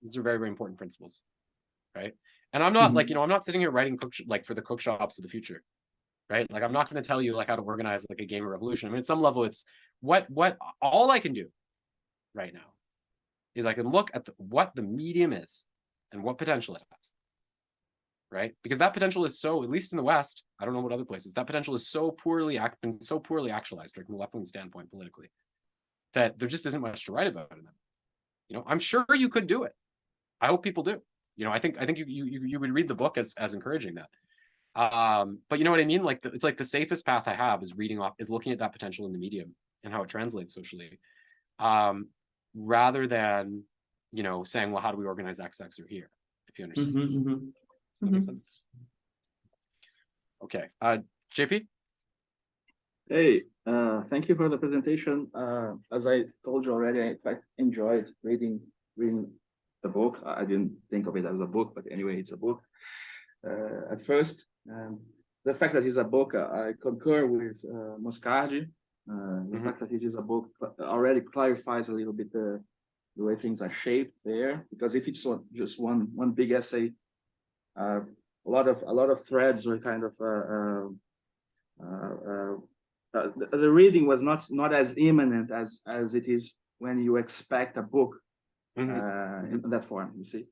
These are very, very important principles, right? And I'm not like I'm not sitting here writing for the cookshops of the future, right? Like I'm not going to tell you like how to organize like a gamer revolution. I mean, at some level, it's what all I can do right now is I can look at what the medium is and what potential it has. Right? Because that potential is so, at least in the West, I don't know what other places, that potential is so poorly actualized, right, from a left-wing standpoint politically, that there just isn't much to write about in them. I'm sure you could do it. I hope people do. I think you would read the book as encouraging that. But you know what I mean? Like it's like the safest path I have is looking at that potential in the medium and how it translates socially, rather than saying, well, how do we organize XX or here? If you understand. That makes sense. Okay, JP. Hey, thank you for the presentation. As I told you already, I quite enjoyed reading the book. I didn't think of it as a book, but anyway, it's a book. At first, the fact that it's a book, I concur with Moscardi. The fact that it is a book already clarifies a little bit the way things are shaped there. Because if it's just one big essay, a lot of threads were kind of the reading was not as imminent as it is when you expect a book in that form, you see.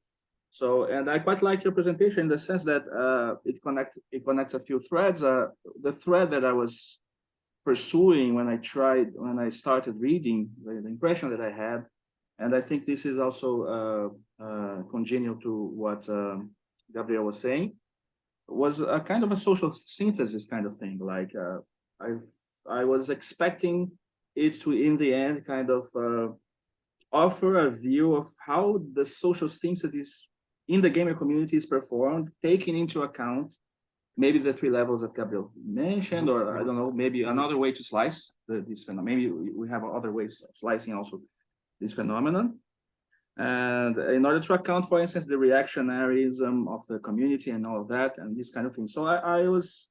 So, and I quite like your presentation in the sense that it connects a few threads. The thread that I was pursuing when I started reading, the impression that I had, and I think this is also congenial to what Gabriel was saying, was a kind of a social synthesis kind of thing. Like I was expecting it to, in the end, kind of offer a view of how the social synthesis in the gamer community is performed, taking into account maybe the 3 levels that Gabriel mentioned, or I don't know, maybe another way to slice this phenomenon. Maybe we have other ways of slicing also this phenomenon. And in order to account, for instance, the reactionarism of the community and all of that, and this kind of thing. So I was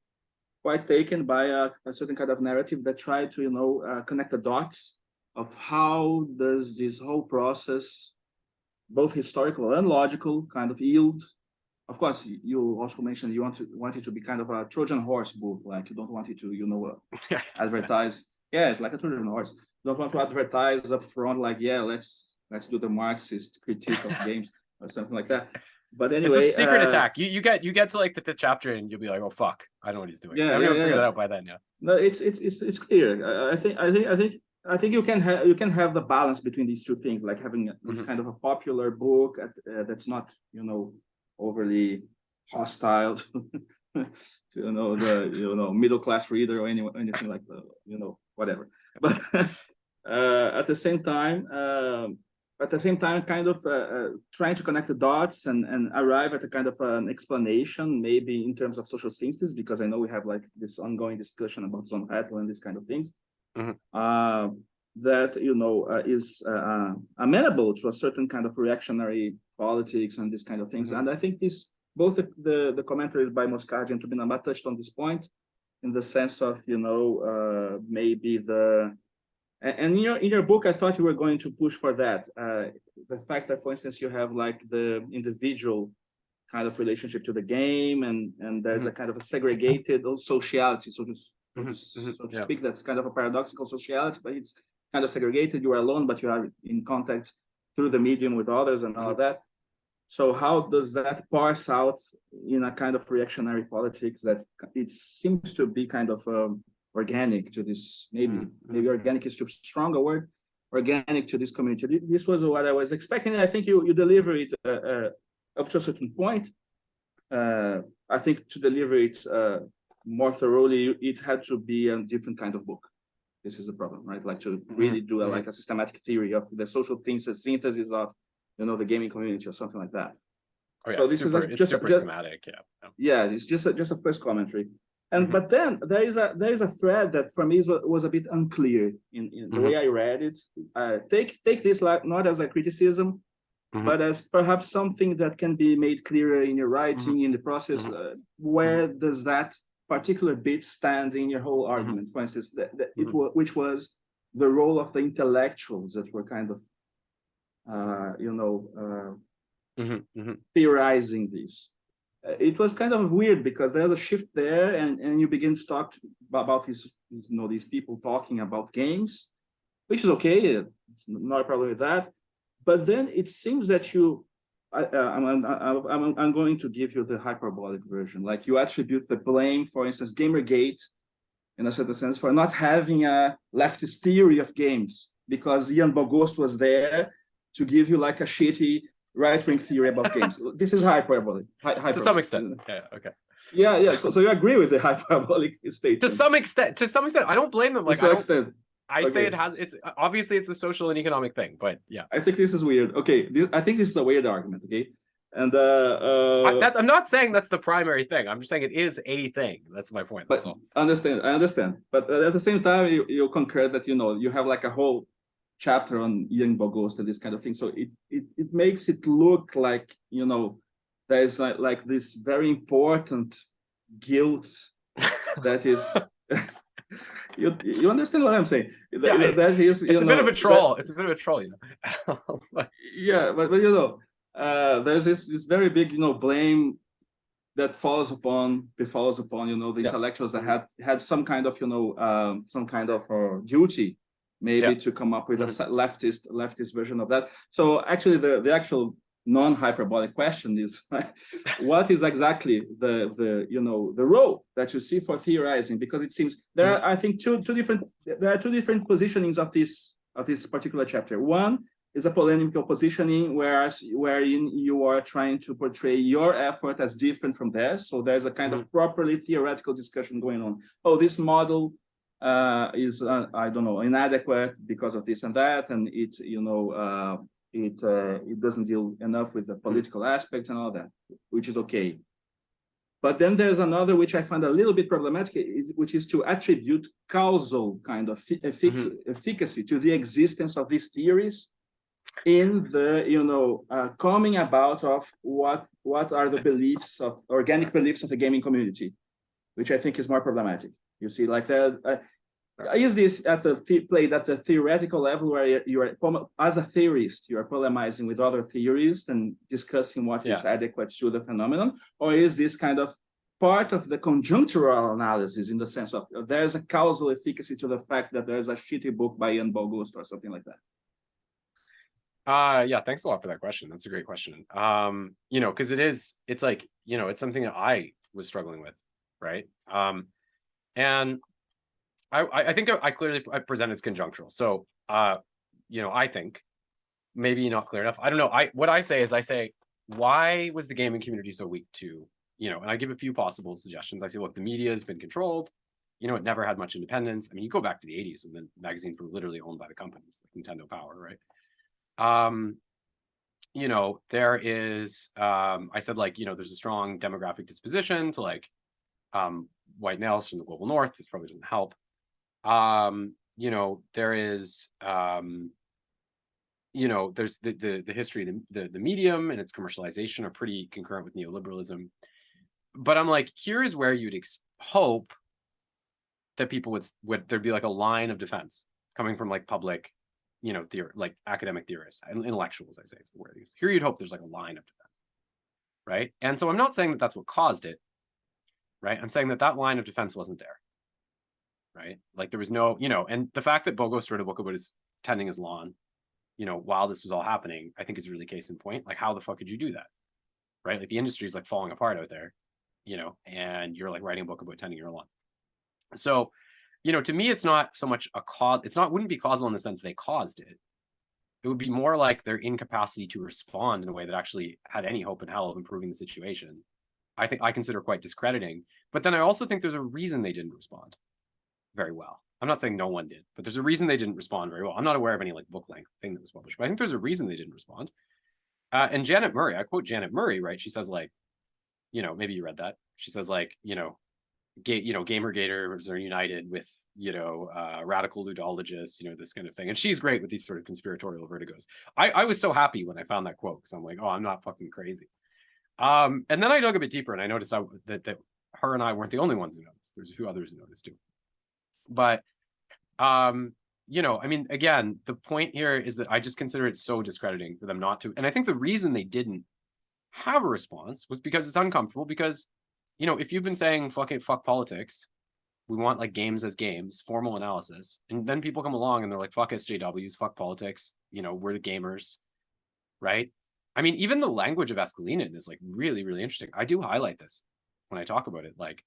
quite taken by a certain kind of narrative that tried to, connect the dots of how does this whole process, both historical and logical, kind of yield. Of course, you also mentioned you want it to be kind of a Trojan horse book, like you don't want it to, advertise. Yeah, it's like a Trojan horse. You don't want to advertise up front, like, yeah, let's do the Marxist critique of games or something like that. But anyway, it's a secret attack. You get to like the 5th chapter and you'll be like, oh fuck, I know what he's doing. Yeah, I've never figured that out by then. Yeah. No, it's clear. I think you can have the balance between these two things, like having this kind of a popular book that's not overly hostile to the middle class reader or anything like that, whatever. But at the same time, kind of trying to connect the dots and arrive at a kind of an explanation, maybe in terms of social synthesis, because I know we have like this ongoing discussion about zone battle and these kind of things. That is amenable to a certain kind of reactionary politics and these kind of things. And I think both the commentaries by Moscardi and Tubinamba touched on this point, in the sense of maybe in your book, I thought you were going to push for that. The fact that, for instance, you have like the individual kind of relationship to the game, and there's a kind of a segregated sociality, so to speak. That's kind of a paradoxical sociality, but it's kind of segregated. You are alone, but you are in contact through the medium with others and all that. So how does that parse out in a kind of reactionary politics that it seems to be kind of organic to this, maybe organic is too strong a word, organic to this community? This was what I was expecting. I think you deliver it up to a certain point. I think to deliver it more thoroughly, it had to be a different kind of book. This is the problem, right? Like to really do like a systematic theory of the social synthesis of the gaming community or something like that. Oh yeah, so this it's super schematic. Yeah, it's just a first commentary. And but then there is a thread that for me was a bit unclear in the way I read it. Take this not as a criticism, but as perhaps something that can be made clearer in your writing, in the process. Where does that particular bit stand in your whole argument? For instance, which was the role of the intellectuals that were kind of theorizing this. It was kind of weird because there's a shift there, and you begin to talk about these people talking about games, which is okay. It's not a problem with that. But then it seems that I'm going to give you the hyperbolic version. Like you attribute the blame, for instance, Gamergate, in a certain sense, for not having a leftist theory of games, because Ian Bogost was there to give you like a shitty right-wing theory about games. This is hyperbole. To some extent. Yeah. Okay. Yeah. So you agree with the hyperbolic statement? To some extent. I don't blame them. Like I say it's obviously it's a social and economic thing, but yeah. I think this is weird. Okay, I think this is a weird argument. Okay, and I'm not saying that's the primary thing. I'm just saying it is a thing. That's my point. That's all. I understand. But at the same time, you concur that you have like a whole chapter on Ian Bogost and this kind of thing. So it makes it look like there's like this very important guilt that is. You understand what I'm saying? Yeah, it's a bit of a troll. It's a bit of a troll, Yeah, but there's this very big blame that befalls upon the intellectuals that had some kind of duty maybe to come up with a leftist version of that. So actually the actual non-hyperbolic question is what is exactly the role that you see for theorizing? Because it seems there are, I think, two different positionings of this particular chapter. One is a polemical positioning, wherein you are trying to portray your effort as different from theirs. So there's a kind of properly theoretical discussion going on. Oh, this model is inadequate because of this and that, and it doesn't deal enough with the political aspects and all that, which is okay. But then there's another which I find a little bit problematic, which is to attribute causal kind of efficacy to the existence of these theories in the coming about of what are the beliefs of organic beliefs of the gaming community, which I think is more problematic. You see, like I use this at the theoretical level, where you are, as a theorist, you are polemizing with other theorists and discussing what is adequate to the phenomenon, or is this kind of part of the conjunctural analysis in the sense of there's a causal efficacy to the fact that there's a shitty book by Ian Bogost or something like that? Yeah, thanks a lot for that question. That's a great question. Because it's like, it's something that I was struggling with, right? And I think I clearly present as conjunctural. So, I think maybe not clear enough. I don't know. What I say is why was the gaming community so weak to, and I give a few possible suggestions. I say, look, the media has been controlled. It never had much independence. I mean, you go back to the 80s when the magazines were literally owned by the companies, like Nintendo Power, right? There is, I said, like, there's a strong demographic disposition to like white males from the global north. This probably doesn't help. There is, there's the history of the medium and its commercialization are pretty concurrent with neoliberalism. But I'm like, here is where you'd hope that people would there'd be like a line of defense coming from like public, like academic theorists and intellectuals, I say is the word used. Here you'd hope there's like a line of defense, right? And so I'm not saying that that's what caused it, right? I'm saying that line of defense wasn't there, right? Like there was no, and the fact that Bogos wrote a book about his tending his lawn, while this was all happening, I think is really case in point. Like, how the fuck could you do that, right? Like the industry is like falling apart out there, and you're like writing a book about tending your lawn. So, to me, it's not so much a cause. Wouldn't be causal in the sense they caused it. It would be more like their incapacity to respond in a way that actually had any hope in hell of improving the situation. I consider quite discrediting. But then I also think there's a reason they didn't respond very well. I'm not saying no one did, but there's a reason they didn't respond very well. I'm not aware of any like book length thing that was published, but I think there's a reason they didn't respond. And Janet Murray, I quote Janet Murray, right? She says like, maybe you read that. She says like, Gamergators are united with, radical ludologists, this kind of thing. And she's great with these sort of conspiratorial vertigos. I was so happy when I found that quote because I'm like, oh, I'm not fucking crazy. And then I dug a bit deeper and I noticed that her and I weren't the only ones who noticed. There's a few others who noticed too. But, I mean, again, the point here is that I just consider it so discrediting for them not to. And I think the reason they didn't have a response was because it's uncomfortable because, if you've been saying fuck politics, we want like games as games, formal analysis, and then people come along and they're like, fuck SJWs, fuck politics, we're the gamers, right? I mean, even the language of Escalinen is like really, really interesting. I do highlight this when I talk about it. Like,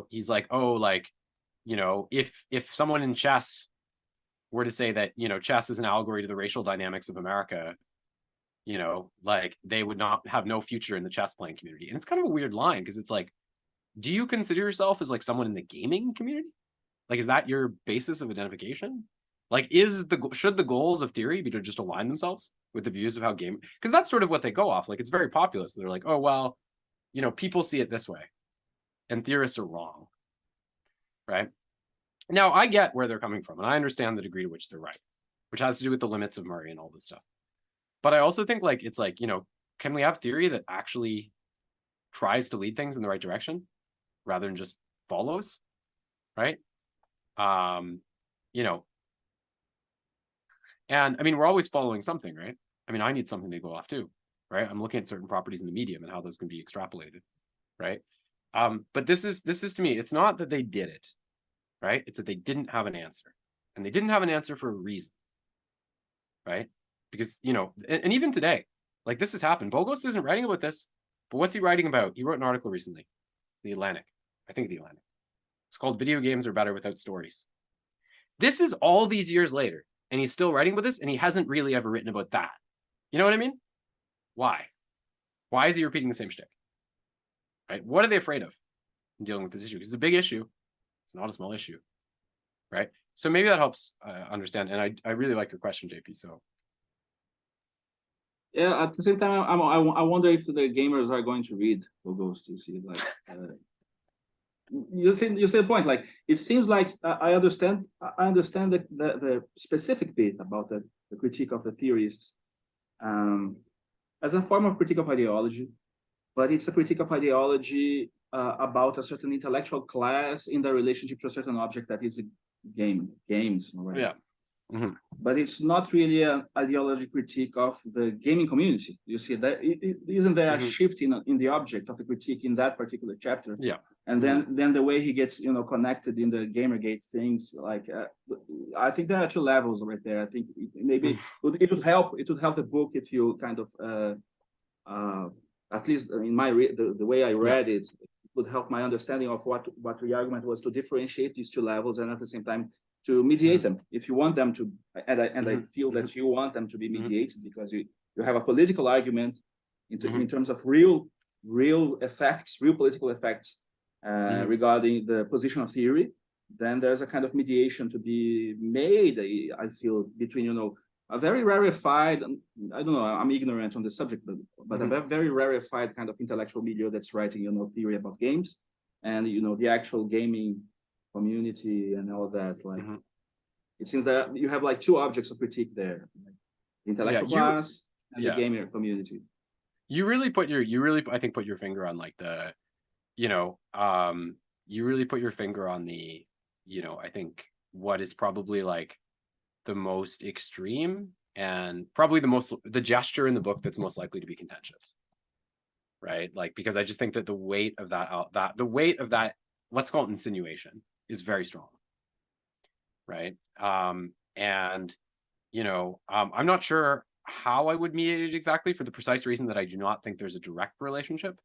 he's like, oh, like, if someone in chess were to say that, chess is an allegory to the racial dynamics of America, like they would not have no future in the chess playing community. And it's kind of a weird line because it's like, do you consider yourself as like someone in the gaming community? Like, is that your basis of identification? Like, should the goals of theory be to just align themselves with the views of how game? Because that's sort of what they go off. Like, it's very populist. They're like, oh, well, people see it this way and theorists are wrong, right? Now, I get where they're coming from and I understand the degree to which they're right, which has to do with the limits of Murray and all this stuff. But I also think like, it's like, can we have theory that actually tries to lead things in the right direction rather than just follows, right? And I mean, we're always following something, right? I mean, I need something to go off too, right? I'm looking at certain properties in the medium and how those can be extrapolated, right? But this is to me, it's not that they did it, right? It's that they didn't have an answer, and they didn't have an answer for a reason, right? Because, and even today, like this has happened. Bogos isn't writing about this, but what's he writing about? He wrote an article recently, The Atlantic. It's called Video Games Are Better Without Stories. This is all these years later, and he's still writing about this, and he hasn't really ever written about that. You know what I mean? Why? Why is he repeating the same shtick? Right? What are they afraid of in dealing with this issue? Because it's a big issue. It's not a small issue, right? So maybe that helps understand. And I really like your question, JP. So. Yeah, at the same time, I wonder if the gamers are going to read Bogos to see like you see the point. Like it seems like I understand the specific bit about the critique of the theorists as a form of critique of ideology, but it's a critique of ideology about a certain intellectual class in the relationship to a certain object that is a games. Right? Yeah. Mm-hmm. But it's not really an ideology critique of the gaming community. You see that isn't there a shift in the object of the critique in that particular chapter? Yeah. And then the way he gets connected in the Gamergate things, like I think there are two levels right there. I think maybe it would help the book if you kind of at least in the way I read it would help my understanding of what the argument was to differentiate these two levels and at the same time to mediate them if you want them to, and I feel that you want them to be mediated because you have a political argument in terms of real effects, real political effects regarding the position of theory, then there's a kind of mediation to be made, I feel, between, you know, a very rarefied, I don't know, I'm ignorant on the subject, but a very rarefied kind of intellectual milieu that's writing, you know, theory about games, and, you know, the actual gaming community and all that. Like, it seems that you have like two objects of critique there, like the intellectual class and the gamer community. You really put I think put your finger on like the, you know, you really put your finger on the, you know, I think what is probably like the most extreme and probably the gesture in the book that's most likely to be contentious, right? Like, because I just think that the weight of that let's call it insinuation, is very strong, right? And, you know, I'm not sure how I would mediate it exactly, for the precise reason that I do not think there's a direct relationship.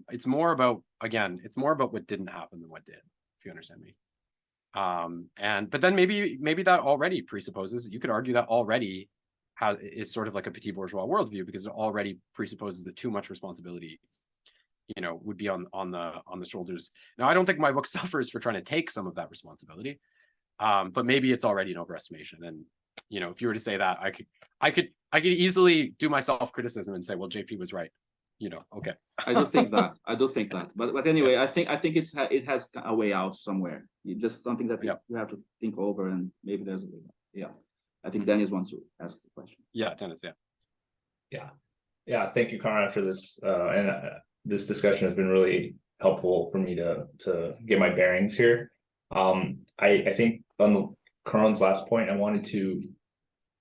It's more about, again, it's more about what didn't happen than what did, if you understand me. But then maybe that already presupposes, you could argue that already is sort of like a petit bourgeois worldview, because it already presupposes that too much responsibility, you know, would be on the shoulders. Now, I don't think my book suffers for trying to take some of that responsibility, but maybe it's already an overestimation. And, you know, if you were to say that, I could easily do my self-criticism and say, well, JP was right. You know, okay. I do think that. But anyway, I think it has a way out somewhere. It's just something that you have to think over, and maybe there's a way out. Yeah. I think Dennis wants to ask the question. Yeah, Dennis, Yeah. Thank you, Conrad, for this. And this discussion has been really helpful for me to get my bearings here. I think on Karan's last point, I wanted to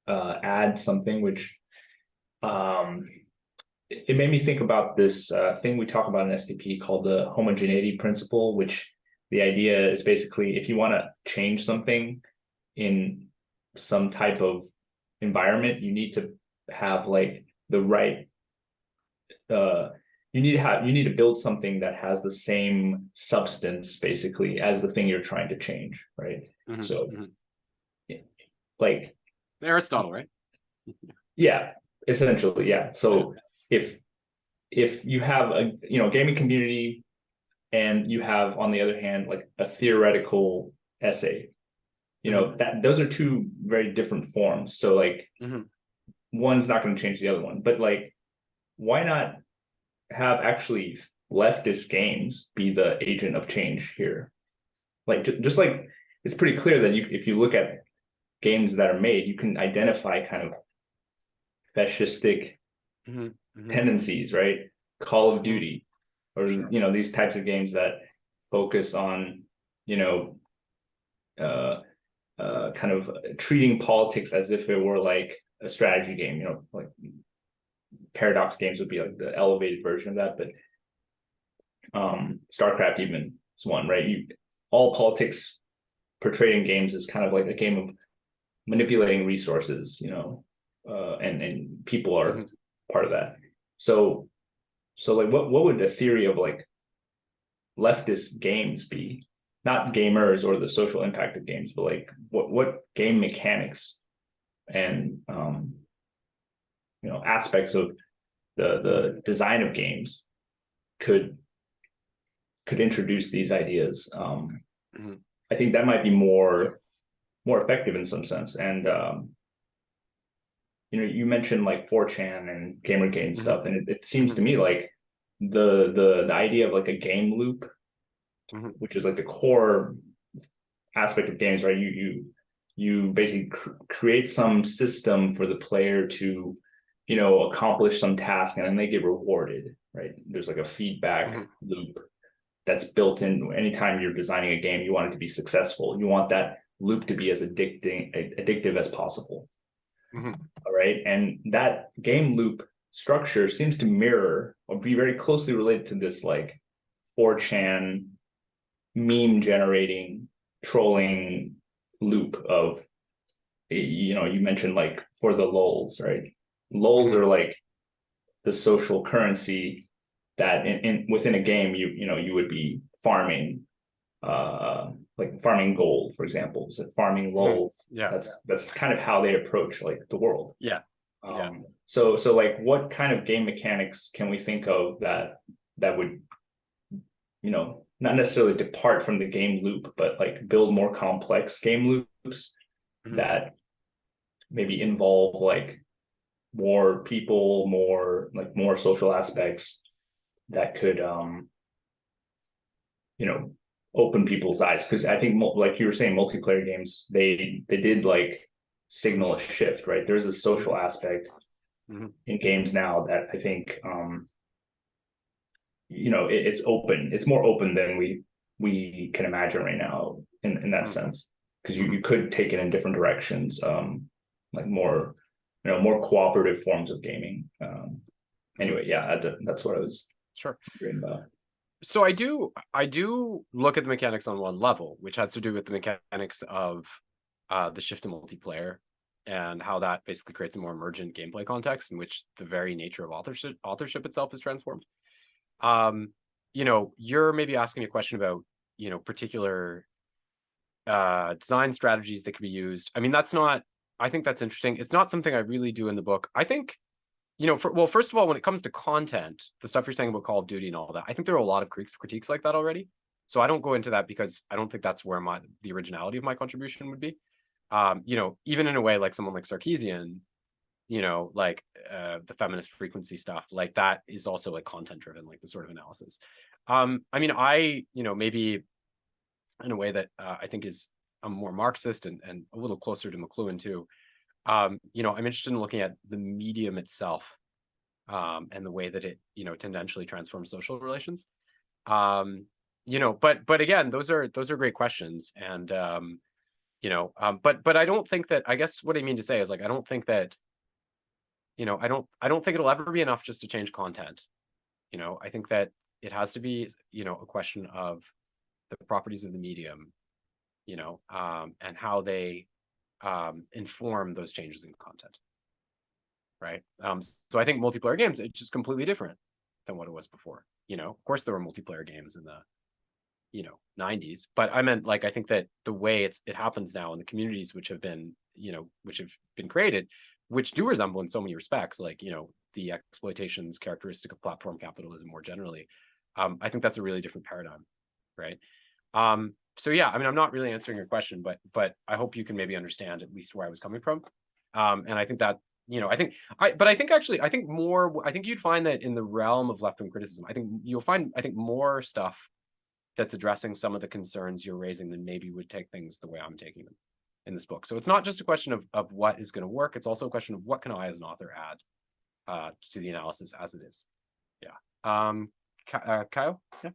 add something which it made me think about this thing we talk about in SDP called the homogeneity principle, which the idea is basically, if you want to change something in some type of environment, you need to have like the right, you need to build something that has the same substance basically as the thing you're trying to change, right? So like Aristotle, right? Yeah, essentially, yeah. So if you have a, you know, gaming community, and you have, on the other hand, like a theoretical essay, you know, that those are two very different forms. So like one's not going to change the other one, but like, why not have actually leftist games be the agent of change here? Like, just like, it's pretty clear that if you look at games that are made, you can identify kind of fascistic tendencies, right? Call of Duty, or you know, these types of games that focus on, you know, kind of treating politics as if it were like a strategy game. You know, like Paradox games would be like the elevated version of that, but StarCraft even is one, right? All politics portrayed in games is kind of like a game of manipulating resources, you know, and people are part of that. So like, what would the theory of like leftist games be? Not gamers or the social impact of games, but like what game mechanics and you know, aspects of the design of games could introduce these ideas. I think that might be more effective in some sense. And you know, you mentioned like 4chan and Gamergate and stuff, and it seems to me like the idea of like a game loop, which is like the core aspect of games, right? You basically create some system for the player to, you know, accomplish some task, and then they get rewarded, right? There's like a feedback loop that's built in. Anytime you're designing a game, you want it to be successful. You want that loop to be as addictive as possible. All right. And that game loop structure seems to mirror or be very closely related to this like 4chan meme generating trolling loop of, you know, you mentioned like for the lols, right? Lols are like the social currency that within a game you would be farming, like farming gold, for example. So farming lols. Yeah. That's kind of how they approach like the world. Yeah. Yeah. So like, what kind of game mechanics can we think of that would, you know, not necessarily depart from the game loop, but like build more complex game loops that maybe involve like more people, more social aspects that could you know, open people's eyes? Because I think like you were saying, multiplayer games, they did like signal a shift, right? There's a social aspect in games now that I think you know, it's open, it's more open than we can imagine right now in that sense, because you could take it in different directions, like more, you know, more cooperative forms of gaming. Anyway, yeah, that's what I was reading about. So I do look at the mechanics on one level, which has to do with the mechanics of the shift to multiplayer and how that basically creates a more emergent gameplay context in which the very nature of authorship itself is transformed. You know, you're maybe asking me a question about, you know, particular design strategies that could be used. I mean, I think that's interesting. It's not something I really do in the book. I think, you know, well, first of all, when it comes to content, the stuff you're saying about Call of Duty and all that, I think there are a lot of critiques like that already. So I don't go into that because I don't think that's where the originality of my contribution would be. You know, even in a way like someone like Sarkeesian, you know, like the feminist frequency stuff, like that is also like content driven, like the sort of analysis. I mean, you know, maybe in a way that I think is a more Marxist and a little closer to McLuhan too. You know, I'm interested in looking at the medium itself and the way that it, you know, tendentially transforms social relations. You know, but again, those are great questions. And you know, but I don't think that, I guess what I mean to say is like, I don't think that, you know, I don't think it'll ever be enough just to change content. You know, I think that it has to be, you know, a question of the properties of the medium, you know, and how they inform those changes in content. Right. So I think multiplayer games, it's just completely different than what it was before. You know, of course there were multiplayer games in the, you know, 90s, but I meant like, I think that the way it happens now in the communities which have been, you know, which have been created, which do resemble in so many respects, like, you know, the exploitations characteristic of platform capitalism more generally. I think that's a really different paradigm. Right. So yeah, I mean, I'm not really answering your question, but I hope you can maybe understand at least where I was coming from. And I think that, you know, I think you'd find that in the realm of left-wing criticism, I think you'll find, I think, more stuff that's addressing some of the concerns you're raising than maybe would take things the way I'm taking them in this book. So it's not just a question of what is going to work. It's also a question of what can I as an author add to the analysis as it is. Yeah. Kyle? Yeah.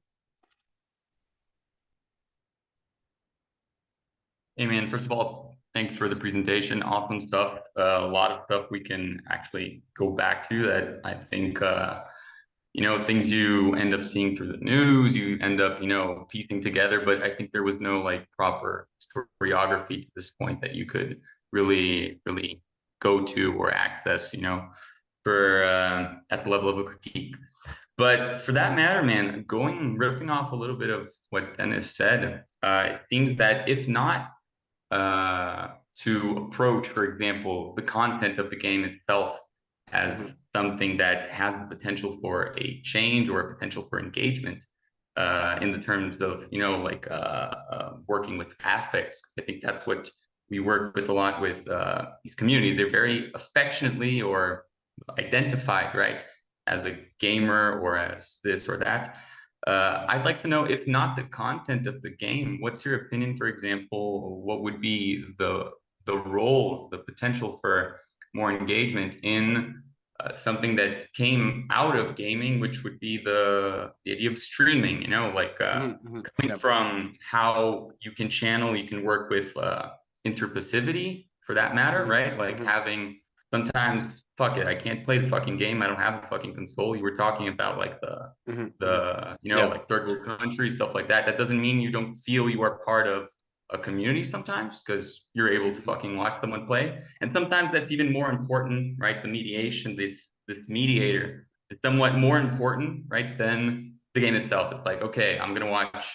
Hey man, first of all, thanks for the presentation. Awesome stuff. A lot of stuff we can actually go back to that I think, you know, things you end up seeing through the news, you end up, you know, piecing together, but I think there was no like proper historiography to this point that you could really go to or access, you know, for at the level of a critique. But for that matter, man, riffing off a little bit of what Dennis said, it seems that if not to approach, for example, the content of the game itself as something that has the potential for a change or a potential for engagement in the terms of, you know, like working with affects. I think that's what we work with a lot with these communities. They're very affectionately or identified, right, as a gamer or as this or that. I'd like to know, if not the content of the game, what's your opinion, for example, what would be the role, the potential for more engagement in something that came out of gaming, which would be the idea of streaming, you know, like coming from how you can channel, you can work with interpassivity for that matter, right? Like having sometimes, fuck it, I can't play the fucking game, I don't have a fucking console. You were talking about like the you know, like third world countries, stuff like that. That doesn't mean you don't feel you are part of a community sometimes, because you're able to fucking watch someone play. And sometimes that's even more important, right? The mediation, this mediator is somewhat more important, right, than the game itself. It's like, okay, I'm gonna watch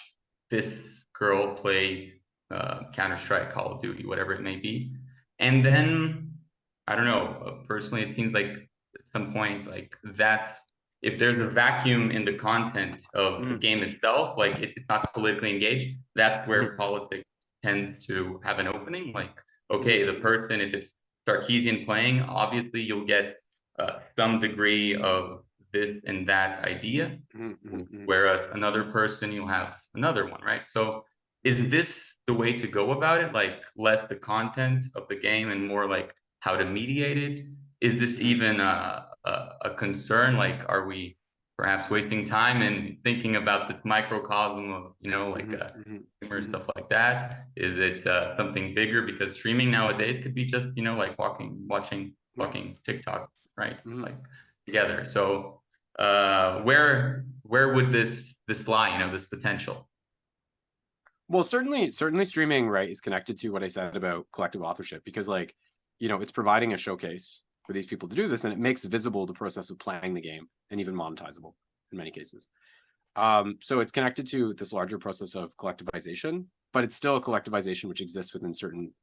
this girl play Counter-Strike, Call of Duty, whatever it may be. And then I don't know, personally, it seems like at some point, like that, if there's a vacuum in the content of the game itself, like it's not politically engaged, that's where politics tends to have an opening. Like, okay, the person, if it's Sarkeesian playing, obviously you'll get some degree of this and that idea, whereas another person, you'll have another one, right? So is this the way to go about it? Like, let the content of the game and more like how to mediate it? Is this even a concern? Like, are we perhaps wasting time and thinking about this microcosm of, you know, like humor, stuff like that? Is it something bigger? Because streaming nowadays could be just, you know, like watching TikTok, right? Like together. So where would this lie, you know, this potential? Well, certainly streaming, right, is connected to what I said about collective authorship, because like, you know, it's providing a showcase for these people to do this, and it makes visible the process of playing the game, and even monetizable in many cases. So it's connected to this larger process of collectivization, but it's still a collectivization which exists within certain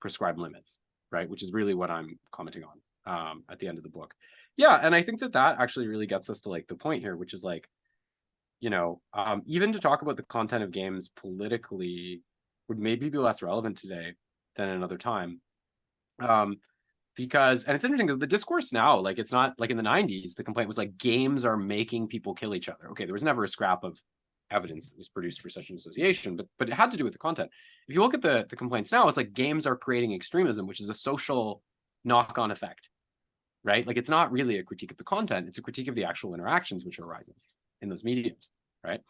prescribed limits, right? Which is really what I'm commenting on at the end of the book. Yeah, and I think that actually really gets us to like the point here, which is like, you know, even to talk about the content of games politically would maybe be less relevant today than another time. Because, and it's interesting because the discourse now, like, it's not like in the 90s, the complaint was like games are making people kill each other. Okay, there was never a scrap of evidence that was produced for such an association, but it had to do with the content. If you look at the complaints now, it's like games are creating extremism, which is a social knock-on effect, right? Like, it's not really a critique of the content, it's a critique of the actual interactions which are arising in those mediums, right?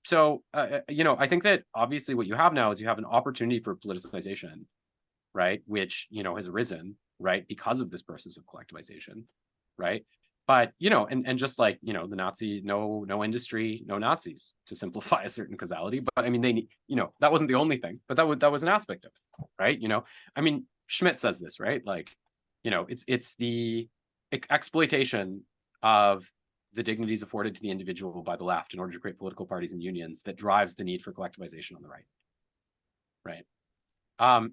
So you know, I think that obviously what you have now is you have an opportunity for politicization, right, which, you know, has arisen, right, because of this process of collectivization, right? But, you know, and just like, you know, the Nazi, no industry, no Nazis, to simplify a certain causality. But I mean, they need, you know, that wasn't the only thing, but that was an aspect of it, right? You know, I mean, Schmidt says this, right? Like, you know, it's the exploitation of the dignities afforded to the individual by the left in order to create political parties and unions that drives the need for collectivization on the right, right?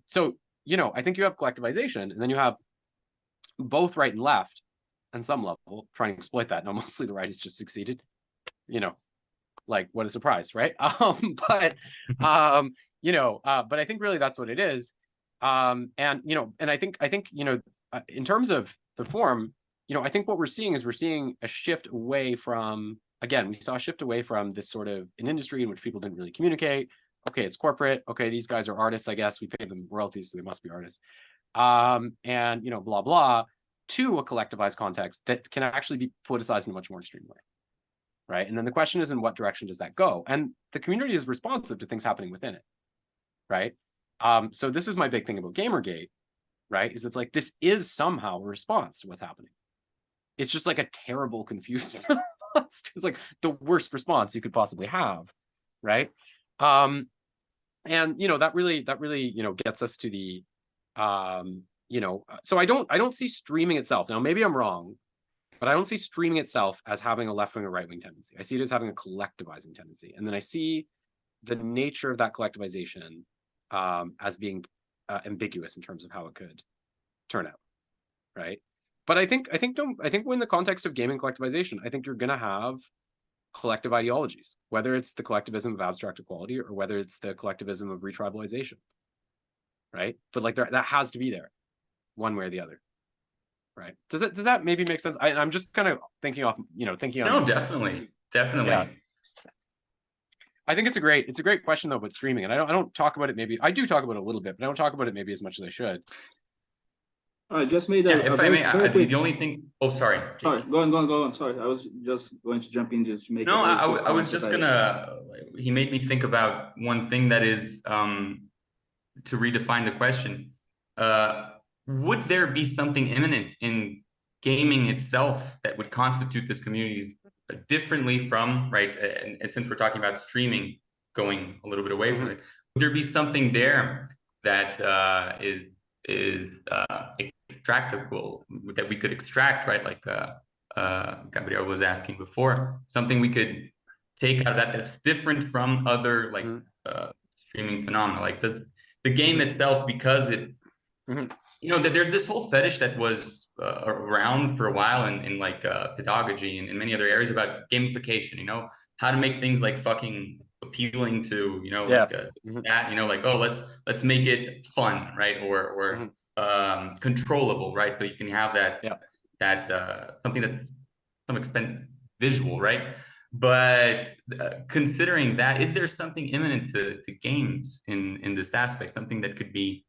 So, you know, I think you have collectivization, and then you have both right and left, on some level, trying to exploit that. Now, mostly the right has just succeeded. You know, like, what a surprise, right? But you know, but I think really that's what it is. And you know, and I think you know, in terms of the form, you know, I think what we're seeing is a shift away from, again, we saw a shift away from this sort of an industry in which people didn't really communicate. Okay, it's corporate. Okay, these guys are artists, I guess. We pay them royalties, so they must be artists. And, you know, blah, blah, to a collectivized context that can actually be politicized in a much more extreme way, right? And then the question is, in what direction does that go? And the community is responsive to things happening within it, right? So this is my big thing about Gamergate, right? Is it's like, this is somehow a response to what's happening. It's just like a terrible, confused response. It's like the worst response you could possibly have, right? And you know, that really, you know, gets us to the, you know, so I don't see streaming itself. Now, maybe I'm wrong, but I don't see streaming itself as having a left-wing or right-wing tendency. I see it as having a collectivizing tendency. And then I see the nature of that collectivization as being ambiguous in terms of how it could turn out, right? But I think in the context of gaming collectivization, I think you're going to have collective ideologies, whether it's the collectivism of abstract equality or whether it's the collectivism of retribalization, right? But like that has to be there, one way or the other, right? Does that maybe make sense? I'm just kind of thinking off, you know, thinking on. No, definitely. Yeah. I think it's a great question though about streaming, and I don't talk about it. Maybe I do talk about it a little bit, but I don't talk about it maybe as much as I should. I just made a. Yeah, if I may, the only thing. Oh, sorry. Sorry, go on. Sorry, I was just going to jump in just to make. No, I was just gonna. He made me think about one thing, that is to redefine the question. Would there be something imminent in gaming itself that would constitute this community differently from, right? And since we're talking about streaming, going a little bit away from it, would there be something there that is extractable, that we could extract, right? Like Gabriel was asking before, something we could take out of that that's different from other like streaming phenomena, like the game itself, because it You know, that there's this whole fetish that was around for a while in like pedagogy and in many other areas about gamification, you know, how to make things like fucking appealing to, you know, like that, you know, like, oh, let's make it fun, right? Or controllable, right? So you can have that, something that to some extent visual, right? But considering that, if there's something imminent to games in this aspect, something that could be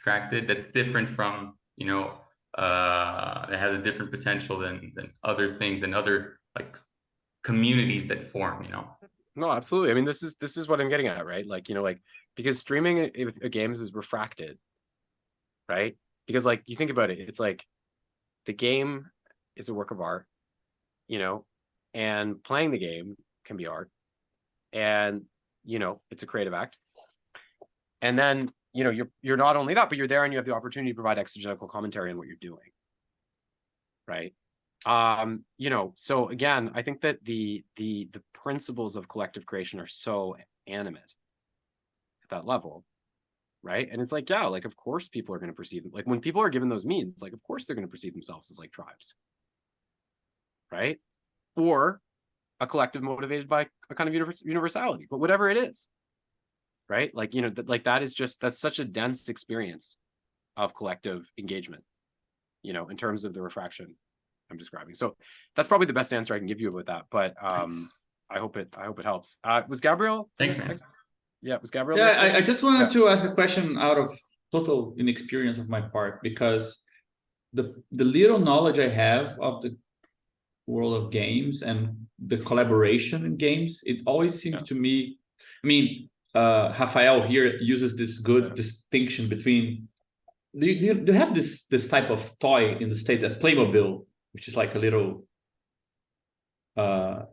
attracted that's different from, you know, that has a different potential than other things and other like communities that form, you know. No, absolutely. I mean, this is what I'm getting at, right? Like, you know, like, because streaming games is refracted, right? Because like you think about it, it's like the game is a work of art, you know, and playing the game can be art, and you know, it's a creative act. And then, you know, you're not only that, but you're there and you have the opportunity to provide exegetical commentary on what you're doing, right? You know, so again, I think that the principles of collective creation are so animate at that level, right? And it's like, yeah, like of course people are going to perceive it. Like when people are given those means, like of course they're going to perceive themselves as like tribes, right? Or a collective motivated by a kind of universality, but whatever it is, right? Like, you know, like that's such a dense experience of collective engagement, you know, in terms of the refraction I'm describing. So that's probably the best answer I can give you about that. But I hope it helps. Was Gabriel? Thanks, man. Yeah, was Gabriel? Yeah, I just wanted to ask a question out of total inexperience of my part, because the little knowledge I have of the world of games and the collaboration in games, it always seems to me, I mean, Rafael here uses this good distinction between, do you have this type of toy in the States at Playmobil, which is like a little kind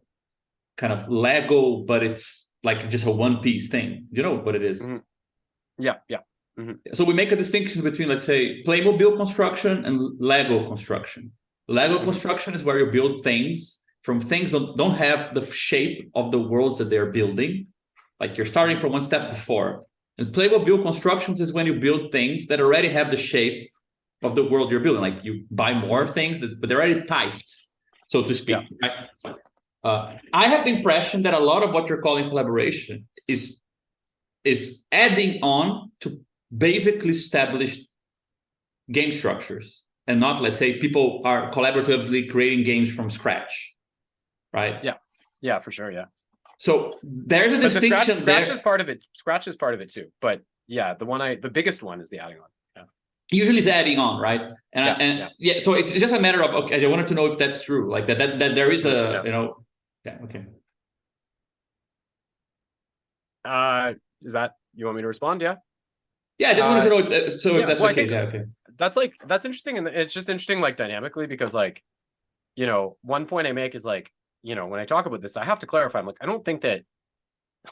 of Lego, but it's like just a one-piece thing. Do you know what it is? Yeah. So we make a distinction between, let's say, Playmobil construction and Lego construction. Lego construction is where you build things from things that don't have the shape of the worlds that they're building. Like you're starting from one step before. And Playmobil constructions is when you build things that already have the shape of the world you're building. Like you buy more things, but they're already typed, so to speak. Yeah. I have the impression that a lot of what you're calling collaboration is adding on to basically established game structures, and not, let's say, people are collaboratively creating games from scratch, right? Yeah, for sure. Yeah. So there's a distinction. Scratch is part of it. Scratch is part of it too. But yeah, the biggest one is the adding on. Yeah. Usually is adding on, right? And so it's just a matter of, okay, I wanted to know if that's true, like that there is a you know. Yeah. Okay. Is that, you want me to respond? Yeah. Yeah, I just wanted to know if that's the case. Yeah. Okay. That's interesting, and it's just interesting, like dynamically, because like, you know, one point I make is like, you know, when I talk about this, I have to clarify. I'm like, I don't think that,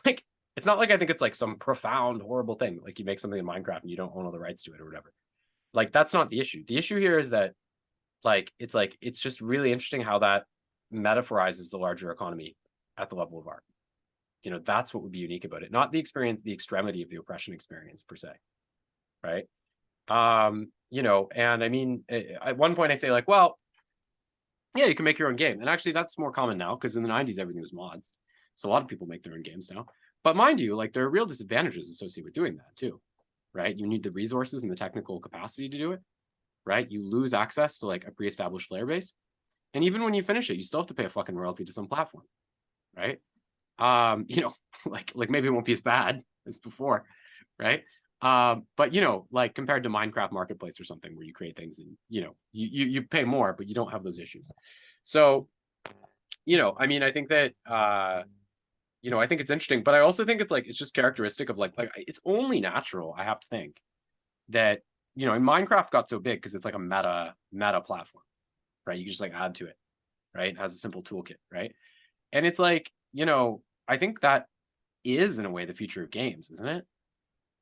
like, it's not like I think it's like some profound, horrible thing. Like you make something in Minecraft and you don't own all the rights to it or whatever. Like that's not the issue. The issue here is that, like, it's just really interesting how that metaphorizes the larger economy at the level of art. You know, that's what would be unique about it, not the experience, the extremity of the oppression experience per se, right? You know, and I mean, at one point I say like, well, yeah, you can make your own game. And actually that's more common now, because in the 90s, everything was mods. So a lot of people make their own games now. But mind you, like there are real disadvantages associated with doing that too, right? You need the resources and the technical capacity to do it, right? You lose access to like a pre-established player base. And even when you finish it, you still have to pay a fucking royalty to some platform, right? You know, like maybe it won't be as bad as before, right? But you know, like compared to Minecraft Marketplace or something where you create things and you know, you pay more, but you don't have those issues. So, you know, I mean, I think that you know, I think it's interesting, but I also think it's like, it's just characteristic of like it's only natural, I have to think, that, you know, and Minecraft got so big because it's like a meta platform, right? You can just like add to it, right? It has a simple toolkit, right? And it's like, you know, I think that is in a way the future of games, isn't it?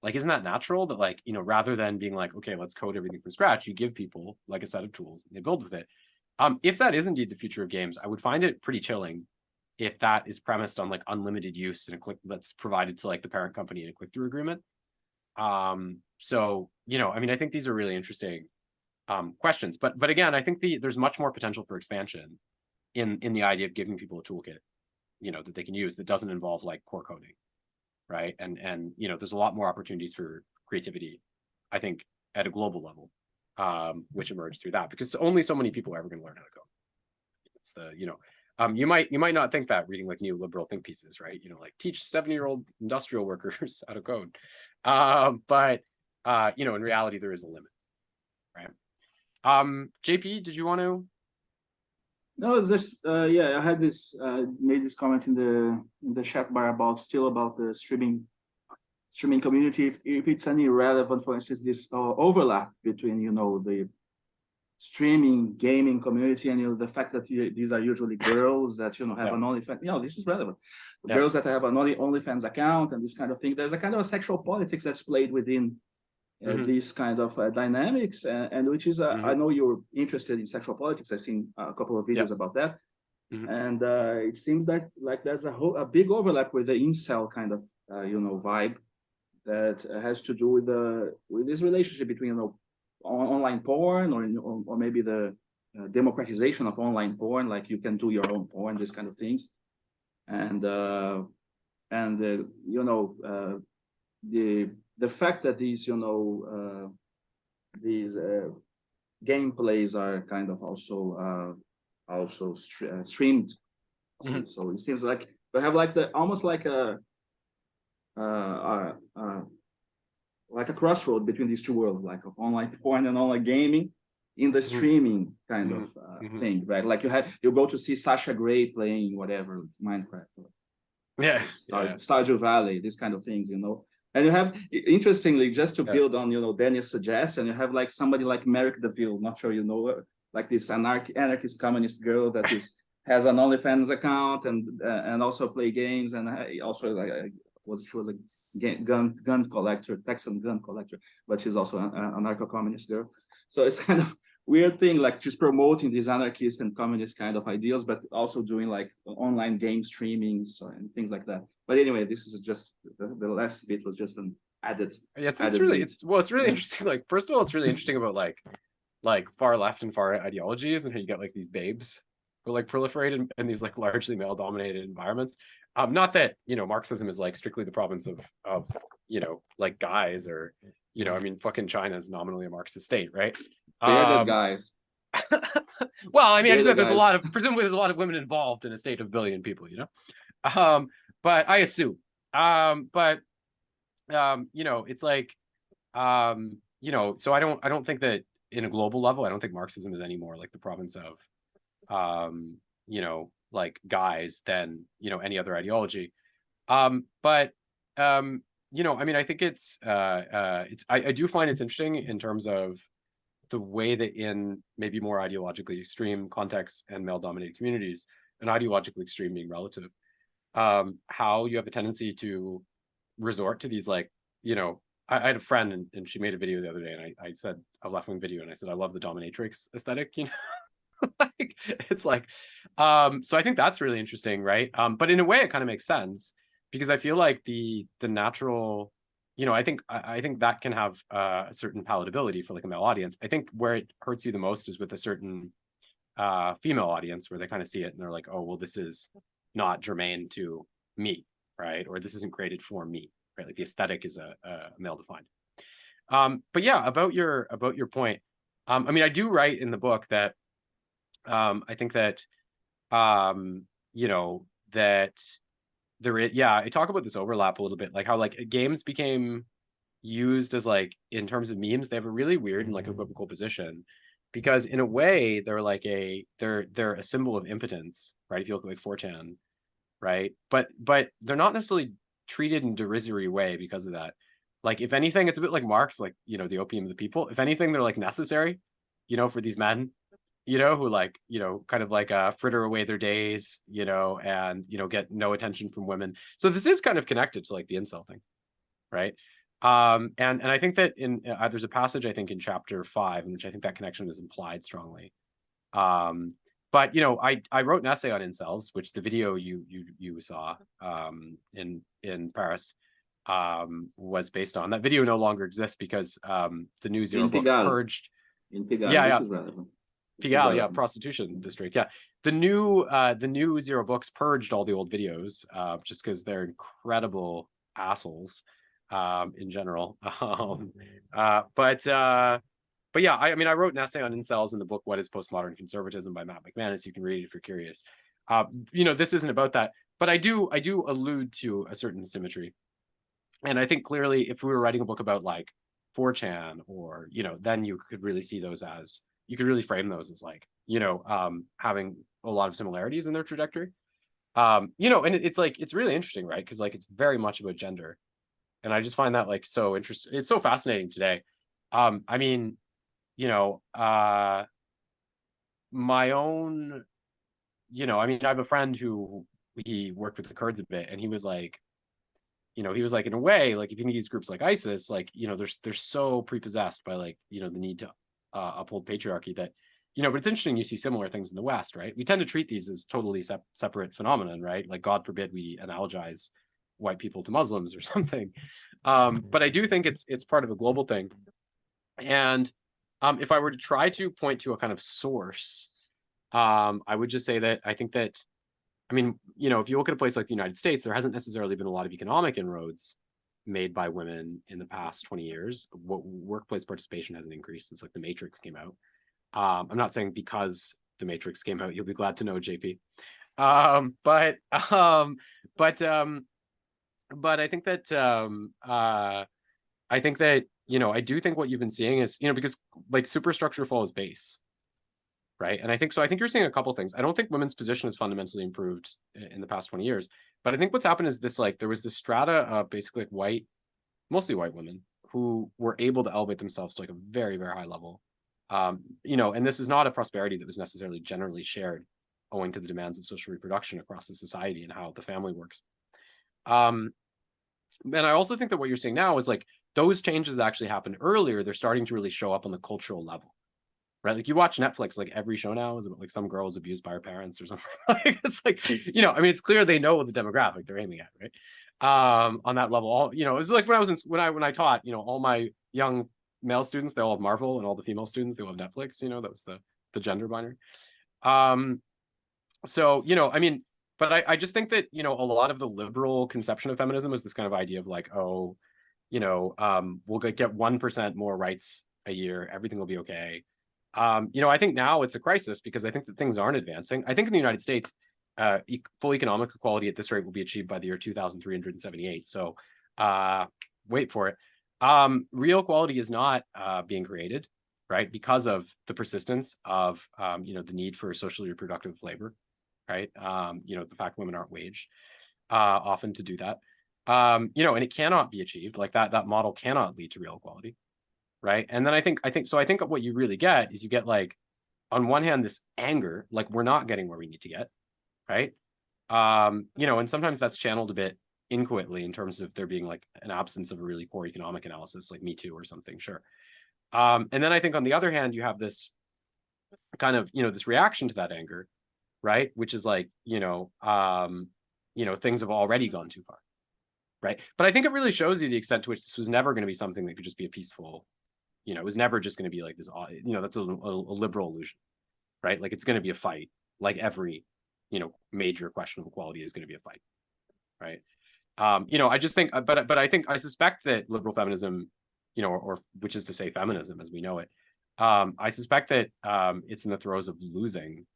Like, isn't that natural that like, you know, rather than being like, okay, let's code everything from scratch, you give people like a set of tools and they build with it. If that is indeed the future of games, I would find it pretty chilling if that is premised on like unlimited use and a click that's provided to like the parent company in a click-through agreement. So, you know, I mean, I think these are really interesting questions, but again, I think there's much more potential for expansion in the idea of giving people a toolkit, you know, that they can use that doesn't involve like core coding, right? And you know, there's a lot more opportunities for creativity, I think, at a global level, which emerge through that, because only so many people are ever going to learn how to code. It's the, you know, you might not think that reading like neoliberal think pieces, right? You know, like teach 70-year-old industrial workers how to code, but you know, in reality, there is a limit, right? JP, did you want to? No, it's just yeah, I had this made this comment in the chat bar about the streaming community, if it's any relevant, for instance, this overlap between, you know, the streaming gaming community and, you know, the fact that these are usually girls that, you know, have an OnlyFans. You know, this is relevant. Girls that have an OnlyFans account and this kind of thing. There's a kind of a sexual politics that's played within these kind of dynamics, and which is I know you're interested in sexual politics. I've seen a couple of videos about that, and it seems that like there's a big overlap with the incel kind of you know, vibe that has to do with this relationship between, you know, online porn or maybe the democratization of online porn, like you can do your own porn, this kind of things, and you know, the fact that these, you know, these gameplays are kind of also streamed, so it seems like we have like almost like a crossroad between these two worlds, like of online porn and online gaming in the streaming kind of thing, right? Like you go to see Sasha Grey playing whatever, Minecraft, Stardew Valley, these kind of things, you know. And you have, interestingly, just to build on, you know, Daniel's suggestion, you have like somebody like Merrick DeVille, not sure you know, like this anarchist communist girl that has an OnlyFans account and also play games, and also like she was a gun collector, Texan gun collector, but she's also an anarcho-communist girl. So it's kind of weird thing, like she's promoting these anarchist and communist kind of ideals, but also doing like online game streamings and things like that. But anyway, this is just the last bit was just an added. Yeah, it's really interesting. Like, first of all, it's really interesting about like far left and far ideologies and how you get like these babes who like proliferate in these like largely male dominated environments. Not that, you know, Marxism is like strictly the province of you know, like guys, or, you know, I mean, fucking China is nominally a Marxist state, right? Bearded guys. Well, I mean, I just know there's presumably there's a lot of women involved in a state of 1 billion people, you know. But I assume, you know, it's like, you know, so I don't think that in a global level, I don't think Marxism is any more like the province of, you know, like guys than, you know, any other ideology. But you know, I mean, I think I do find it's interesting in terms of the way that in maybe more ideologically extreme contexts and male-dominated communities, and ideologically extreme being relative, how you have a tendency to resort to these, like, you know, I had a friend and she made a video the other day, and I said, a left-wing video, and I said, I love the dominatrix aesthetic, you know. Like, it's like, so I think that's really interesting, right? But in a way it kind of makes sense, because I feel like the natural, you know, I think that can have a certain palatability for like a male audience. I think where it hurts you the most is with a certain female audience, where they kind of see it and they're like, oh, well, this is not germane to me, right? Or this isn't created for me, right? Like the aesthetic is a male defined. But yeah, about your point, I mean, I do write in the book that I think that you know, that there is, I talk about this overlap a little bit, like how like games became used as, like, in terms of memes, they have a really weird and like equivocal position, because in a way they're like they're a symbol of impotence, right? If you look at like 4chan, right? But they're not necessarily treated in derisory way because of that. Like, if anything, it's a bit like Marx, like, you know, the opium of the people. If anything, they're like necessary, you know, for these men, you know, who like, you know, kind of like fritter away their days, you know, and, you know, get no attention from women. So this is kind of connected to like the incel thing, right? And I think that in there's a passage, I think, in chapter 5 in which I think that connection is implied strongly. But, you know, I wrote an essay on incels, which the video you saw in Paris, was based on. That video no longer exists because the new Zero In books Pigalle. purged. In Pigalle, Yeah, this yeah. is relevant. This is Pigalle, yeah, relevant. prostitution district. Yeah, the new Zero books purged all the old videos just because they're incredible assholes in general. But yeah, I mean, I wrote an essay on incels in the book "What Is Postmodern Conservatism" by Matt McManus. You can read it if you're curious. You know, this isn't about that, but I do allude to a certain symmetry, and I think clearly, if we were writing a book about like 4chan, or you know, then you could really see those as, you could really frame those as like, you know, having a lot of similarities in their trajectory. You know, and it's like, it's really interesting, right? Because like it's very much about gender, and I just find that like so interesting. It's so fascinating today. I mean, you know, my own, you know, I mean, I have a friend who he worked with the Kurds a bit, and he was like, you know, he was like, in a way, like if you think these groups like ISIS, like, you know, they're so prepossessed by like, you know, the need to uphold patriarchy that, you know, but it's interesting, you see similar things in the West, right? We tend to treat these as totally separate phenomenon, right? Like, God forbid we analogize white people to Muslims or something. But I do think it's part of a global thing. And if I were to try to point to a kind of source, I would just say that I think that, I mean, you know, if you look at a place like the United States, there hasn't necessarily been a lot of economic inroads made by women in the past 20 years. Workplace participation hasn't increased since like The Matrix came out. I'm not saying because The Matrix came out, you'll be glad to know, JP. But I think that, you know, I do think what you've been seeing is, you know, because like superstructure follows base, right? And I think you're seeing a couple things. I don't think women's position has fundamentally improved in the past 20 years, but I think what's happened is this, like, there was this strata of basically like mostly white women who were able to elevate themselves to like a very, very high level. You know, and this is not a prosperity that was necessarily generally shared owing to the demands of social reproduction across the society and how the family works. And I also think that what you're seeing now is like those changes that actually happened earlier, they're starting to really show up on the cultural level, right? Like you watch Netflix, like every show now is about like some girl is abused by her parents or something. Like, it's like, you know, I mean, it's clear they know the demographic they're aiming at, right? On that level, all, you know, it's like when I taught, you know, all my young male students, they all have Marvel, and all the female students, they all have Netflix, you know, that was the gender binary. So, you know, I mean, but I just think that, you know, a lot of the liberal conception of feminism is this kind of idea of like, oh, you know, we'll get 1% more rights a year, everything will be okay. You know, I think now it's a crisis because I think that things aren't advancing. I think in the United States, full economic equality at this rate will be achieved by the year 2378. So wait for it. Real equality is not being created, right? Because of the persistence of, you know, the need for socially reproductive labor, right? You know, the fact women aren't waged often to do that. You know, and it cannot be achieved. Like that model cannot lead to real equality, right? And then I think what you really get is you get like, on one hand, this anger, like we're not getting where we need to get, right? You know, and sometimes that's channeled a bit inchoately in terms of there being like an absence of a really poor economic analysis, like Me Too or something, sure. And then I think on the other hand, you have this kind of, you know, this reaction to that anger, right? Which is like, you know, things have already gone too far, right? But I think it really shows you the extent to which this was never going to be something that could just be a peaceful, you know, it was never just going to be like this, you know, that's a liberal illusion, right? Like it's going to be a fight, like every, you know, major question of equality is going to be a fight, right? You know, I just think, but I suspect that liberal feminism, you know, or which is to say feminism as we know it, I suspect that it's in the throes of losing,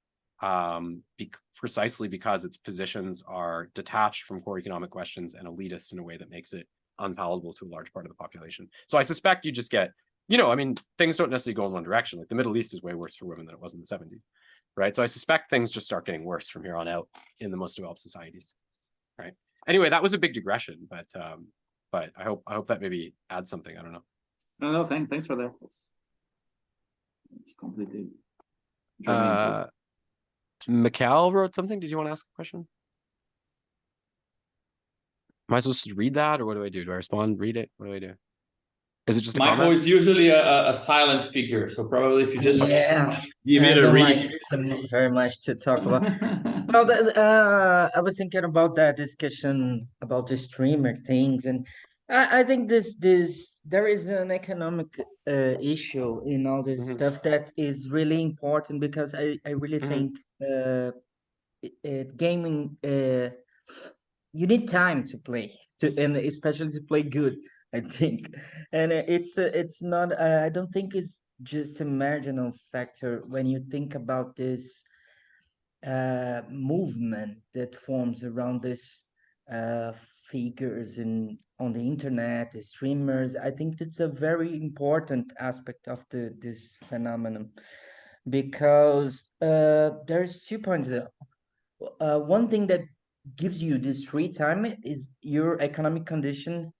precisely because its positions are detached from core economic questions and elitist in a way that makes it unpalatable to a large part of the population. So I suspect you just get, you know, I mean, things don't necessarily go in one direction. Like the Middle East is way worse for women than it was in the 70s, right? So I suspect things just start getting worse from here on out in the most developed societies, right? Anyway, that was a big digression, but I hope that maybe adds something. I don't know. No, thanks for that. It's completely. Mikhail wrote something. Did you want to ask a question? Am I supposed to read that, or what do I do? Do I respond, read it? What do I do? Is it just a Michael comment? is usually a silent figure, so probably if you just give I it a don't read. like very much to talk about. Well, I was thinking about that discussion about the streamer things, and I think there is an economic issue in all this Mhm. stuff that is really important, because I really Mhm. think gaming, you need time to play, and especially to play good, I think. And it's not, I don't think it's just a marginal factor when you think about this movement that forms around this uh, figures in on the internet, the streamers. I think it's a very important aspect of this phenomenon, because there's 2 points. One thing that gives you this free time is your economic condition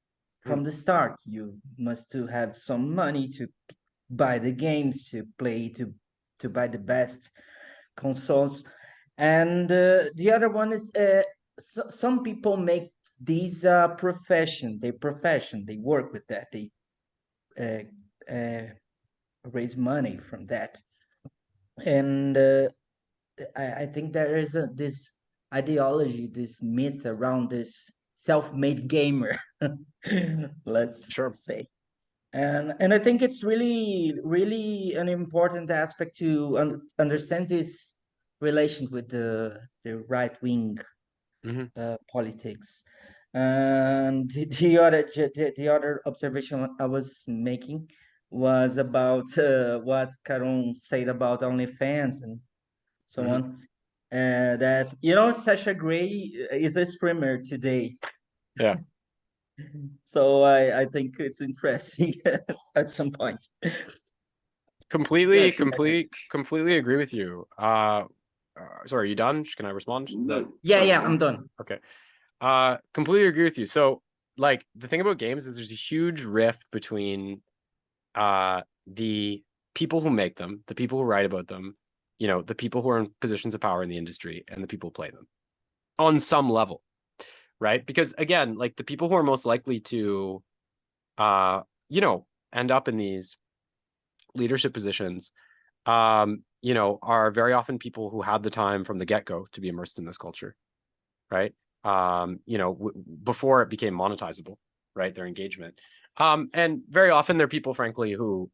from the start. You must to have some money to buy the games, to play, to buy the best consoles. And the other one is, some people make these profession, their profession. They work with that. They uh, uh, raise money from that. And I think there is this ideology, this myth around this self-made gamer, let's Sure. say. And I think it's really an important aspect to understand this relation with the right wing Mhm. politics. And the other observation I was making was about what Caron said about OnlyFans and so Mhm. on. That, Sasha Grey is a streamer today. Yeah. So I think it's interesting at some point. Completely, sure. completely agree with you. Sorry, are you done? Can I respond? Is that Yeah, Sure. I'm done. okay? Completely agree with you. So, like, the thing about games is there's a huge rift between the people who make them, the people who write about them, the people who are in positions of power in the industry, and the people who play them on some level, right? Because again, like the people who are most likely to end up in these leadership positions, are very often people who had the time from the get-go to be immersed in this culture, right? Before it became monetizable, right? Their engagement. And very often they're people, frankly, who,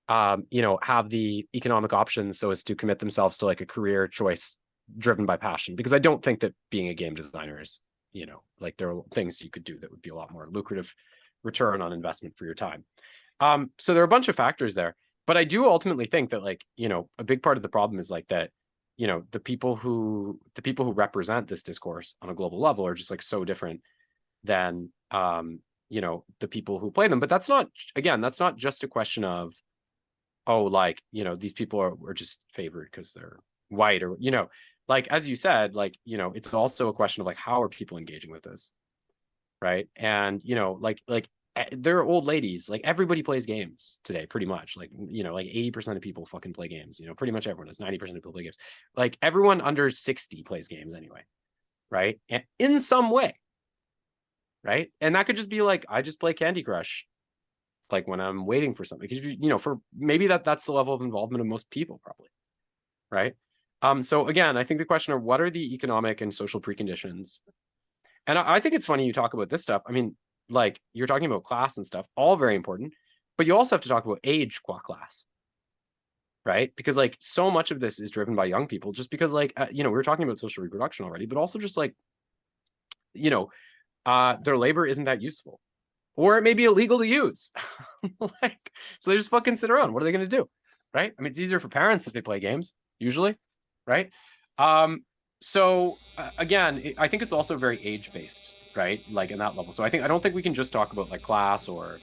have the economic options so as to commit themselves to like a career choice driven by passion. Because I don't think that being a game designer is, like there are things you could do that would be a lot more lucrative return on investment for your time. So there are a bunch of factors there. But I do ultimately think that, like, a big part of the problem is like that, the people who represent this discourse on a global level are just like so different than the people who play them. But that's not just a question of, oh, like, these people are just favored because they're white, or like, as you said, like, it's also a question of like, how are people engaging with this, right? And like they're old ladies. Like everybody plays games today, pretty much. Like, like 80% of people fucking play games. Pretty much everyone does. 90% of people play games. Like everyone under 60 plays games anyway, right? And in some way, right? And that could just be like, I just play Candy Crush, like when I'm waiting for something. Because for maybe that's the level of involvement of most people, probably, right? So again, I think the question of what are the economic and social preconditions, and I think it's funny you talk about this stuff. I mean, like you're talking about class and stuff, all very important, but you also have to talk about age qua class, right? Because like so much of this is driven by young people, just because like, we were talking about social reproduction already, but also just like, their labor isn't that useful, or it may be illegal to use. Like, so they just fucking sit around. What are they going to do? Right? I mean, it's easier for parents if they play games, usually, right? So again, I think it's also very age-based, right? Like in that level. So I don't think we can just talk about like class or,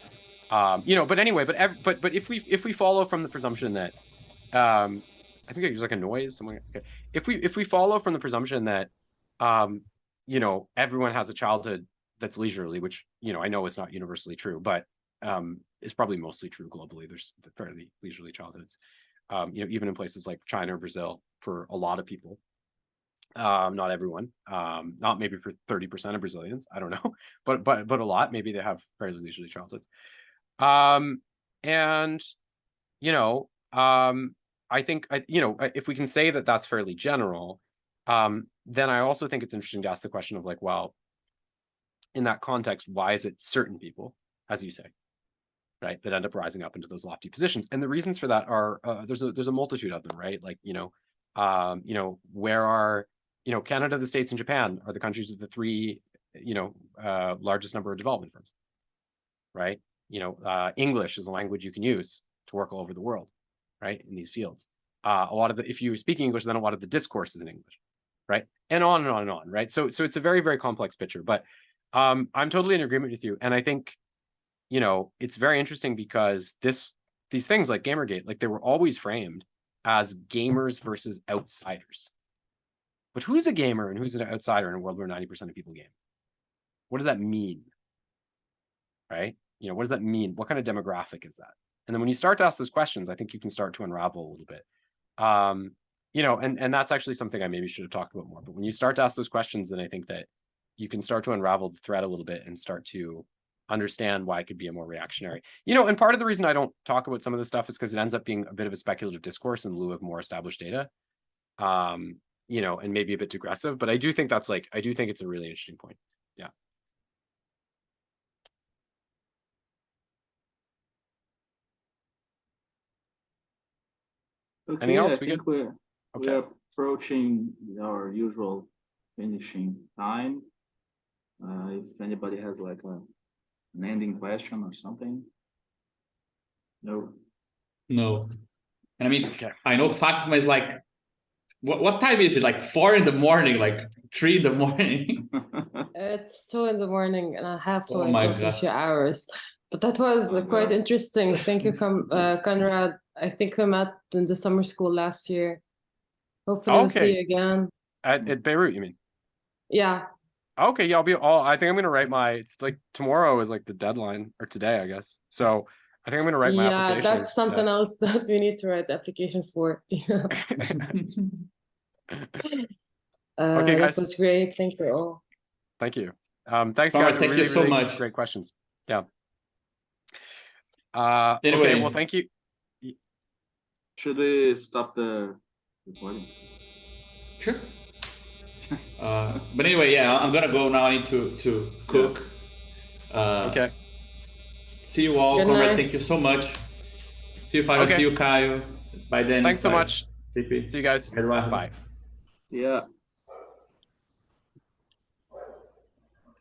but anyway, but if we follow from the presumption that, I think there's like a noise. Someone, okay. If we follow from the presumption that, everyone has a childhood that's leisurely, which I know is not universally true, but is probably mostly true globally. There's fairly leisurely childhoods, even in places like China or Brazil for a lot of people. Not everyone, not maybe for 30% of Brazilians. I don't know, but a lot. Maybe they have fairly leisurely childhoods. And I think if we can say that that's fairly general, then I also think it's interesting to ask the question of like, well, in that context, why is it certain people, as you say, right? That end up rising up into those lofty positions. And the reasons for that are there's a multitude of them, right? Like, where are, Canada, the States, and Japan are the countries with the three, largest number of development firms, right? English is a language you can use to work all over the world, right? In these fields. If you speak English, then a lot of the discourse is in English, right? And on and on and on, right? So it's a very, very complex picture, but I'm totally in agreement with you. And I think, it's very interesting because these things like Gamergate, like they were always framed as gamers versus outsiders. But who's a gamer and who's an outsider in a world where 90% of people game? What does that mean? Right? What does that mean? What kind of demographic is that? And then when you start to ask those questions, I think you can start to unravel a little bit. And that's actually something I maybe should have talked about more. But when you start to ask those questions, then I think that you can start to unravel the thread a little bit and start to understand why it could be a more reactionary. And part of the reason I don't talk about some of this stuff is because it ends up being a bit of a speculative discourse in lieu of more established data. And maybe a bit digressive, but I do think it's a really interesting point. Yeah. Okay, Anything else? I think we're Okay. approaching our usual finishing time. If anybody has like an ending question or something. No. No. And I mean, Okay. I know Fatima is like, what time is it? Like 4 in the morning, like 3 in the morning. It's 2 in the morning and I have to Oh wake my up in a God. few hours. But that was quite interesting. Thank you, Conrad. I think we met in the summer school last year. Hopefully we'll see you again. At Beirut, you mean? Yeah. Okay, yeah, I think I'm gonna write it's like tomorrow is like the deadline, or today, I guess. So I think I'm gonna write my application. Yeah, that's something else that we need to write the application for. Okay, guys. That was great. Thank you all. Thank you. Thanks, Conrad, guys. thank you so much. Great questions. Yeah. Anyway. Okay, well, thank you. Should we stop the recording? Sure. But anyway, yeah, I'm gonna go now. I need to cook. Okay. See you all. Good Conrad, night. thank you so much. See you, Fabio. Okay. See you, Caio. Bye, Dennis. Thanks so Bye. much. Pepe. See you guys. Eduardo. Bye. Yeah.